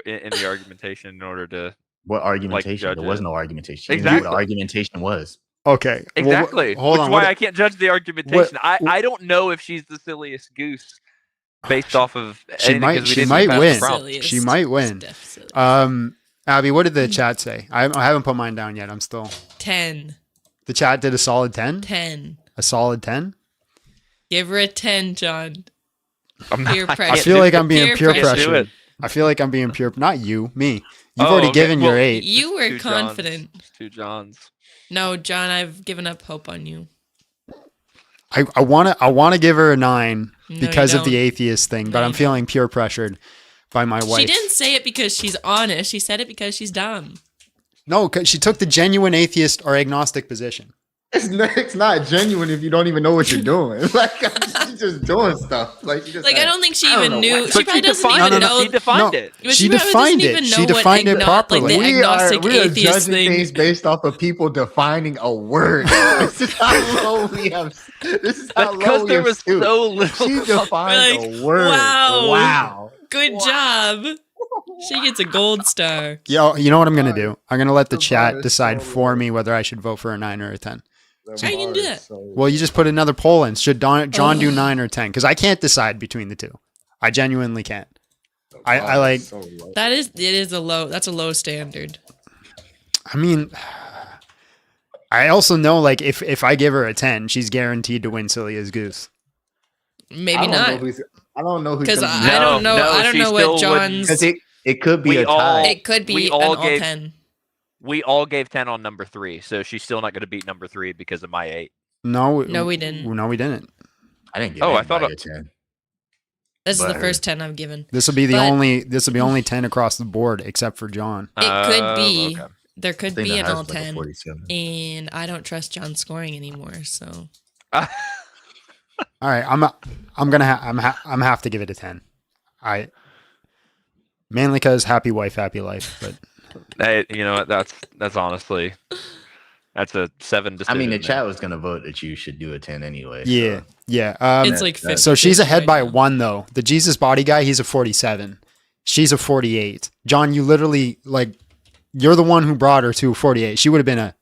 argumentation in order to. What argumentation? judge There was it. no argumentation. You knew Exactly. what the argumentation was. Okay. Exactly. Hold Which on. is why what- I can't judge the argumentation. I don't know if she's the silliest goose based off of She anything, might 'cause we she didn't might pass the win. prompt. Silliest. She might win. Steph silly. Abby, what did the chat say? I haven't put mine down yet. I'm still. 10. The chat did a solid 10. 10. A solid 10. Give her a 10, John. I'm not, Peer I pressure. I can't feel do like it. I'm being Peer peer pressure. Do pressured. it. I feel like I'm being peer. Not you, me. You've Oh, already okay. given your Well, 8. You were Two confident. Johns. 2 Johns. No, John, I've given up hope on you. I want to give her a 9 No, because you of the don't. atheist thing, but No, I'm you feeling peer pressured by my wife. She didn't say it because she's honest. She said it because she's dumb. No, 'cause she took the genuine atheist or agnostic position. It's not genuine if you don't even know what you're doing. Like, she's just doing stuff. Like, she just Like, I don't think she I don't even know knew. what- She But probably doesn't defined even it. know. She defined No. it. But She probably defined doesn't it. even She know what defined it properly. Like the we agnostic are atheist judging thing. things based off of people defining a word. This is how low we have. This is how That's low because we there have was stooped. so little. She defined Like, a word. wow. Wow. Good job. She gets a gold star. Yo, you know what I'm gonna do? I'm gonna let the chat decide for me whether I should vote for a 9 or a 10. How you gonna do that? Well, you just put another poll in. Should John do 9 or 10? Because I can't decide between the two. I genuinely can't. I like. That is, it is a low. That's a low standard. I mean, I also know like if I give her a 10, she's guaranteed to win Silliest Goose. Maybe not. I don't know who's Because gonna I don't know. I don't know what John's. Because it could be We a tie. It could be we an all all gave 10. we all gave 10 on number 3, so she's still not going to beat number 3 because of my 8. No, No, we didn't. No, we didn't. I didn't give Oh, I thought anybody a 10. This is the But- first 10 I've given. This will be the But- only. This will be only 10 across the board except for John. It could be. Okay. There could think be that an has all like a 10. 47. And I don't trust John's scoring anymore. So All right, I'm gonna have to give it a 10. Mainly because happy wife, happy life. But Hey, you know what? That's honestly that's a 7 decision. I mean, the there. chat was gonna vote that you should do a 10 anyway. so- yeah, yeah. it's like 50. So she's ahead by right now. 1 though. The Jesus Body guy, he's a 47. She's a 48. John, you literally like you're the one who brought her to a 48. She would have been a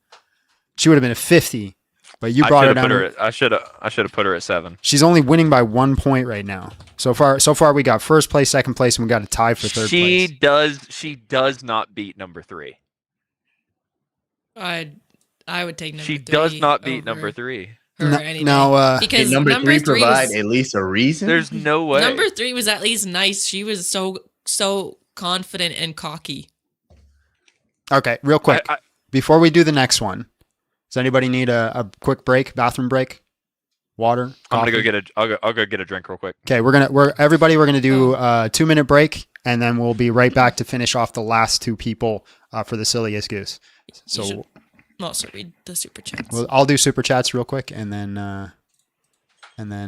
50, but you brought her down. I should have put her at 7. She's only winning by 1 point right now. So far we got first place, second place, and we got a tie for third place. She does not beat number 3. I would take number She 3. does not beat over number 3. her No- any no, day. Did because Did number 3 provide was, at least a reason? There's no way. number 3 was at least nice. She was so confident and cocky. Okay, real quick. Before we do the next one, does anybody need a quick break, bathroom break? Water? I'm gonna go coffee? get a. I'll go get a drink real quick. Okay, we're gonna do a 2-minute break, and then we'll be right back to finish off the last 2 people for the Silliest Goose. You So should also read the super chats. well, I'll do super chats real quick, and then oh, they're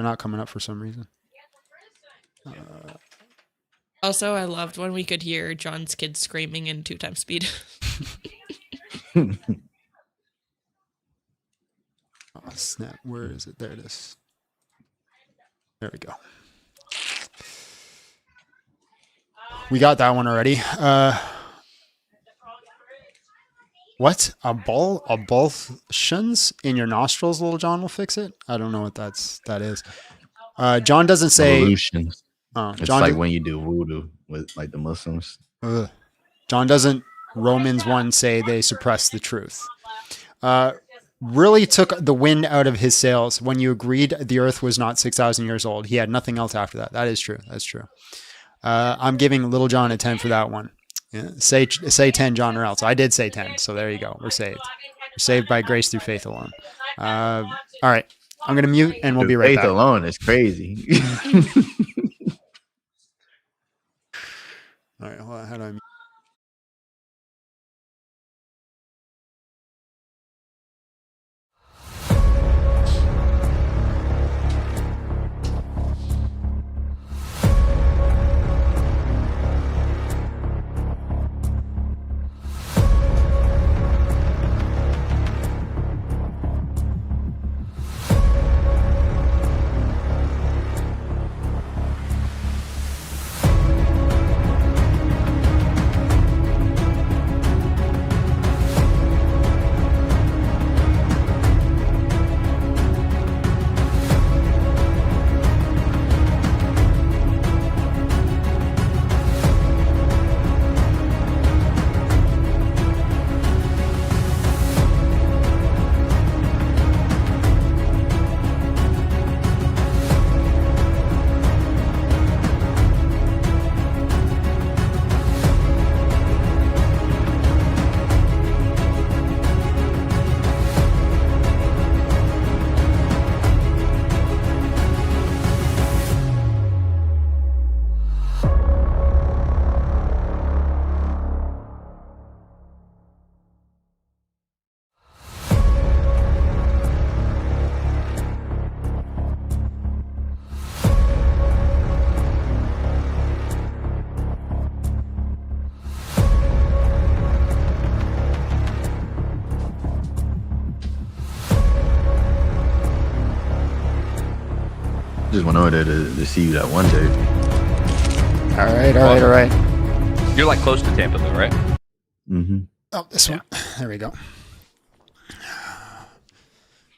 not coming up for some reason. Also, I loved when we could hear John's kids screaming in 2 times speed. Oh snap! Where is it? There it is. There we go. We got that one already. What? Abulsions in your nostrils, Little John will fix it? I don't know what that is. John doesn't say. Evolutions. John It's like when you do voodoo with like the Muslims. John doesn't. Romans 1 say they suppress the truth. Really took the wind out of his sails when you agreed the earth was not 6,000 years old. He had nothing else after that. That is true. That's true. I'm giving Little John a 10 for that one. Yeah. Say 10, John, or else. I did say 10, so there you go. We're saved. We're saved by grace through faith alone. All right. I'm going to mute, and we'll be right Faith back. alone is crazy. All right. Hold on. How do I mute? Just went over there to see you that one day. All right. You're like close to Tampa, though, right? Mm-hmm. Oh, this one. There we go.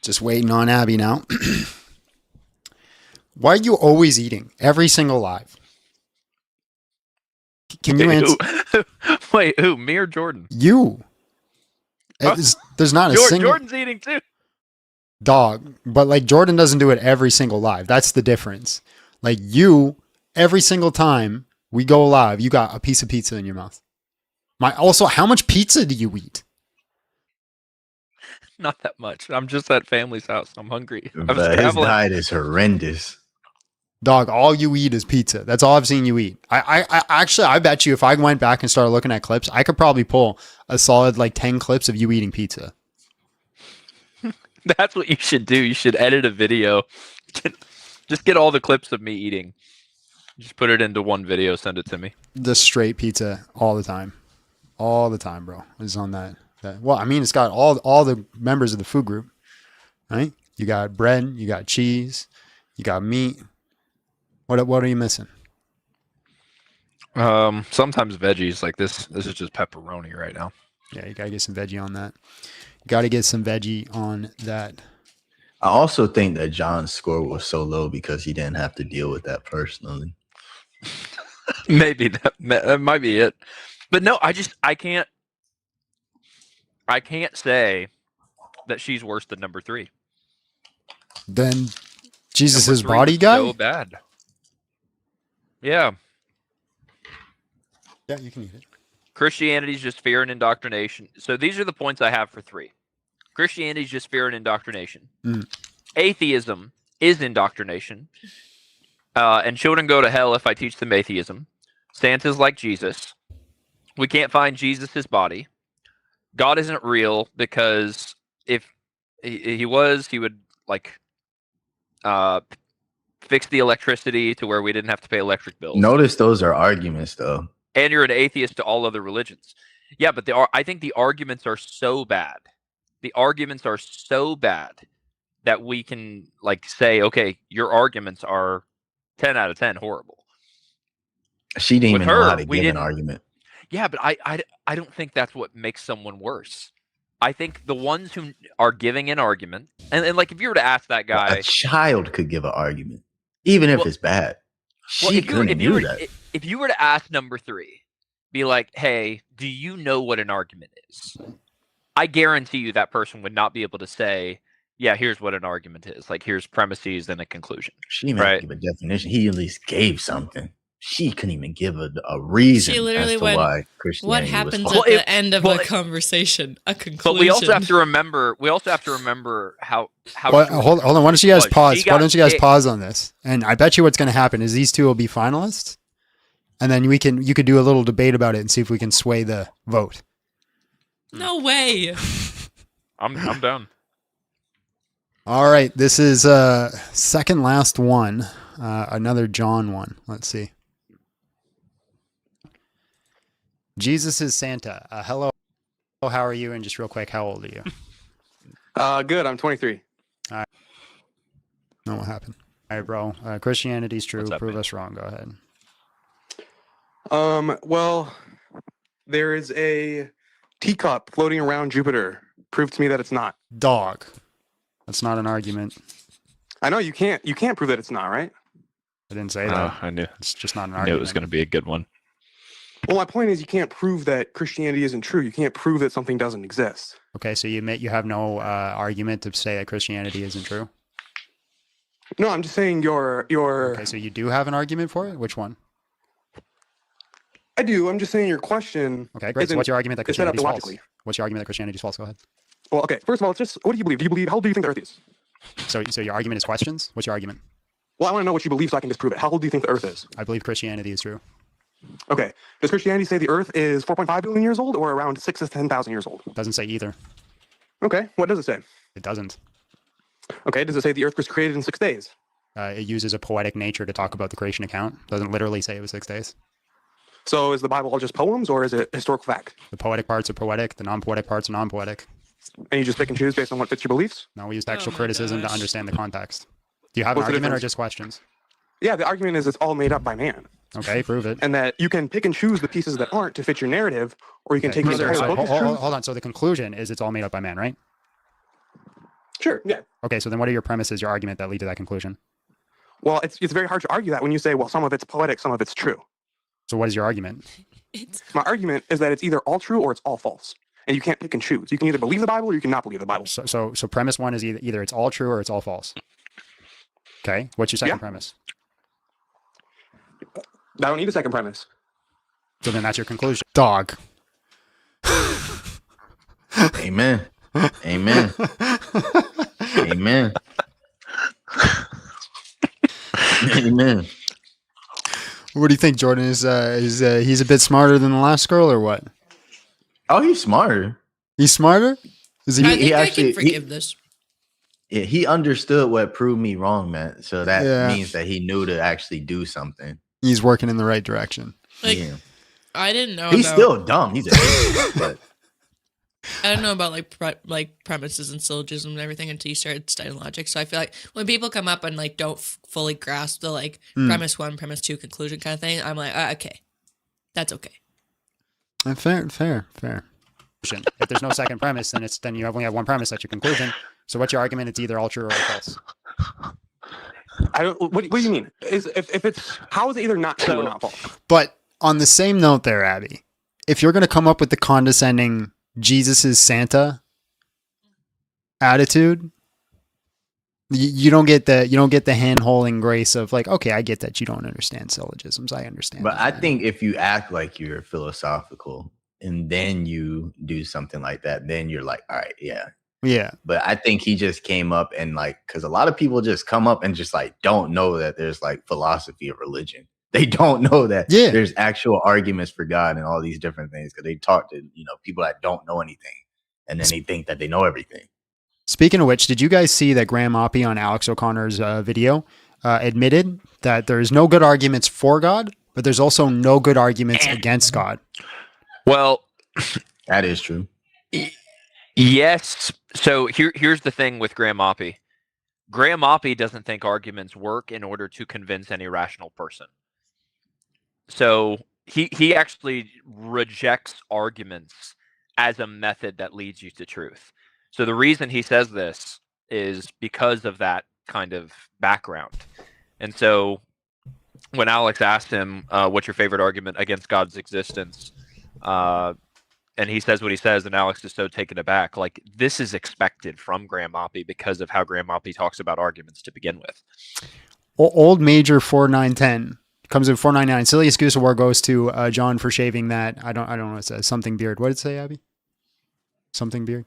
Just waiting on Abby now. Why are you always eating? Every single live. Can you answer? Wait, who? Me or Jordan? You. There's not a single Jordan's eating too. dog, but like Jordan doesn't do it every single live. That's the difference. Like you, every single time we go live, you got a piece of pizza in your mouth. Also, how much pizza do you eat? Not that much. I'm just at family's house. I'm hungry. I was But his traveling. diet is horrendous. Dog, all you eat is pizza. That's all I've seen you eat. I actually, I bet you if I went back and started looking at clips, I could probably pull a solid like 10 clips of you eating pizza. That's what you should do. You should edit a video. Just get all the clips of me eating. Just put it into one video. Send it to me. Just straight pizza all the time. All the time, bro. It's on that. Well, I mean, it's got all the members of the food group, right? You got bread, you got cheese, you got meat. What are you missing? Sometimes veggies like this. This is just pepperoni right now. Yeah, you gotta get some veggie on that. You gotta get some veggie on that. I also think that John's score was so low because he didn't have to deal with that personally. Maybe that might be it. But no, I can't say that she's worse than number 3. Then Jesus' Number 3 body was guy? so bad. Yeah. Yeah, you can eat it. Christianity is just fear and indoctrination. So these are the points I have for 3. Christianity is just fear and indoctrination. Atheism is indoctrination. And children go to hell if I teach them atheism. Santa's like Jesus. We can't find Jesus' body. God isn't real because if he was, he would like fix the electricity to where we didn't have to pay electric bills. Notice those are arguments, though. And you're an atheist to all other religions. Yeah, but I think the arguments are so bad. The arguments are so bad that we can like say, okay, your arguments are 10 out of 10 horrible. She didn't even know how to give an argument. Yeah, but I don't think that's what makes someone worse. I think the ones who are giving an argument, and like if you were to ask that guy, a child could give an argument, even if it's bad. She couldn't do that. If you were to ask number 3, be like, hey, do you know what an argument is? I guarantee you that person would not be able to say, yeah, here's what an argument is. Like, here's premises and a conclusion. She didn't give a definition. He at least gave something. She couldn't even give a reason She literally as to went, why Christianity what happens was at the end of a conversation? A conclusion. But we also have to remember how Hold on. Why don't you guys pause? She Why got don't you guys kicked. pause on this? And I bet you what's going to happen is these two will be finalists, and then you could do a little debate about it and see if we can sway the vote. No way. I'm down. All right, this is second last one. Another John one. Let's see. Jesus is Santa. Hello, how are you? And just real quick, how old are you? Good. I'm 23. All right. No, what happened? All right, bro. Christianity's true. Prove us wrong. Go ahead. Well, there is a teacup floating around Jupiter. Prove to me that it's not. Dog. That's not an argument. I know you can't prove that it's not, right? I didn't say that. I knew. It's just not an I knew argument. it was going to be a good one. Well, my point is you can't prove that Christianity isn't true. You can't prove that something doesn't exist. Okay, so you admit you have no argument to say that Christianity isn't true? No, I'm just saying your. Okay, so you do have an argument for it? Which one? I do. I'm just saying your question. Okay, great. So what's your argument that is set up Christianity is false? logically. What's your argument that Christianity is false? Go ahead. Well, okay. First of all, it's just what do you believe? How old do you think the Earth is? So your argument is questions? What's your argument? Well, I want to know what you believe so I can disprove it. How old do you think the Earth is? I believe Christianity is true. Okay. Does Christianity say the Earth is 4.5 billion years old or around 6 to 10,000 years old? It doesn't say either. Okay. What does it say? It doesn't. Okay. Does it say the Earth was created in 6 days? It uses a poetic nature to talk about the creation account. It doesn't literally say it was 6 days. So is the Bible all just poems or is it historical fact? The poetic parts are poetic. The non-poetic parts are non-poetic. And you just pick and choose based on what fits your beliefs? No, we use textual criticism to understand the context. Do you have What's an the argument or difference? just questions? Yeah, the argument is it's all made up by man. Okay, prove it. And that you can pick and choose the pieces that aren't to fit your narrative, or you can take the So, entire book as truth. hold on. So the conclusion is it's all made up by man, right? Sure, yeah. Okay, so then what are your premises, your argument that lead to that conclusion? Well, it's very hard to argue that when you say, well, some of it's poetic, some of it's true. So what is your argument? My argument is that it's either all true or it's all false. And you can't pick and choose. You can either believe the Bible or you cannot believe the Bible. So premise one is either it's all true or it's all false. Okay, what's your second premise? I don't need a second premise. So then that's your conclusion. Dog. Amen. Amen. Amen. Amen. What do you think, Jordan? Is he's a bit smarter than the last girl, or what? Oh, he's smarter. He's smarter? Is he? I think he I actually- can forgive this. Yeah, he understood what proved me wrong, man. So that Yeah. means that he knew to actually do something. He's working in the right direction. Like, Yeah. I didn't know. He's about, still dumb. He's an idiot, but I don't know about like premises and syllogism and everything until you started studying logic. So I feel like when people come up and like don't fully grasp the like premise one, premise two, conclusion kind of thing, I'm like, okay, that's okay. Fair. If there's no second premise, then you only have one premise. That's your conclusion. So what's your argument? It's either all true or all false. I don't. What do you mean? If it's how is it either not true or not false? But on the same note, there, Abby, if you're going to come up with the condescending Jesus is Santa attitude, you don't get the hand-holding grace of like, okay, I get that you don't understand syllogisms. I understand. But I think if you act like you're philosophical and then you do something like that, then you're like, all right, yeah. Yeah. But I think he just came up and like, because a lot of people just come up and just like don't know that there's like philosophy of religion. They don't know that there's actual arguments for God and all these different things because they talk to people that don't know anything, and then they think that they know everything. Speaking of which, did you guys see that Graham Oppie on Alex O'Connor's video admitted that there's no good arguments for God, but there's also no good arguments against God? Well, that is true. Yes. So here's the thing with Graham Oppie. Graham Oppie doesn't think arguments work in order to convince any rational person. So he actually rejects arguments as a method that leads you to truth. So the reason he says this is because of that kind of background. And so when Alex asked him, what's your favorite argument against God's existence? And he says what he says, and Alex is so taken aback. Like, this is expected from Graham Oppie because of how Graham Oppie talks about arguments to begin with. Old Major 4910 comes in 499. Silliest Goose Award goes to John for shaving that. I don't know what it says. Something beard. What did it say, Abby? Something beard.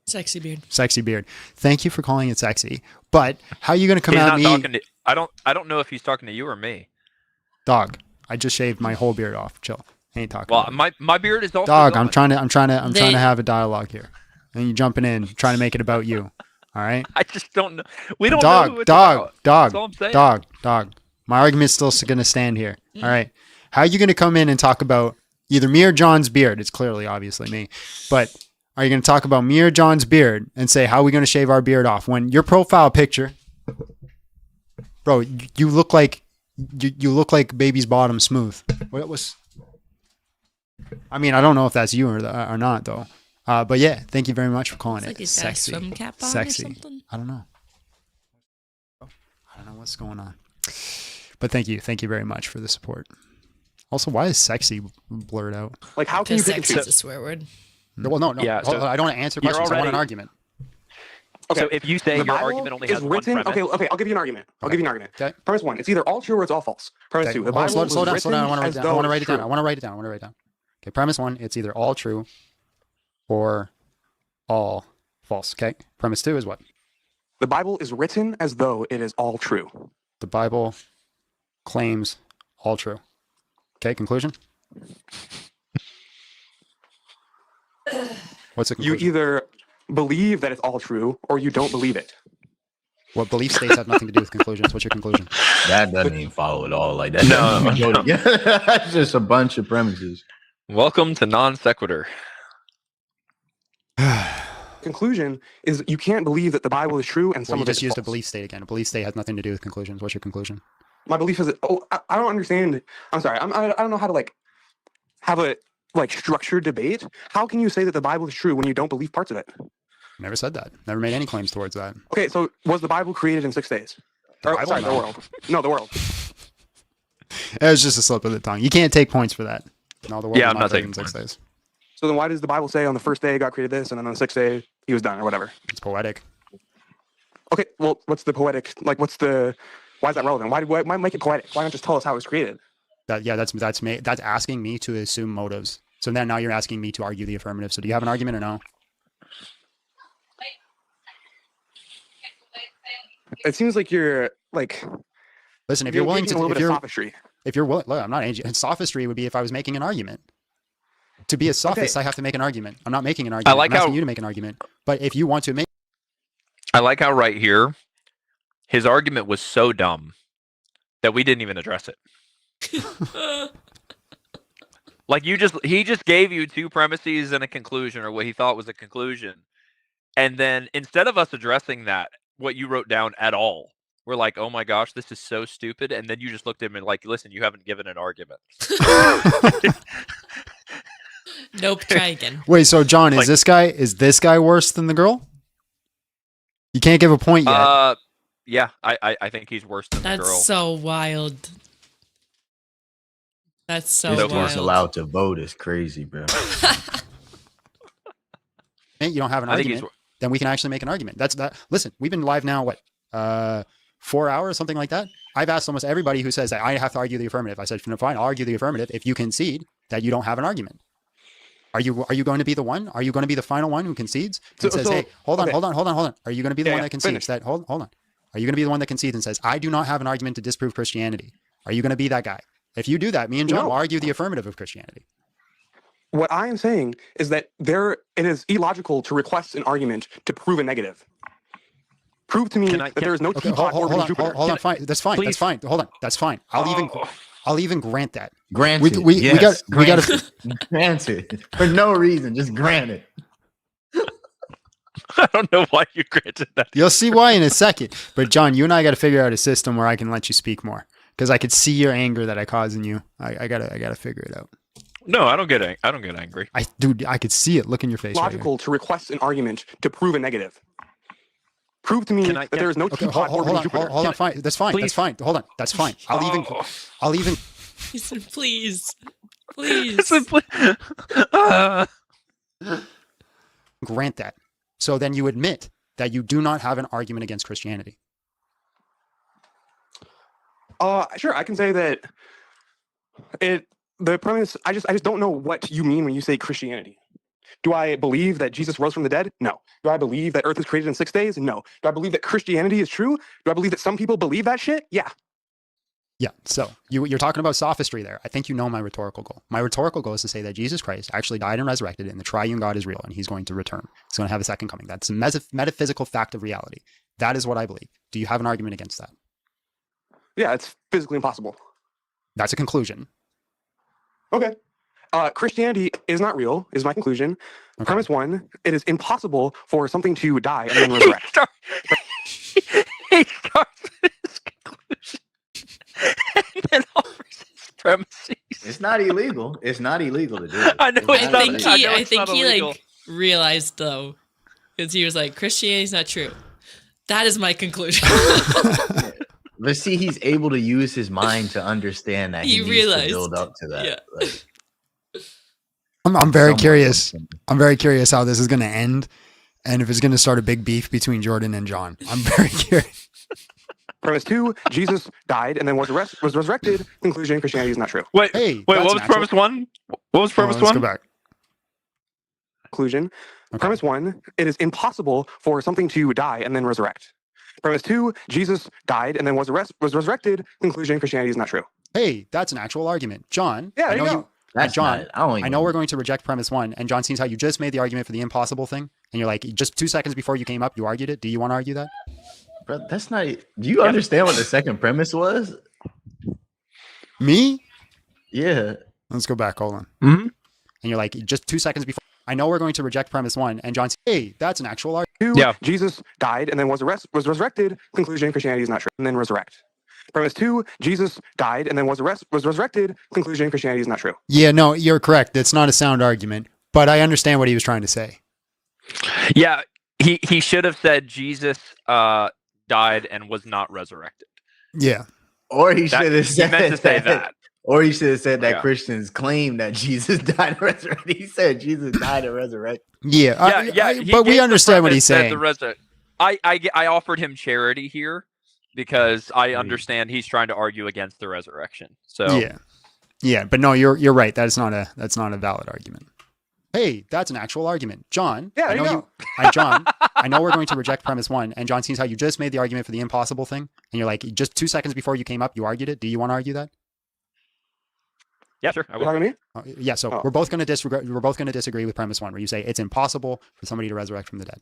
Sexy beard. Sexy beard. Thank you for calling it sexy. But how are you going to come He's at not me? talking to, I don't know if he's talking to you or me. Dog. I just shaved my whole beard off. Chill. I ain't talking. Well, about my beard is also dog. gone. I'm trying to have a dialogue here, and you jumping in, trying to make it about you. All right. I just don't know. We don't know who it's about. That's all I'm saying. Dog. My argument's still going to stand here. All right. How are you going to come in and talk about either me or John's beard? It's clearly, obviously me. But are you going to talk about me or John's beard and say, how are we going to shave our beard off? When your profile picture, bro, you look like baby's bottom smooth. What was... I mean, I don't know if that's you or not, though. But yeah, thank you very much for calling It's it like his sexy. swim cap on or Sexy. something? I don't know. I don't know what's going on. But thank you very much for the support. Also, why is sexy blurred out? Like, how can you Because pick and sex is choose? a swear word. Well, no. Yeah, so I don't want to answer you're questions. I want an already- argument. Okay. So if you say The your Bible argument only is has one written, premise, okay, I'll give you an argument. Okay. Premise one, it's either all true or it's all false. Premise two, the Hold on, Bible slow down. was I want written to write as it down. though I want to write it down. Okay. Premise one, it's either all true or all false. Okay. Premise two is what? The Bible is written as though it is all true. The Bible claims all true. Okay. Conclusion. What's the You conclusion? either believe that it's all true or you don't believe it. What belief states have nothing to do with conclusions. What's your conclusion? That doesn't even follow at all. Like that. No. That's just a bunch of premises. welcome to non sequitur. Conclusion is you can't believe that the Bible is true and some Well, you of it just is used a false. belief state again. A belief state has nothing to do with conclusions. What's your conclusion? My belief is, I don't understand. I'm sorry. I don't know how to like have a like structured debate. How can you say that the Bible is true when you don't believe parts of it? Never said that. Never made any claims towards that. Okay, so was the Bible created in 6 days? The Bible, sorry, no. the world. No, the world. It was just a slip of the tongue. You can't take points for that. No, the world Yeah, was I'm not created taking in 6 days. So then why does the Bible say on the first day God created this and then on the 6th day he was done or whatever? It's poetic. Okay, well, what's the poetic, like why is that relevant? Why make it poetic? Why not just tell us how it was created? That's asking me to assume motives. So then now you're asking me to argue the affirmative. So do you have an argument or no? It seems like you're like, listen, if you're willing to, a little bit of sophistry. If you're willing, look, I'm not angry. Sophistry would be if I was making an argument. To be a sophist, I have to make an argument. I'm not making an argument. I'm asking you to make an argument. But if you want to make, I like how right here, his argument was so dumb that we didn't even address it. Like he just gave you 2 premises and a conclusion, or what he thought was a conclusion, and then instead of us addressing that, what you wrote down at all, we're like, oh my gosh, this is so stupid, and then you just looked at him and like, listen, you haven't given an argument. Nope, try again. Wait, so John, is this guy worse than the girl? You can't give a point yet. Yeah, I think he's worse than the girl. That's so wild. That's so This wild. dude's allowed to vote is crazy, bro. You don't have an argument, then we can actually make an argument. That's that. Listen, we've been live now, 4 hours, something like that. I've asked almost everybody who says that I have to argue the affirmative. I said, fine, I'll argue the affirmative if you concede that you don't have an argument. Are you going to be the one? Are you going to be the final one who concedes and says, hey, hold on. Are you going to be the one that concedes that? Hold on. Are you going to be the one that concedes and says, I do not have an argument to disprove Christianity? Are you going to be that guy? If you do that, me and John will argue the affirmative of Christianity. What I am saying is that it is illogical to request an argument to prove a negative. Prove to me that there is no teapot orbiting Jupiter. Hold on, fine. That's fine. That's fine. Hold on. That's fine. I'll even grant that. Granted. We got to granted for no reason. Just grant it. I don't know why you granted that. You'll see why in a second. But John, you and I got to figure out a system where I can let you speak more, because I could see your anger that I cause in you. I gotta figure it out. No, I don't get angry. I could see it. Look in your face. Logical to request an argument to prove a negative. Prove to me that there is no teapot orbiting Jupiter. Hold on, fine. That's fine. Please. That's fine. Hold on. That's fine. I'll even. He said, please. Grant that. So then you admit that you do not have an argument against Christianity. Sure, I can say that the premise, I just don't know what you mean when you say Christianity. Do I believe that Jesus rose from the dead? No. Do I believe that Earth was created in 6 days? No. Do I believe that Christianity is true? Do I believe that some people believe that shit? Yeah. Yeah. So you're talking about sophistry there. I think you know my rhetorical goal. My rhetorical goal is to say that Jesus Christ actually died and resurrected, and the triune God is real, and he's going to return. He's going to have a second coming. That's a metaphysical fact of reality. That is what I believe. Do you have an argument against that? Yeah, it's physically impossible. That's a conclusion. Okay. Christianity is not real, is my conclusion. Okay. Premise 1, it is impossible for something to die and then resurrect. He starts with his conclusion and then offers his premises. It's not illegal. It's not illegal to do it. I know it's not. I think he like realized though, because he was like, Christianity's not true. That is my conclusion. But see, he's able to use his mind to understand that he needs to build up to that. Yeah. Like, I'm very curious. I'm very curious how this is going to end, and if it's going to start a big beef between Jordan and John. I'm very curious. Premise 2: Jesus died and then was resurrected. Conclusion: Christianity is not true. Wait, what was premise 1? What was premise 1? Let's go back. Conclusion: Premise 1: it is impossible for something to die and then resurrect. Premise 2: Jesus died and then was resurrected. Conclusion: Christianity is not true. Hey, that's an actual argument, John. Yeah, there you go. John, I know we're going to reject premise 1, and John seems how you just made the argument for the impossible thing, and you're like, just 2 seconds before you came up, you argued it. Do you want to argue that? Bro, that's not. Do you understand what the second premise was? Me? Yeah. Let's go back. Hold on. Mm-hmm. And you're like, just 2 seconds before. I know we're going to reject premise 1, and John says, hey, that's an actual argument. 2, Jesus died and then was resurrected. Conclusion: Christianity is not true. And then resurrect. Premise 2, Jesus died and then was resurrected. Conclusion, Christianity is not true. Yeah, no, you're correct. It's not a sound argument, but I understand what he was trying to say. Yeah, he should have said Jesus died and was not resurrected. Yeah. Or he should have said he meant to say that. Or he should have said that Yeah. Christians claim that Jesus died and resurrected. He said Jesus died and resurrected. Yeah, He but we gave the understand what premise he's that saying. I offered him charity here because I understand he's trying to argue against the resurrection. So Yeah, but no, you're right. That's not a valid argument. Hey, that's an actual argument, John. Yeah, I know there you John. I know we're going to reject premise 1, and John sees how you just made the argument for the impossible thing, and you're like, just 2 seconds before you came up, you argued it. Do you want to argue that? Yeah, sure. I will. Talking to me? Yeah. So we're both going to disagree. We're both going to disagree with premise 1, where you say it's impossible for somebody to resurrect from the dead.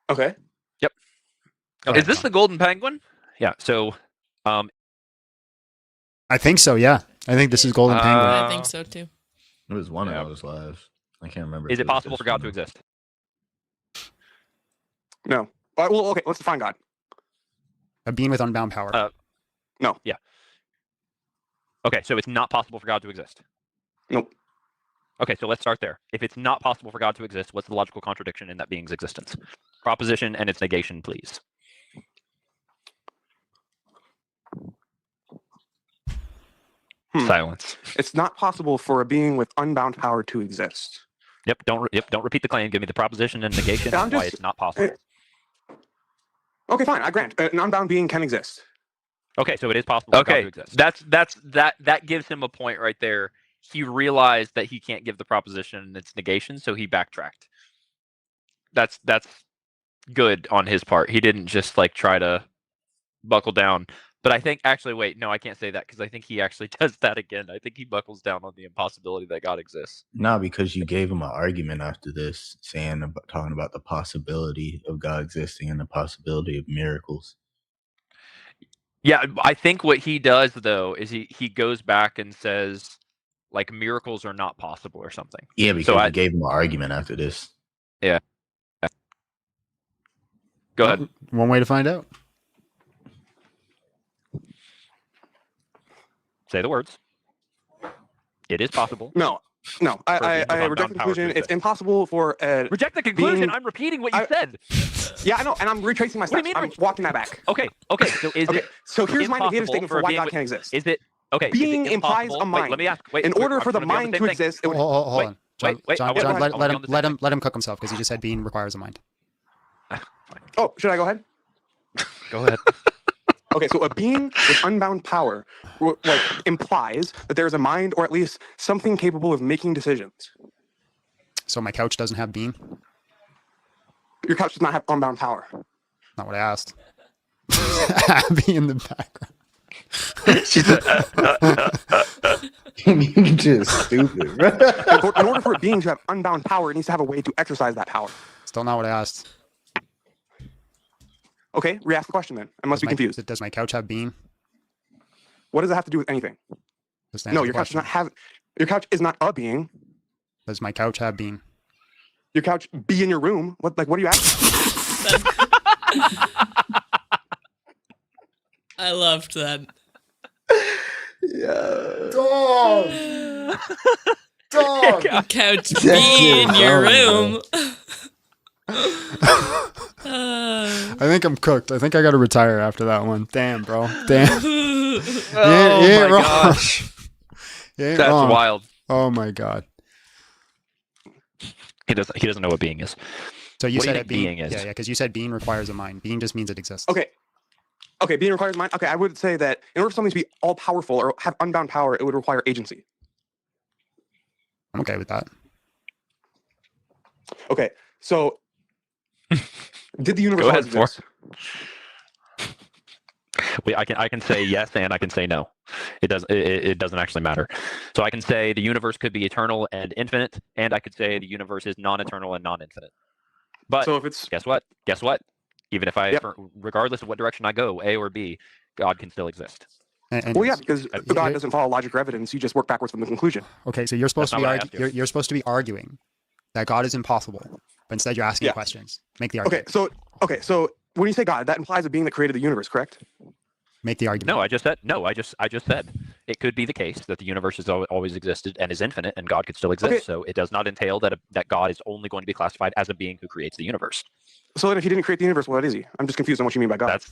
Okay. Yep. Is this the golden penguin? Yeah. So, I think so. Yeah, I think this is golden penguin. I think so too. It was one of those lives. I can't remember. Is it possible for God to exist? No. Well, okay, let's define God. A being with unbound power. No. Yeah. Okay, so it's not possible for God to exist. Nope. Okay, so let's start there. If it's not possible for God to exist, what's the logical contradiction in that being's existence? Proposition and its negation, please. Silence. It's not possible for a being with unbound power to exist. Yep. Don't repeat the claim. Give me the proposition and negation and why it's not possible. Okay, fine. I grant an unbound being can exist. Okay, so it is possible for God to exist. That gives him a point right there. He realized that he can't give the proposition and its negation, so he backtracked. That's good on his part. He didn't just like try to buckle down. But I think actually, wait, no, I can't say that because I think he actually does that again. I think he buckles down on the impossibility that God exists. No, because you gave him an argument after this, talking about the possibility of God existing and the possibility of miracles. Yeah, I think what he does though is he goes back and says like miracles are not possible or something. Yeah, because I gave him an argument after this. Yeah. Go ahead. One way to find out. Say the words. It is possible. No. I reject the conclusion. It's impossible for reject the conclusion. being... I'm repeating what you said. Yeah, I know, and I'm retracing my steps. I'm walking that back. Okay. So is it? So here's my negative statement for why God can't exist. Is it okay? Being implies a mind. Wait, let me ask. In order for the mind to exist, it would. Hold on. John, Wait, let him cook himself because he just said being requires a mind. Oh, should I go ahead? Go ahead. Okay, so a being with unbound power implies that there is a mind or at least something capable of making decisions. So my couch doesn't have being? Your couch does not have unbound power. Not what I asked. Abby in the background. You're just stupid, bro. In order for a being to have unbound power, it needs to have a way to exercise that power. Still not what I asked. Okay, re-ask the question then. I must be confused. Does my couch have being? What does it have to do with anything? No, your couch does not have. Your couch is not a being. Does my couch have being? Your couch be in your room? What are you asking? I loved that. Yeah. Dog. Couch be in your room. I think I'm cooked. I think I got to retire after that one. Damn, bro. Damn. Oh my gosh. That's wrong. wild. Oh my god. He doesn't know what being is. So you What do said you it think being is? Yeah, because you said being requires a mind. Being just means it exists. Okay, being requires mind. Okay, I would say that in order for something to be all powerful or have unbound power, it would require agency. I'm okay with that. Okay, so did the universe Go ahead, exist? Wait, I can say yes and I can say no. It doesn't actually matter. So I can say the universe could be eternal and infinite, and I could say the universe is non-eternal and non-infinite. But so if it's guess what? Even if regardless of what direction I go, A or B, God can still exist. Well, yeah, because God doesn't follow logic or evidence. You just work backwards from the conclusion. Okay, so you're supposed to be arguing that God is impossible, but instead you're asking questions. Make the argument. Okay, so when you say God, that implies a being that created the universe, correct? Make the argument. No, I just said it could be the case that the universe has always existed and is infinite, and God could still exist. Okay. So it does not entail that God is only going to be classified as a being who creates the universe. So then, if he didn't create the universe, what is he? I'm just confused on what you mean by God. That's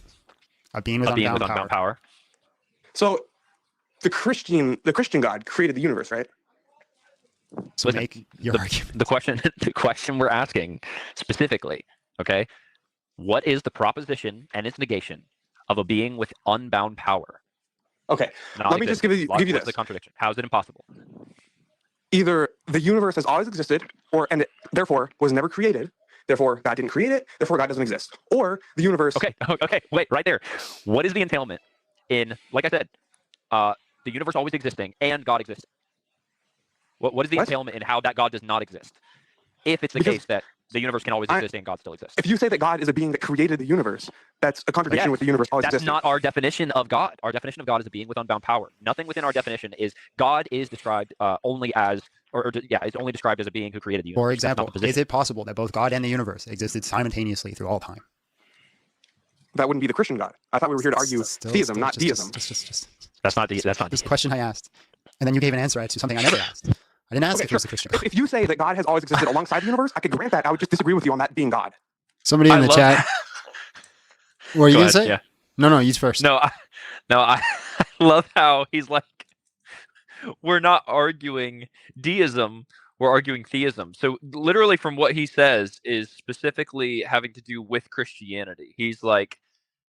a being with unbound power. So the Christian God created the universe, right? So Listen, make your argument. The question we're asking specifically, okay, what is the proposition and its negation of a being with unbound power? Okay, let me just give you What's this. the contradiction? How is it impossible? Either the universe has always existed, and it, therefore was never created. Therefore, God didn't create it. Therefore, God doesn't exist. Or the universe. Okay, wait, right there. What is the entailment in, like I said, the universe always existing and God existing? What is the entailment in how that God does not exist? If it's the case that the universe can always exist and God still exists. If you say that God is a being that created the universe, that's a contradiction with the universe always existing. That's not our definition of God. Our definition of God is a being with unbound power. Nothing within our definition is God is described only as, is only described as a being who created the universe. For example, is it possible that both God and the universe existed simultaneously through all time? That wouldn't be the Christian God. I thought we were here to argue theism, not deism. That's not this question I asked, and then you gave an answer to something I never asked. I didn't ask if it was a Christian God. If you say that God has always existed alongside the universe, I could grant that. I would just disagree with you on that being God. Somebody in the chat. What are you gonna say? Yeah. No, you first. I love how he's like, we're not arguing deism, we're arguing theism. So literally from what he says is specifically having to do with Christianity. He's like,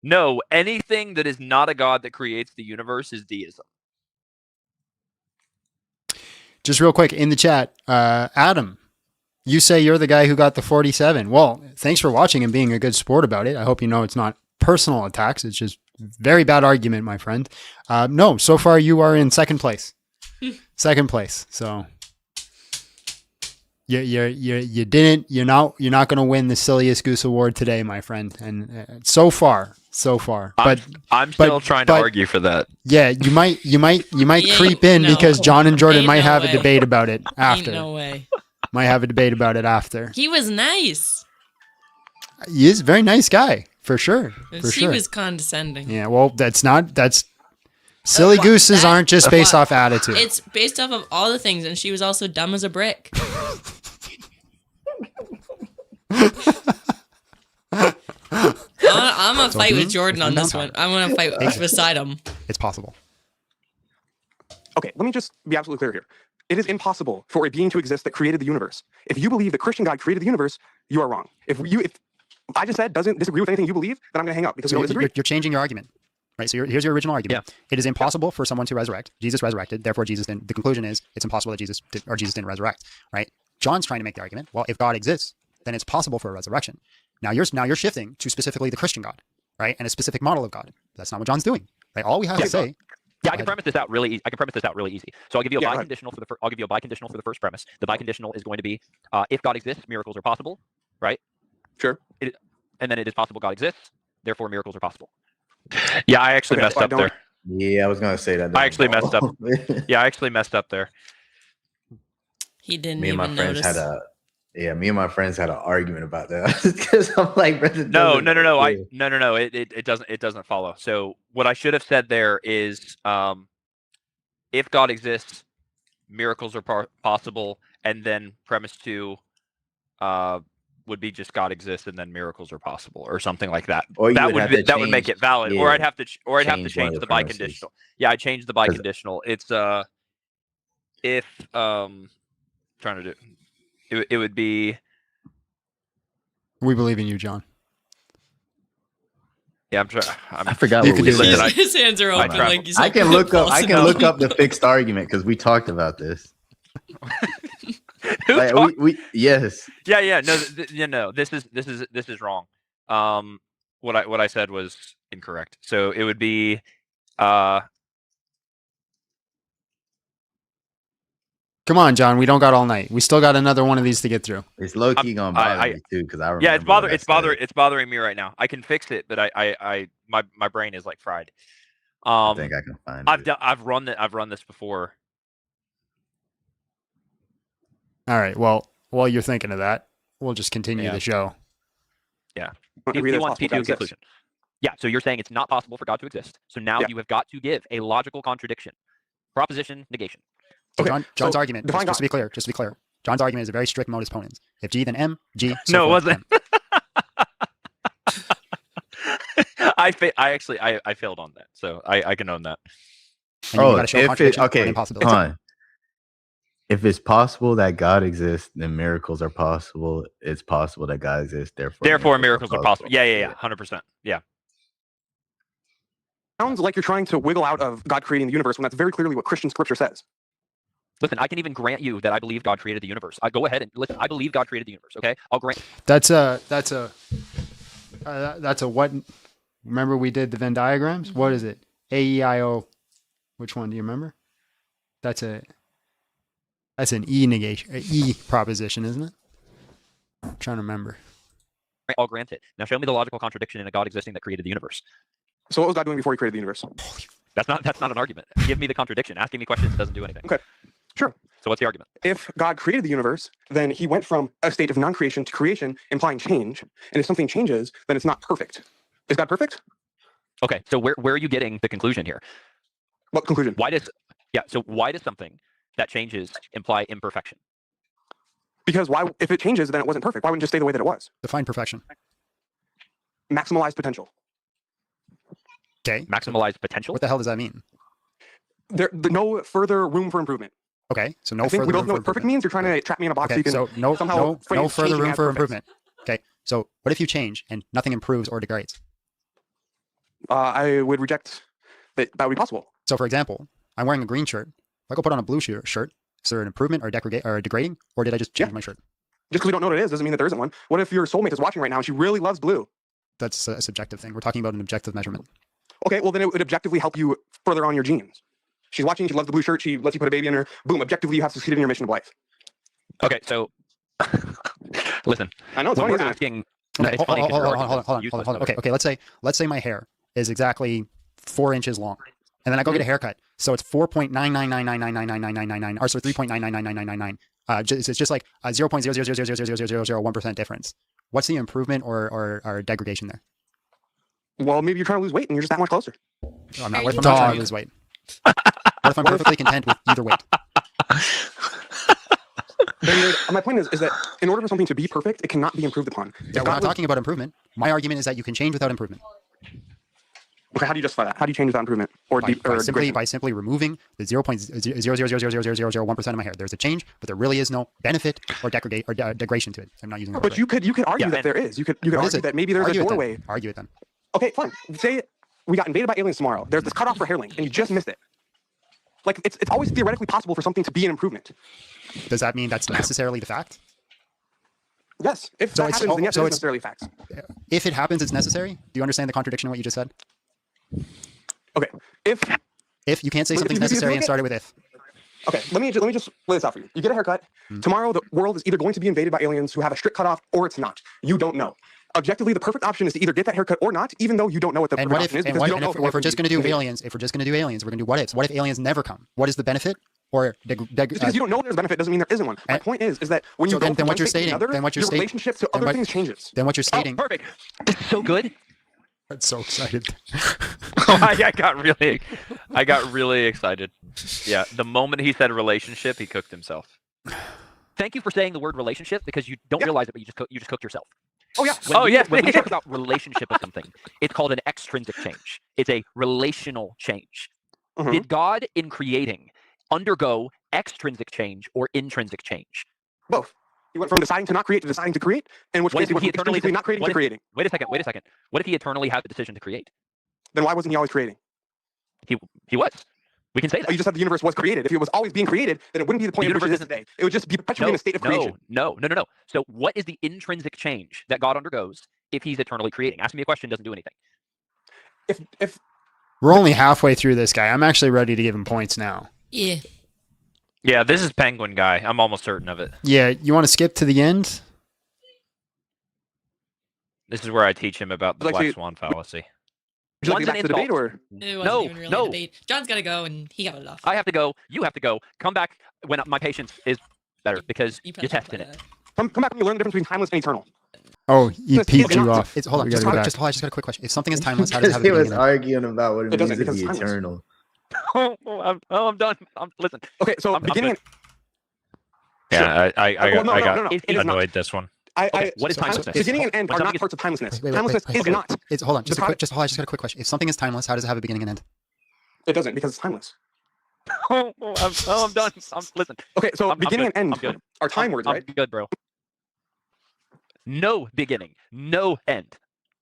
no, anything that is not a God that creates the universe is deism. Just real quick in the chat, Adam, you say you're the guy who got the 47. Well, thanks for watching and being a good sport about it. I hope you know it's not personal attacks. It's just very bad argument, my friend. No, so far you are in second place. Second place. So you're not going to win the Silliest Goose Award today, my friend. And so far. But I'm still trying to argue for that. Yeah, you might creep in because John and Jordan might have a debate about it after. Ain't no way. Might have a debate about it after. He was nice. He is a very nice guy, for sure. She was condescending. Yeah, well, that's silly gooses aren't just based off attitude. It's based off of all the things, and she was also dumb as a brick. I'm gonna fight with Jordan on this one. I'm gonna fight beside him. It's possible. Okay, let me just be absolutely clear here. It is impossible for a being to exist that created the universe. If you believe the Christian God created the universe, you are wrong. If I just said doesn't disagree with anything you believe, then I'm gonna hang up because we don't disagree. You're changing your argument. Right, so here's your original argument. Yeah. It is impossible for someone to resurrect. Jesus resurrected, therefore Jesus didn't. The conclusion is it's impossible that Jesus didn't resurrect. Right? John's trying to make the argument. Well, if God exists, then it's possible for a resurrection. Now you're shifting to specifically the Christian God, right, and a specific model of God. That's not what John's doing. Right? All we have to say. Yeah, I can premise this out really easy. So I'll give you a biconditional for the first premise. The biconditional is going to be if God exists, miracles are possible, right? Sure. And then it is possible God exists, therefore miracles are possible. Yeah, I actually messed up there. Yeah, I was gonna say that. I actually messed up. Yeah, I actually messed up there. He didn't me and my even friends notice. me and my friends had an argument about that because I'm like, No. It doesn't follow. So what I should have said there is, if God exists, miracles are possible, and then premise 2 would be just God exists and then miracles are possible, or something like that. That would make it valid. Or I'd have to change the biconditional. Yeah, I changed the biconditional. It's if trying to do it would be. We believe in you, John. Yeah, I forgot what we do. said. His hands are open. Like he's I can look up the fixed argument because we talked about this. Yes. Yeah. No. This is wrong. What I said was incorrect. So it would be. Come on, John. We don't got all night. We still got another one of these to get through. It's low key gonna bother me too because I remember. Yeah, it's bothering me right now. I can fix it, but my brain is like fried. I think I can find it. I've run this before. All right. Well, while you're thinking of that, we'll just continue the show. Yeah. He wants P2 conclusion. Yeah, so you're saying it's not possible for God to exist. So now you have got to give a logical contradiction. Proposition, negation. So John's argument, just to be clear, John's argument is a very strict modus ponens. If G, then M, G. So No, it forth, wasn't. I failed on that, so I can own that. impossibility. If it's possible that God exists, then miracles are possible. It's possible that God exists, therefore miracles are possible. Yeah, 100%. Yeah. Sounds like you're trying to wiggle out of God creating the universe when that's very clearly what Christian scripture says. Listen, I can even grant you that I believe God created the universe. I go ahead and listen. I believe God created the universe. Okay, I'll grant. That's a what? Remember we did the Venn diagrams. What is it? A-E-I-O. Which one do you remember? That's an E negation, E proposition, isn't it? I'm trying to remember. I'll grant it. Now show me the logical contradiction in a God existing that created the universe. So what was God doing before he created the universe? That's not an argument. Give me the contradiction. Asking me questions doesn't do anything. Okay, sure. So what's the argument? If God created the universe, then he went from a state of non-creation to creation, implying change. And if something changes, then it's not perfect. Is God perfect? Okay, so where are you getting the conclusion here? What conclusion? Why does something that changes imply imperfection? Because if it changes, then it wasn't perfect. Why wouldn't it just stay the way that it was? Define perfection. Maximalized potential. Okay. Maximalized potential? What the hell does that mean? There's no further room for improvement. Okay, so I think we both know what perfect means. You're trying to trap me in a box. Okay, so no further room for improvement. Okay, so what if you change and nothing improves or degrades? I would reject that would be possible. So, for example, I'm wearing a green shirt. If I go put on a blue shirt, is there an improvement or degrading, or did I just change my shirt? Just because we don't know what it is doesn't mean that there isn't one. What if your soulmate is watching right now and she really loves blue? That's a subjective thing. We're talking about an objective measurement. Okay, well then it would objectively help you further on your genes. She's watching, she loves the blue shirt, she lets you put a baby in her. Boom, objectively you have succeeded in your mission of life. Okay, so listen. I know it's funny. Asking. Hold on. Okay. Let's say my hair is exactly 4 inches long, and then I go get a haircut. So it's 4.99999999999, or so 3.9999999. It's just like 0.000000001% difference. What's the improvement or degradation there? Well, maybe you're trying to lose weight and you're just that much closer. I'm not. What if I'm not trying to lose weight? What if I'm perfectly content with either weight? My point is that in order for something to be perfect, it cannot be improved upon. Yeah, we're not talking about improvement. My argument is that you can change without improvement. Okay, how do you justify that? How do you change without improvement? By simply removing the 0.0000001% of my hair. There's a change, but there really is no benefit or degradation to it. I'm not using. But you could argue that there is. You could argue that maybe there's a doorway. Argue it then. Okay, fine. Say we got invaded by aliens tomorrow. There's this cutoff for hair length, and you just missed it. Like it's always theoretically possible for something to be an improvement. Does that mean that's necessarily the fact? Yes. If that happens, then yes, it's necessarily facts. If it happens, it's necessary. Do you understand the contradiction in what you just said? Okay. If you can't say something's necessary and start it with if. Okay, let me just lay this out for you. You get a haircut. Tomorrow, the world is either going to be invaded by aliens who have a strict cutoff, or it's not. You don't know. Objectively, the perfect option is to either get that haircut or not, even though you don't know what the perfect option is. Because you don't know if we're just going to do aliens, we're going to do what ifs. What if aliens never come? What is the benefit? Or because you don't know there's a benefit doesn't mean there isn't one. My point is that when you go from one state to another, your relationship to other things changes. Then what you're stating. Oh, perfect. This is so good. I'm so excited. I got really excited. Yeah, the moment he said relationship, he cooked himself. Thank you for saying the word relationship because you don't realize it, but you just cooked yourself. Oh yeah. When we talk about relationship of something, it's called an extrinsic change. It's a relational change. Did God in creating undergo extrinsic change or intrinsic change? Both. He went from deciding to not create to deciding to create, in which case he went from extrinsically not creating to creating. Wait a second. What if he eternally had the decision to create? Then why wasn't he always creating? He was. We can say that. Oh, you just said the universe was created. If it was always being created, then it wouldn't be the point of which it is today. It would just be perpetually in a state of creation. No. So what is the intrinsic change that God undergoes if he's eternally creating? Asking me a question doesn't do anything. If we're only halfway through this guy, I'm actually ready to give him points now. Yeah. Yeah, this is Penguin Guy. I'm almost certain of it. Yeah, you want to skip to the end? This is where I teach him about the black swan fallacy. Would you like to get back to the debate, or? It wasn't even really a debate. John's got to go, and he got it off. I have to go. You have to go. Come back when my patience is better because you're testing it. Come back when you learn the difference between timeless and eternal. Oh, he It's peeped you not. off. Hold on. We Just gotta hold go on. back. I just got a quick question. If something is timeless, how does it have a He beginning was and end? arguing about what it It means doesn't to because be it's timeless. eternal. I'm done. Listen. Okay, so I'm beginning good. and Yeah, I got It is not. annoyed this one. What is timelessness? Beginning and end are not parts of timelessness. Timelessness is not. Hold on. Just The hold on. I just got a quick question. If something is timeless, how does it have a beginning and end? It doesn't because it's timeless. I'm done. Listen. Okay, so I'm beginning good. and I'm good. end are time words, right? I'm good, bro. No beginning, no end.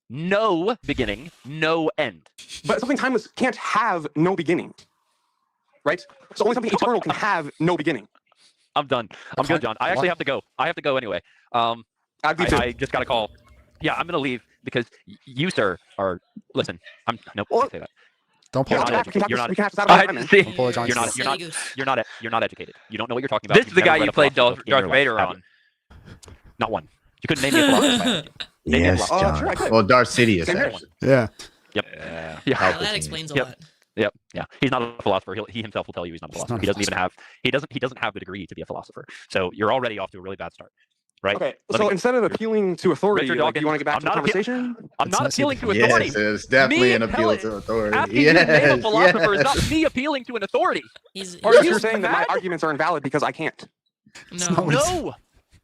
No beginning, no end. But something timeless can't have no beginning, right? So only something eternal can have no beginning. I'm done. I'm good, John. I actually have to go. I have to go anyway. I just got a call. Yeah, I'm gonna leave because you, sir, are. Listen, nope. I can't say that. Don't pull You're it. not educated. You're not. See, don't pull it, John. You're not educated. You don't know what you're talking about. This is the guy you played Darth Vader on. Not one. You couldn't name me a philosopher. Yes, John. Sure, I could. Well, Darth Sidious. Same here. Actually. Yeah. Yep. Well, that explains a lot. Yep. Yeah. He's not a philosopher. He himself will tell you he's not a philosopher. He doesn't even have. He doesn't have the degree to be a philosopher. So you're already off to a really bad start. Right. Okay. So instead of appealing to authority, Richard like, Dawkins, you want to get back to the conversation? I'm not appealing to authority. Yes, it's definitely Me an appeal telling- to authority. Asking you to name a Yes, philosopher is yes. not me appealing to an authority. Or you're saying that my arguments are invalid because I can't. No.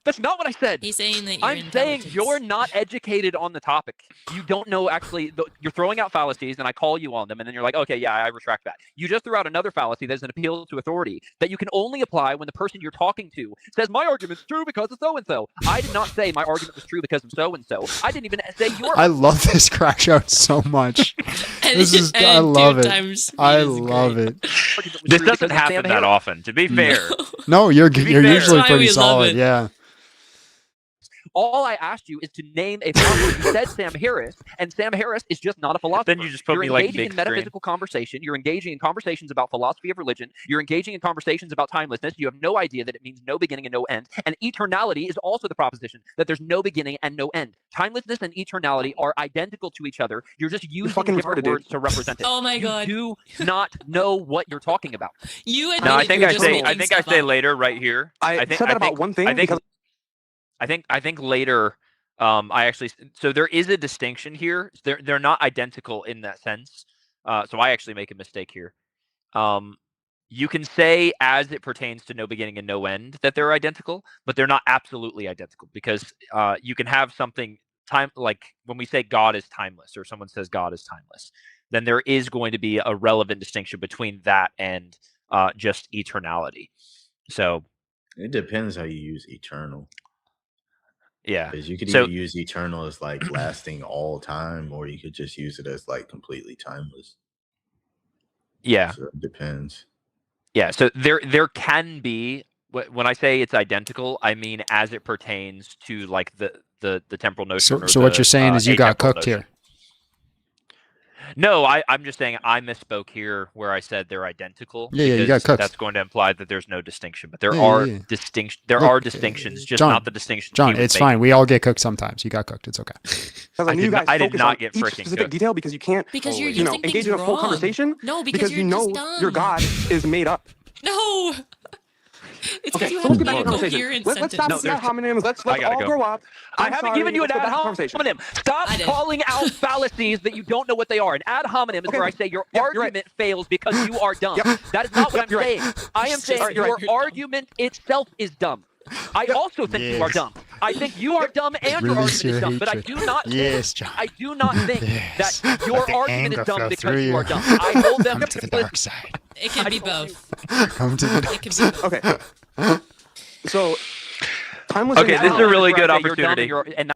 That's not what I said. He's saying that I'm saying you're not educated on the topic. You don't know actually. You're throwing out fallacies, and I call you on them, and then you're like, okay, yeah, I retract that. You just threw out another fallacy that's an appeal to authority that you can only apply when the person you're talking to says, my argument's true because of so-and-so. I did not say my argument was true because of so-and-so. I didn't even say your I love this crash out so much. I love it. I love it. This doesn't happen that often. To be fair. No, you're fair. usually That's why pretty we love solid. it. Yeah. All I asked you is to name a philosopher. You said Sam Harris, and Sam Harris is just not a philosopher. Then you just put You're me like engaging big in metaphysical conversation. You're engaging in conversations about philosophy of religion. You're engaging in conversations about timelessness. You have no idea that it means no beginning and no end. And eternality is also the proposition that there's no beginning and no end. Timelessness and eternality are identical to each other. You're just using different words to represent it. Oh my God. You do not know what you're talking about. You No, I think I say stuff say up. later right here. I think said that about one thing. I think later. I actually so there is a distinction here. They're not identical in that sense. So I actually make a mistake here. You can say as it pertains to no beginning and no end that they're identical, but they're not absolutely identical because you can have something time like when we say God is timeless or someone says God is timeless, then there is going to be a relevant distinction between that and just eternality. So it depends how you use eternal. Yeah, because you could either use eternal as like lasting all time, or you could just use it as like completely timeless. Yeah, so it depends. Yeah, so there can be when I say it's identical, I mean as it pertains to like the temporal notion. So what you're saying is you got cooked here. No, I'm just saying I misspoke here where I said they're identical. Yeah, you got cooked. That's going to imply that there's no distinction, but there are distinctions. There are distinctions, just John, not the distinctions. John, it's fine. We all get cooked sometimes. You got cooked. It's okay. I did not get each freaking specific cooked. detail because you can't, Because you're engage in a full conversation. No, because you know your God is made up. No. It's because you so let's have get back a to the conversation. coherent Let's stop sentence. with ad hominems. Let's all grow up. I haven't given you an ad hominem. Stop calling out fallacies that you don't know what they are. An ad hominem is where I say your argument fails because you are dumb. That is not what I'm saying. I am saying your argument itself is dumb. I also think you are dumb. I think you are dumb and your argument is dumb. But I do not think, I do not think that your argument is dumb because you are dumb. I hold them to the dark side. It can be both. Come to the dark side. Okay. So, timeless. Okay, this is a really good You're dumb opportunity. and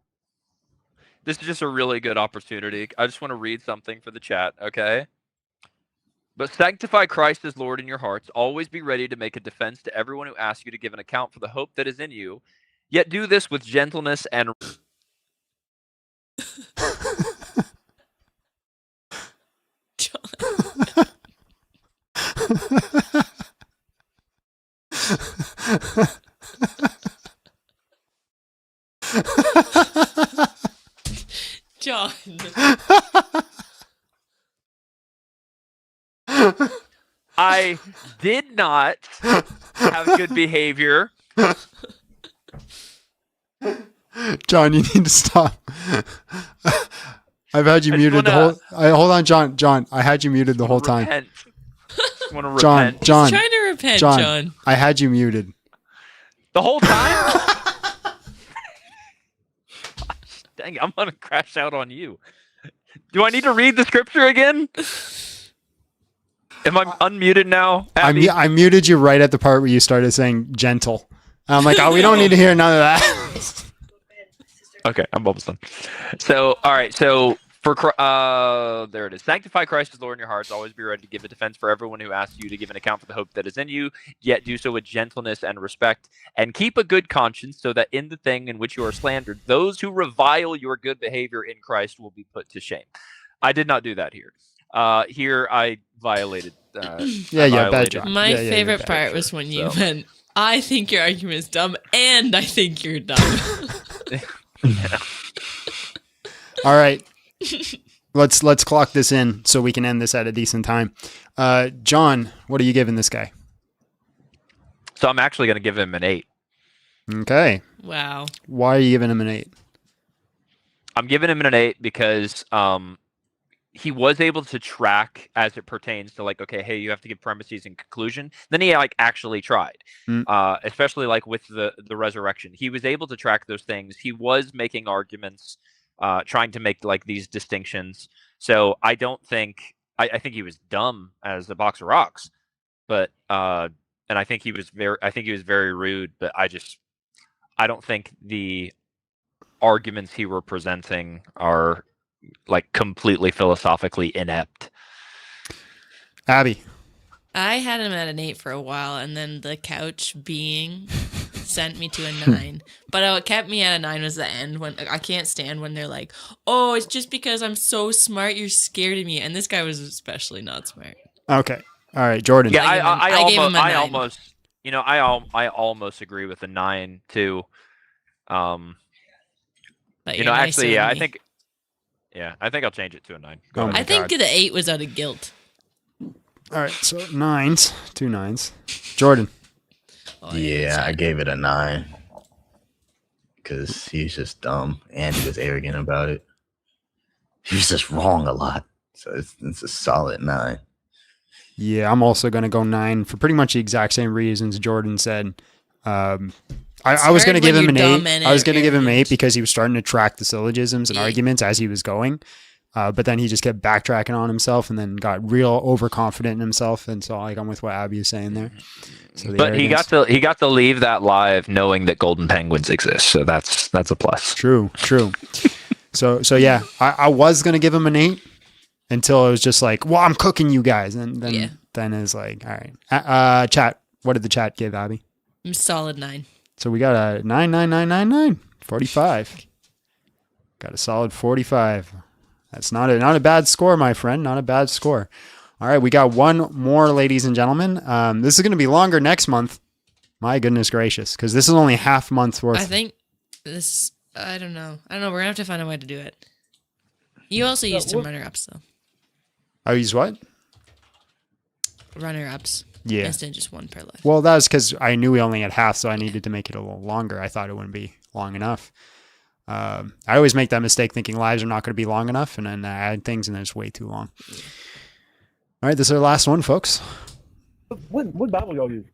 This is just a really good opportunity. I just want to read something for the chat, okay? But sanctify Christ as Lord in your hearts. Always be ready to make a defense to everyone who asks you to give an account for the hope that is in you. Yet do this with gentleness and... John. I did not have good behavior. John, you need to stop. I've had you I just muted the wanna- whole. Hold on, John. John, I had you muted the whole time. Repent. Want to John, repent? John, He's trying to repent, John. I had you muted. The whole time? Dang it, I'm gonna crash out on you. Do I need to read the scripture again? Am I unmuted now? Abby? I muted you right at the part where you started saying gentle. And I'm like, oh, we don't need to hear none of that. Okay, I'm almost done. So, all right. So for there it is. Sanctify Christ as Lord in your hearts. Always be ready to give a defense for everyone who asks you to give an account for the hope that is in you. Yet do so with gentleness and respect, and keep a good conscience, so that in the thing in which you are slandered, those who revile your good behavior in Christ will be put to shame. I did not do that here. Here I violated. Bad job. My favorite part was when you went, I think your argument is dumb, and I think you're dumb. All right. Let's clock this in so we can end this at a decent time. John, what are you giving this guy? So I'm actually going to give him an 8. Okay. Wow. Why are you giving him an 8? I'm giving him an 8 because he was able to track as it pertains to like, okay, hey, you have to give premises and conclusion. Then he like actually tried, especially like with the resurrection. He was able to track those things. He was making arguments, trying to make like these distinctions. So I don't think I think he was dumb as a box of rocks, but and I think he was very rude. But I don't think the arguments he were presenting are like completely philosophically inept. Abby. I had him at an 8 for a while, and then the couch being sent me to a 9. But what kept me at a 9 was the end, when I can't stand when they're like, oh, it's just because I'm so smart you're scared of me. And this guy was especially not smart. Okay. All right, Jordan. Yeah, I gave him a 9. I almost agree with the 9 too. But actually, yeah, I think I'll change it to a 9. I think the 8 was out of guilt. All right, so 9s, 2 9s. Jordan. Yeah, I gave it a 9 because he's just dumb and he was arrogant about it. He was just wrong a lot, so it's a solid 9. Yeah, I'm also going to go 9 for pretty much the exact same reasons Jordan said. I was going to give him an 8. I was going to give him 8 because he was starting to track the syllogisms and arguments as he was going. But then he just kept backtracking on himself and then got real overconfident in himself. And so I'm with what Abby is saying there. So but he got to leave that live knowing that golden penguins exist. So that's a plus. True. So yeah, I was going to give him an 8 until it was just like, well, I'm cooking you guys. And then it's like, all right. Chat. What did the chat give, Abby? Solid 9. So we got a 9. 45. Got a solid 45. That's not a bad score, my friend. Not a bad score. All right, we got one more, ladies and gentlemen. This is going to be longer next month. My goodness gracious, because this is only half month's worth. I think this. I don't know. We're gonna have to find a way to do it. You also used some runner-ups though. I use what? Runner-ups. Yeah. Instead of just one per life. Well, that was because I knew we only had half, so I needed to make it a little longer. I thought it wouldn't be long enough. I always make that mistake thinking lives are not going to be long enough, and then I add things and then it's way too long. All right, this is our last one, folks. What Bible y'all use?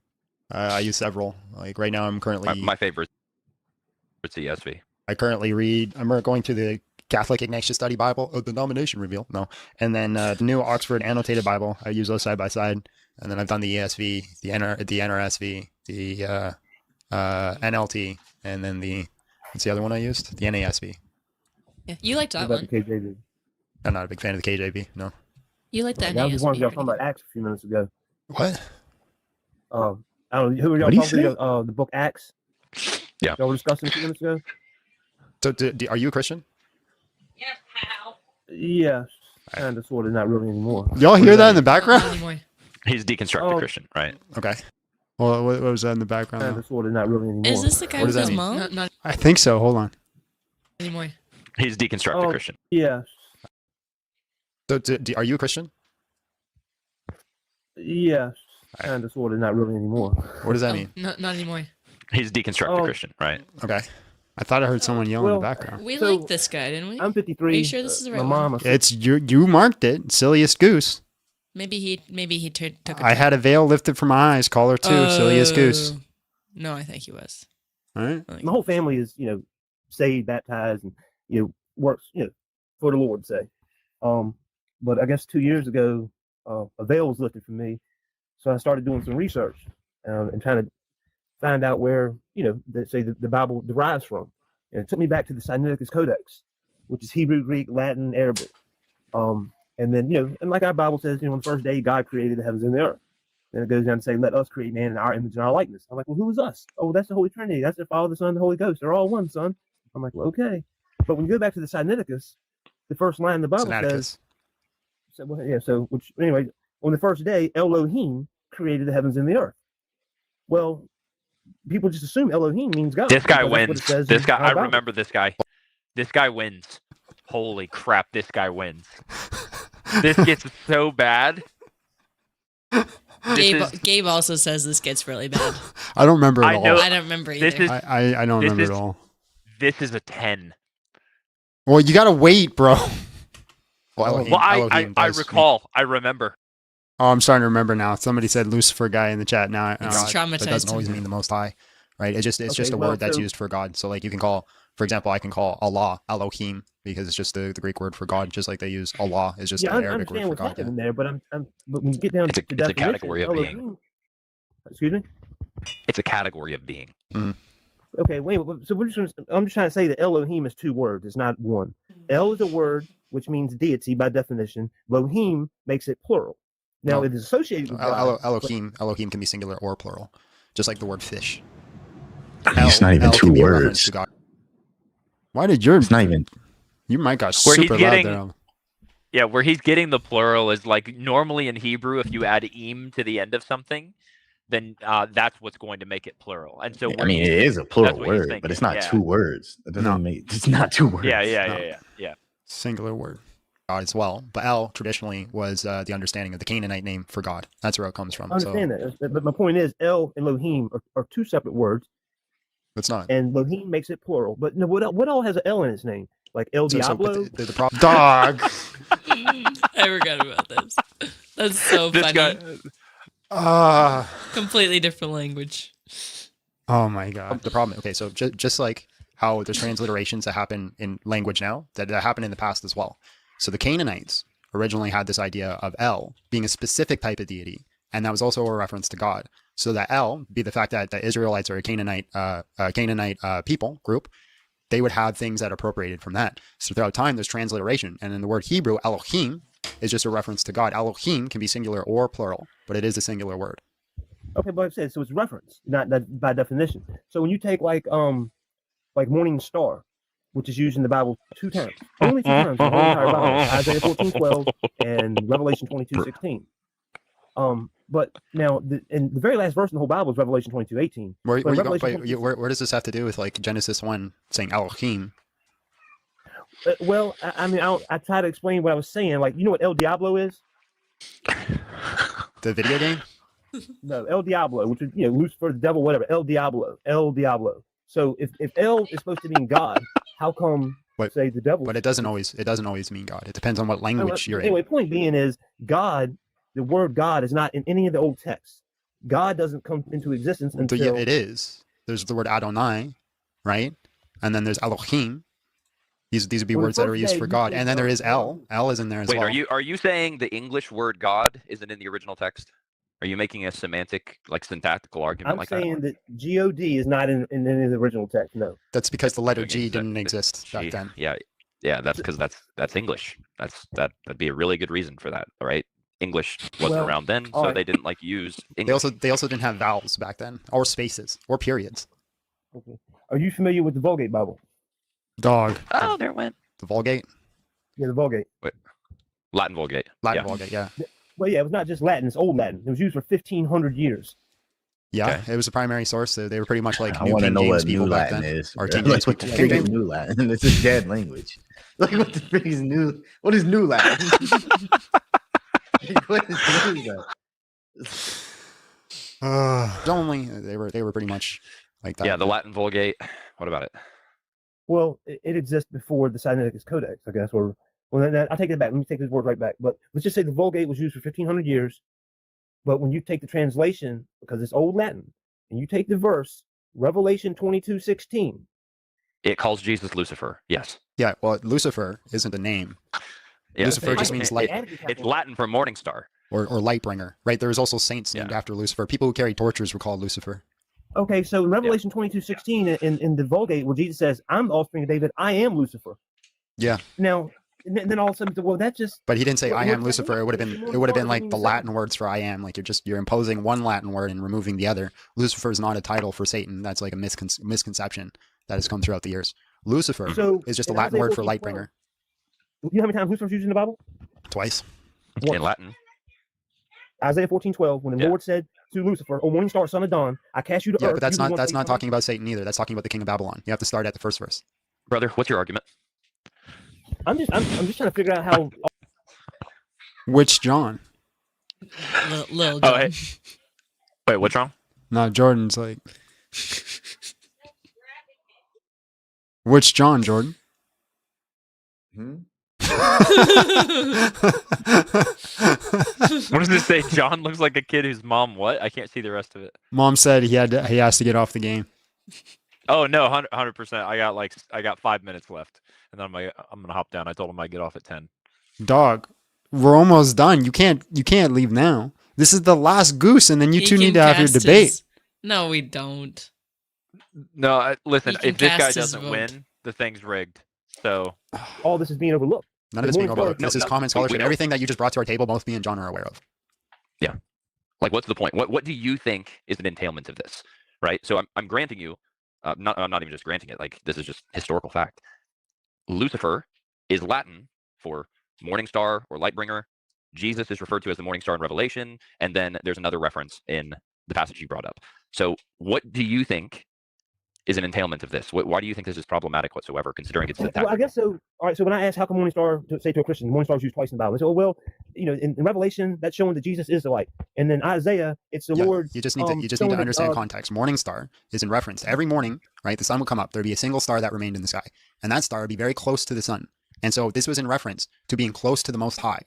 I use several. Like right now, I'm currently my favorite. It's the ESV. I'm going through the Catholic Ignatius Study Bible, the Denomination Reveal, and then the New Oxford Annotated Bible. I use those side by side, and then I've done the ESV, the NRSV, the NLT, and then what's the other one I used? The NASV. Yeah, you liked that one. KJV? I'm not a big fan of the KJV. No. You like that? That was one y'all talking about Acts a few minutes ago. What? I don't know who were y'all talking to. The book Acts. Yeah. Y'all were discussing a few minutes ago. So, are you a Christian? Yeah, kind of, sort of, not really anymore. Y'all hear that in the background? He's deconstructed Christian, right? Okay. Well, what was that in the background? Kind of, sort of, not really anymore. Is this the guy with his mom? Not I think so. Hold on. anymore. He's deconstructed Christian. Yeah. So, are you a Christian? Yeah, kind of, sort of, not really anymore. What does that mean? Not anymore. He's deconstructed Christian, right? Okay. I thought I heard someone yell in the background. We So, like this guy, didn't we? I'm 53. Are you sure this is the right my one? mom. It's you marked it. Silliest Goose. Maybe he took a I had a veil lifted from my eyes. Call her too. Silliest Goose. No, I think he was. All right. My whole family is, saved, baptized, and works, for the Lord, say. But I guess 2 years ago, a veil was lifted from me, so I started doing some research and trying to find out where the Bible derives from. And it took me back to the Sinaiticus Codex, which is Hebrew, Greek, Latin, Arabic. And then and like our Bible says, on the first day God created the heavens and the earth. Then it goes down to say, "Let us create man in our image and our likeness." I'm like, well, who is us? Oh, that's the Holy Trinity. That's the Father, the Son, the Holy Ghost. They're all one, son. I'm like, well, okay. But when you go back to the Sinaiticus, the first line in the Bible says, which anyway, on the first day, Elohim created the heavens and the earth. Well, people just assume Elohim means God. This guy because that's what wins. it says This in guy, our I Bible. remember this guy. This guy wins. Holy crap, this guy wins. This gets so bad. Gabe also says this gets really bad. I don't remember at all. I don't remember either. I don't remember at all. This is a 10. Well, you gotta wait, bro. Well, I recall. I remember. Oh, I'm starting to remember now. Somebody said Lucifer guy in the chat. Now It's traumatized that doesn't always him. mean the Most High, right? It's just Okay, a well, word that's so- used for God. So like you can call, for example, I can call Allah Elohim because it's just the Greek word for God, just like they use Allah is just Yeah, the I Arabic word understand for what's God. happening there, but but when you get down to It's a definition, category of being. Elohim, excuse me. It's a category of being. Okay, wait. So I'm just trying to say that Elohim is two words. It's not one. El is a word which means deity by definition. Elohim makes it plural. Now No. it is associated with God. Elohim can be singular or plural, just like the word fish. It's not even El two can be a reference words. to God. Why did your? It's not even. Your mic got Where super he's loud getting, there. yeah, where he's getting the plural is like normally in Hebrew, if you add im to the end of something, then that's what's going to make it plural. And so I mean, it is a plural that's what he's word, but it's thinking, not yeah. two words. It doesn't make. It's not two words. Yeah. Singular word. God as well, but El traditionally was the understanding of the Canaanite name for God. That's where it comes from. I understand that, but my point is, El and Elohim are two separate words. It's not. And Elohim makes it plural. But no, what all has an L in its name? Like El Diablo? The problem. Dog. I forgot about this. That's so This funny. guy- Completely different language. Oh my God. The problem. Okay, so just like how there's transliterations that happen in language now, that happen in the past as well. So the Canaanites originally had this idea of El being a specific type of deity, and that was also a reference to God. So that El be the fact that the Israelites are a Canaanite people group, they would have things that are appropriated from that. So throughout time, there's transliteration, and in the word Hebrew, Elohim is just a reference to God. Elohim can be singular or plural, but it is a singular word. Okay, but I said so it's reference, not by definition. So when you take like morning star, which is used in the Bible two times, only two times in the whole entire Bible, Isaiah 14:12 and Revelation 22:16. But now in the very last verse in the whole Bible is Revelation 22:18. Where does this have to do with like Genesis 1 saying Elohim? Well, I mean, I try to explain what I was saying. Like, you know what El Diablo is? The video game? No, El Diablo, which is Lucifer, the devil, whatever. El Diablo. So if El is supposed to mean God, how come say the devil? But it doesn't always mean God. It depends on what language you're anyway, in. point being is God. The word God is not in any of the old texts. God doesn't come into existence until Yeah, it is. There's the word Adonai, right? And then there's Elohim. These would be words that are used for God. And then there is El. El is in there as Wait, well. are you saying the English word God isn't in the original text? Are you making a semantic, like syntactical argument I'm like saying that God is not in any of the original text. No. That's because the letter G didn't exist back then. Yeah. That's because that's English. That'd be a really good reason for that. All right. English wasn't around then, so they didn't use English. They also didn't have vowels back then, or spaces, or periods. Okay. Are you familiar with the Vulgate Bible? Dog. Oh, there it went. The Vulgate? Yeah, the Vulgate. Wait. Latin Vulgate. Vulgate, yeah. Well, yeah, it was not just Latin; it's Old Latin. It was used for 1,500 years. Yeah, it was the primary source. They were pretty much like I New want to King know James what people New back Latin then. is. Or bro. King Like, James what the people. frick is New Latin? It's a dead language. Like, what the frick is new? What is New Latin? What is New Latin? Only they were pretty much like that. Yeah, the Latin Vulgate. What about it? Well, it exists before the Sinaiticus Codex, I guess. Or well, I take it back. Let me take this word right back. But let's just say the Vulgate was used for 1,500 years. But when you take the translation, because it's Old Latin, and you take the verse, Revelation 22:16. It calls Jesus Lucifer. Yes. Yeah, well, Lucifer isn't a name. Yeah. Lucifer just means light. It's Latin for morning star. Or light bringer, right? There's also saints named after Lucifer. People who carried torches were called Lucifer. Okay, so in Revelation 22:16 in the Vulgate, where Jesus says, "I'm the offspring of David, I am Lucifer." Yeah. Now, and then all of a sudden, well, that just. But he didn't say I am Lucifer. It would have been like the Latin words for I am. Like you're imposing one Latin word and removing the other. Lucifer is not a title for Satan. That's like a misconception that has come throughout the years. Lucifer is just a Latin word for light bringer. You know how many times Lucifer is used in the Bible? Twice. In Latin. Isaiah 14:12, when the Lord said to Lucifer, "O morning star, son of dawn, I cast you to earth." Yeah, but that's not talking about Satan either. That's talking about the king of Babylon. You have to start at the first verse. Brother, what's your argument? I'm just trying to figure out how. Which John? Little John. Oh, hey. Wait, what's wrong? No, Jordan's like. Which John, Jordan? What does it say? John looks like a kid whose mom what? I can't see the rest of it. Mom said he has to get off the game. Oh no, 100%. I got 5 minutes left, and then I'm gonna hop down. I told him I'd get off at 10. Dog, we're almost done. You can't leave now. This is the last Goose, and then you two need to have your debate. No, we don't. No, listen. He If this can guy cast his doesn't vote. win, the thing's rigged. So all this is being overlooked. None of it's being overlooked. This is common scholarship. Everything that you just brought to our table, both me and John are aware of. Yeah. Like, what's the point? What do you think is an entailment of this? Right. So I'm granting you, I'm not even just granting it. Like, this is just historical fact. Lucifer is Latin for morning star or light bringer. Jesus is referred to as the morning star in Revelation, and then there's another reference in the passage you brought up. So, what do you think is an entailment of this? Why do you think this is problematic whatsoever, considering it's Well, I guess so. All right. So when I ask, how come morning star say to a Christian, morning star is used twice in the Bible? They say, oh, well, in Revelation, that's showing that Jesus is the light, and then Isaiah, it's the Lord. You just need to understand context. Morning star is in reference to every morning, right? The sun would come up. There'd be a single star that remained in the sky, and that star would be very close to the sun. And so this was in reference to being close to the Most High.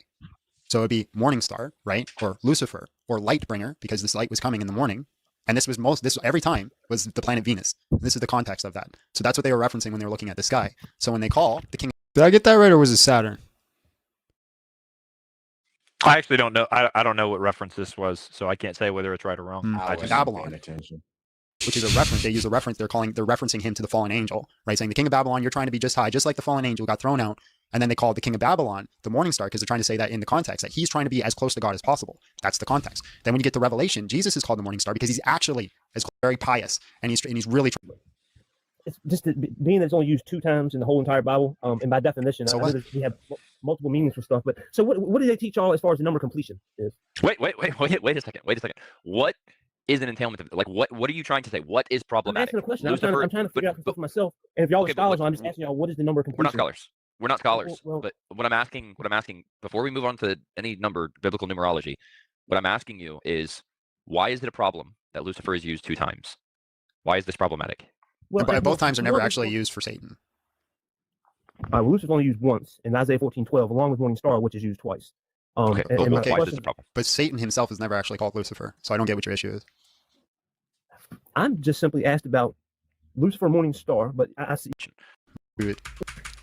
So it'd be morning star, right, or Lucifer, or light bringer, because this light was coming in the morning. And this every time was the planet Venus. This is the context of that. So that's what they were referencing when they were looking at the sky. So when they call the king, did I get that right, or was it Saturn? I actually don't know. I don't know what reference this was, so I can't say whether it's right or wrong. I just Babylon, which is a reference. They use a reference. They're referencing him to the fallen angel, right? Saying the king of Babylon, you're trying to be just high, just like the fallen angel got thrown out. And then they called the king of Babylon the morning star because they're trying to say that in the context that he's trying to be as close to God as possible. That's the context. Then when you get to Revelation, Jesus is called the morning star because he's actually very pious and he's really. It's just being that it's only used 2 times in the whole entire Bible, and by definition, So we have multiple meanings for stuff. But so what do they teach y'all as far as the number completion is? Wait a second. What is an entailment of it? Like, what are you trying to say? What is problematic? I'm asking a question. I'm trying to figure out stuff for myself. And if y'all are scholars, I'm just asking y'all, what is the number completion? We're not scholars. But what I'm asking before we move on to any number, biblical numerology, what I'm asking you is, why is it a problem that Lucifer is used 2 times? Why is this problematic? Well, both times are never actually used for Satan. Lucifer's only used once in Isaiah 14:12, along with morning star, which is used twice. Okay, why is this a problem? But Satan himself is never actually called Lucifer, so I don't get what your issue is. I'm just simply asked about Lucifer, morning star, but I see.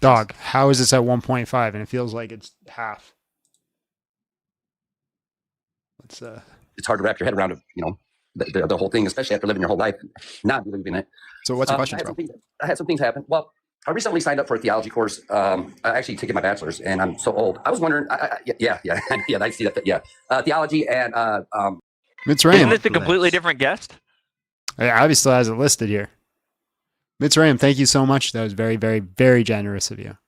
Dog, how is this at 1.5 and it feels like it's half? It's hard to wrap your head around, the whole thing, especially after living your whole life not believing it. So what's your question, bro? I had some things happen. Well, I recently signed up for a theology course. I actually taken my bachelor's, and I'm so old. I was wondering, yeah, I see that. Yeah, theology and Mitzrayim. Isn't this a completely different guest? Yeah, Abby still has it listed here. Mitzrayim, thank you so much. That was very, very, very generous of you.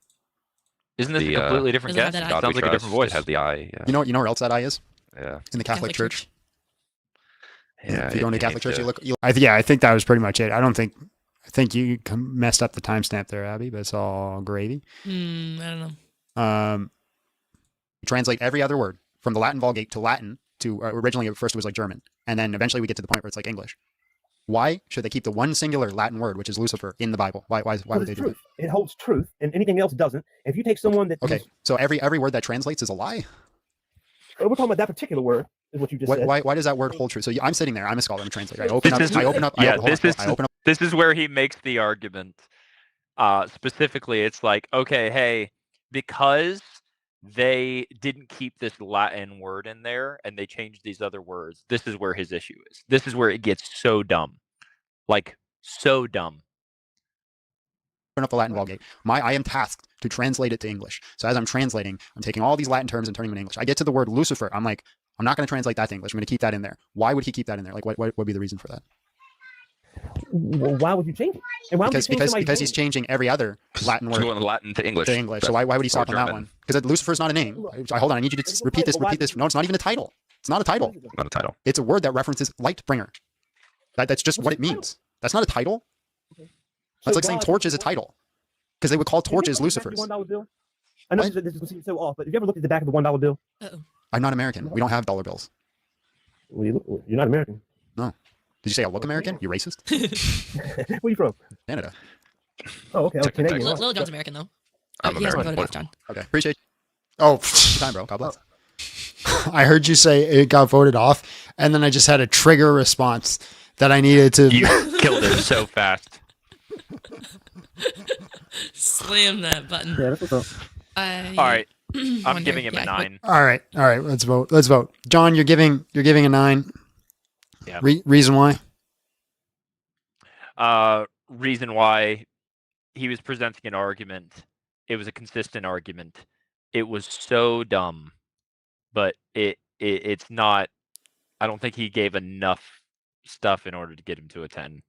Isn't this a completely different guest? It sounds like a different voice. It has the eye. Yeah. You know where else that eye is? Yeah. In the Catholic Church. Yeah. If you go into Catholic Church, you look. I think that was pretty much it. I think you messed up the timestamp there, Abby, but it's all gravy. I don't know. Translate every other word from the Latin Vulgate to Latin to originally at first it was like German, and then eventually we get to the point where it's like English. Why should they keep the one singular Latin word, which is Lucifer, in the Bible? Why would they do truth. It holds truth, and anything else doesn't. If you take someone that Okay, so every word that translates is a lie? we're talking about that particular word, is what you just said. Why does that word hold true? So I'm sitting there, I'm a scholar, I'm a translator. I open up. This is where he makes the argument. Specifically, it's like, okay, hey, because they didn't keep this Latin word in there and they changed these other words, this is where his issue is. This is where it gets so dumb. Like, so dumb. Open up the Latin Vulgate. I am tasked to translate it to English. So as I'm translating, I'm taking all these Latin terms and turning them into English. I get to the word Lucifer. I'm like, I'm not going to translate that to English. I'm going to keep that in there. Why would he keep that in there? Like, what would be the reason for that? Well, why would you change it? And why because he's changing every other Latin word going Latin to English. So why would he stop on that one? Because Lucifer's not a name. Hold on, I need you to repeat this. No, it's not even a title. It's not a title. Not a title. It's a word that references light bringer. That's just what it means. That's not a title. That's like saying torch is a title. Because they would call torches Lucifers. $1 bill? I know this is going to seem so off, but have you ever looked at the back of the $1 bill? I'm not American. We don't have dollar bills. Well, you're not American. No. Did you say I look American? You racist? Where are you from? Canada. Oh, okay. Canadian. Lil John's American, though. I'm he hasn't American. voted off John. Okay. Appreciate you. Oh, time, bro. God bless. I heard you say it got voted off, and then I just had a trigger response that I needed to. You killed it so fast. Slam that button. Yeah, that's what's up. All right. I'm giving him a 9. All right. Let's vote. John, you're giving a 9. Yeah. Reason why? Reason why he was presenting an argument. It was a consistent argument. It was so dumb, but it's not. I don't think he gave enough stuff in order to get him to a 10.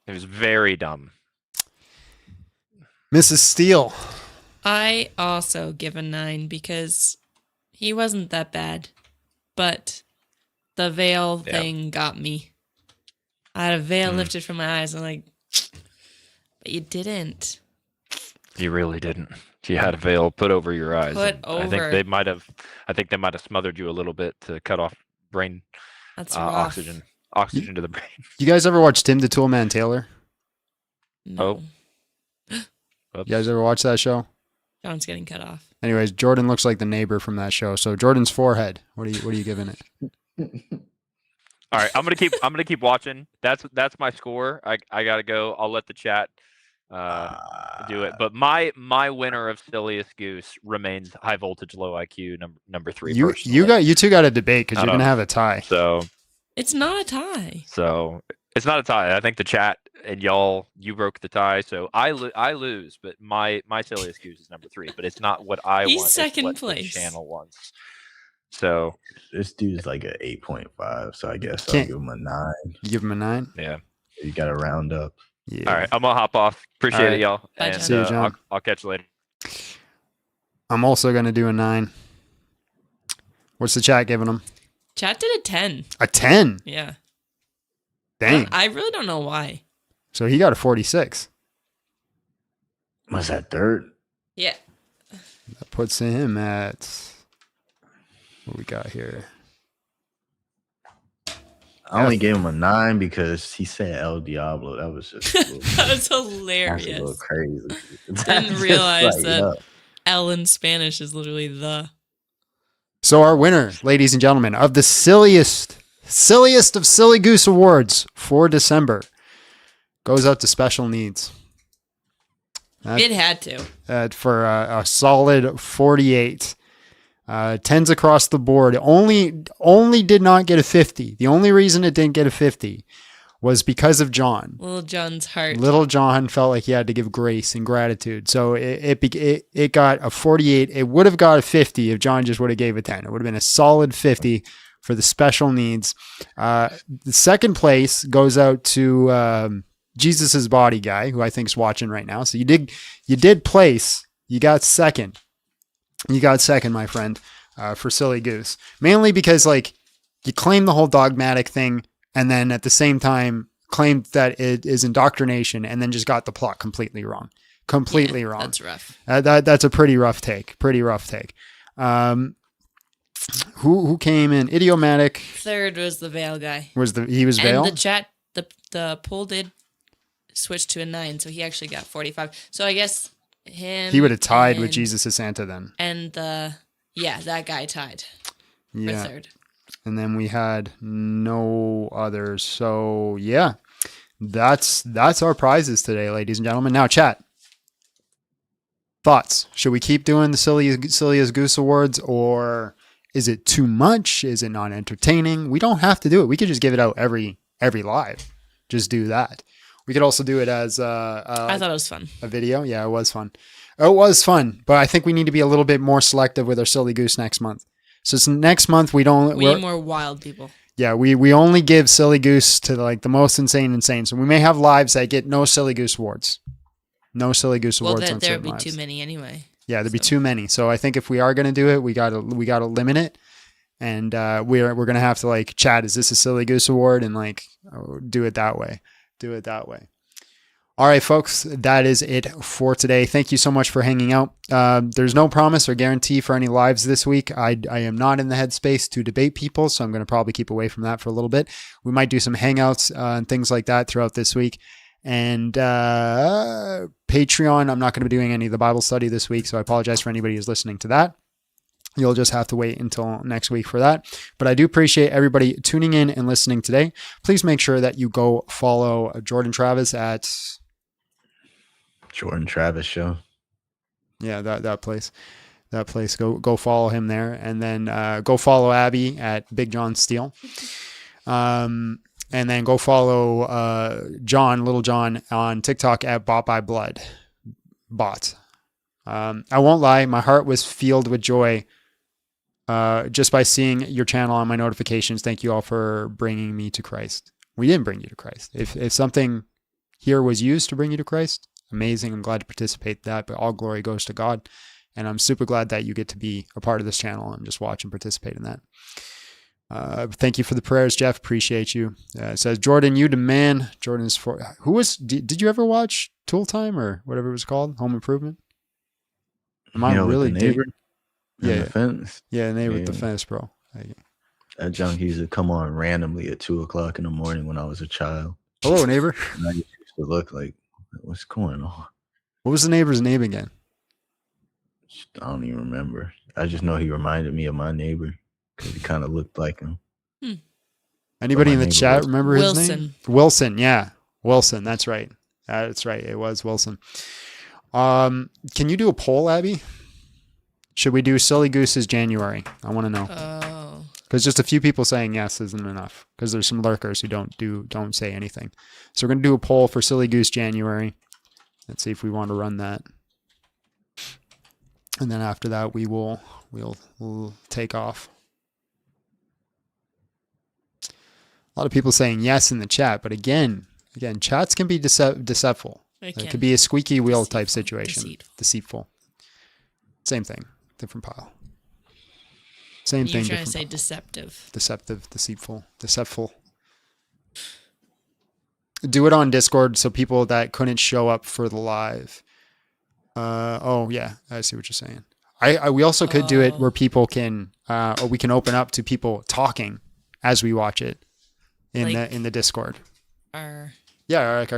It was very dumb. Mrs. Steele. I also give a 9 because he wasn't that bad, but the veil thing got me. I had a veil lifted from my eyes. I'm like, but you didn't. You really didn't. You had a veil put over your eyes. Put over. I think they might have smothered you a little bit to cut off brain oxygen to the brain. You guys ever watch Tim the Toolman Taylor? No. You guys ever watch that show? John's getting cut off. Anyways, Jordan looks like the neighbor from that show. So Jordan's forehead. What are you giving it? All right, I'm gonna keep watching. That's my score. I gotta go. I'll let the chat do it. But my winner of Silliest Goose remains High Voltage Low IQ number 3. You two got a debate because you're gonna have a tie. So it's not a tie. So it's not a tie. I think the chat and you broke the tie. So I lose. But my Silliest Goose is number 3. But it's not what I He's want. second it's what place. The channel wants. So this dude's like an 8.5. So I guess I'll give him a 9. You give him a 9? Yeah. You got to round up. Yeah. All right, I'm gonna hop off. Appreciate it, y'all. Bye, And See you, John. I'll catch you later. I'm also gonna do a 9. What's the chat giving him? Chat did a 10. A 10? Yeah. Dang. I really don't know why. So he got a 46. Was that third? Yeah. That puts him at what we got here. I only gave him a 9 because he said El Diablo. That was just that was hilarious. That's a little crazy. Didn't realize that L in Spanish is literally the. So our winner, ladies and gentlemen, of the silliest of Silly Goose Awards for December goes out to Special Needs. It had to. For a solid 48. 10s across the board. Only did not get a 50. The only reason it didn't get a 50 was because of John. Little John's heart. Little John felt like he had to give grace and gratitude. So it got a 48. It would have got a 50 if John just would have gave a 10. It would have been a solid 50 for the Special Needs. The second place goes out to Jesus's Body guy, who I think is watching right now. So you did place. You got second. You got second, my friend, for Silly Goose. Mainly because, like, you claim the whole dogmatic thing and then at the same time claimed that it is indoctrination and then just got the plot completely wrong. Completely wrong. That's rough. That's a pretty rough take. Who came in? Idiomatic Third was the Veil guy. he was Veil? And the chat, the poll did switch to a 9, so he actually got 45. So I guess him. He would have tied with Jesus is Santa then. And that guy tied for third. And then we had no others. So yeah, that's our prizes today, ladies and gentlemen. Now, chat. Thoughts? Should we keep doing the Silliest Goose Awards, or is it too much? Is it not entertaining? We don't have to do it. We could just give it out every live. Just do that. We could also do it as I thought it was fun. A video. Yeah, it was fun. It was fun, but I think we need to be a little bit more selective with our Silly Goose next month. So next month we need more wild people. Yeah, we only give Silly Goose to like the most insane. So we may have lives that get no Silly Goose awards. No Silly Goose awards. Well, on there would be lives. too many anyway. Yeah, there'd be too many. So I think if we are going to do it, we gotta limit it, and we're gonna have to like chat. Is this a Silly Goose award? And like do it that way. All right, folks, that is it for today. Thank you so much for hanging out. There's no promise or guarantee for any lives this week. I am not in the headspace to debate people, so I'm going to probably keep away from that for a little bit. We might do some hangouts and things like that throughout this week. And Patreon, I'm not going to be doing any of the Bible study this week, so I apologize for anybody who's listening to that. You'll just have to wait until next week for that. But I do appreciate everybody tuning in and listening today. Please make sure that you go follow Jordan Travis at Jordan Travis Show. Yeah, that place. Go follow him there, and then go follow Abby at Big John Steele. And then go follow Little John on TikTok at Bought by Blood. Bought. I won't lie, my heart was filled with joy just by seeing your channel on my notifications. Thank you all for bringing me to Christ. We didn't bring you to Christ. If something here was used to bring you to Christ, amazing. I'm glad to participate in that, but all glory goes to God. And I'm super glad that you get to be a part of this channel and just watch and participate in that. Thank you for the prayers, Jeff. Appreciate you. It says, Jordan, you demand. Jordan is for, did you ever watch Tool Time or whatever it was called? Home Improvement? Am I really deep? Yeah. The fence. Yeah, neighbor with the fence, bro. That junk used to come on randomly at 2:00 in the morning when I was a child. Hello, neighbor. And I used to look like, what's going on? What was the neighbor's name again? I don't even remember. I just know he reminded me of my neighbor because he kind of looked like him. Anybody in the chat remember his name? Wilson. Yeah, Wilson. That's right. That's right. It was Wilson. Can you do a poll, Abby? Should we do Silly Goose's January? I want to know. Oh. Because just a few people saying yes isn't enough. Because there's some lurkers who don't say anything. So we're gonna do a poll for Silly Goose January. Let's see if we want to run that. And then after that, we'll take off. A lot of people saying yes in the chat, but again, chats can be deceptive. It could be a squeaky wheel type situation. Deceitful. Same thing, different pile. Same thing. You're trying to say deceptive. Deceitful. Do it on Discord so people that couldn't show up for the live. Oh yeah, I see what you're saying. We also could do it where people can, or we can open up to people talking as we watch it in the Discord. Our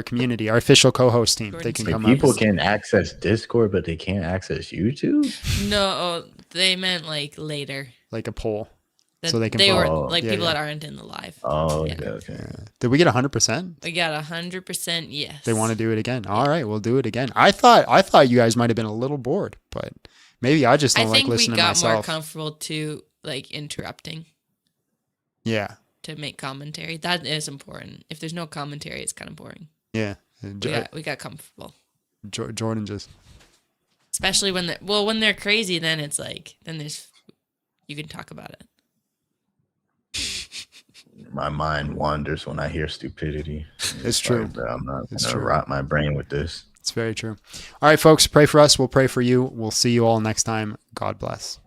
community, our official co-host team. They can come up. People can access Discord, but they can't access YouTube. No, they meant like later. Like a poll. So they can vote. People that aren't in the live. Oh, okay. Yeah. Did we get 100%? We got 100% yes. They want to do it again. All right, we'll do it again. I thought you guys might have been a little bored, but maybe I just don't like listening to myself. I think we got more comfortable to like interrupting. Yeah. To make commentary. That is important. If there's no commentary, it's kind of boring. Yeah. We got comfortable. Jordan just. Especially when they're crazy, then it's like, you can talk about it. My mind wanders when I hear stupidity. It's true. Like, bro, I'm not going to rot my brain with this. It's very true. All right, folks, pray for us. We'll pray for you. We'll see you all next time. God bless.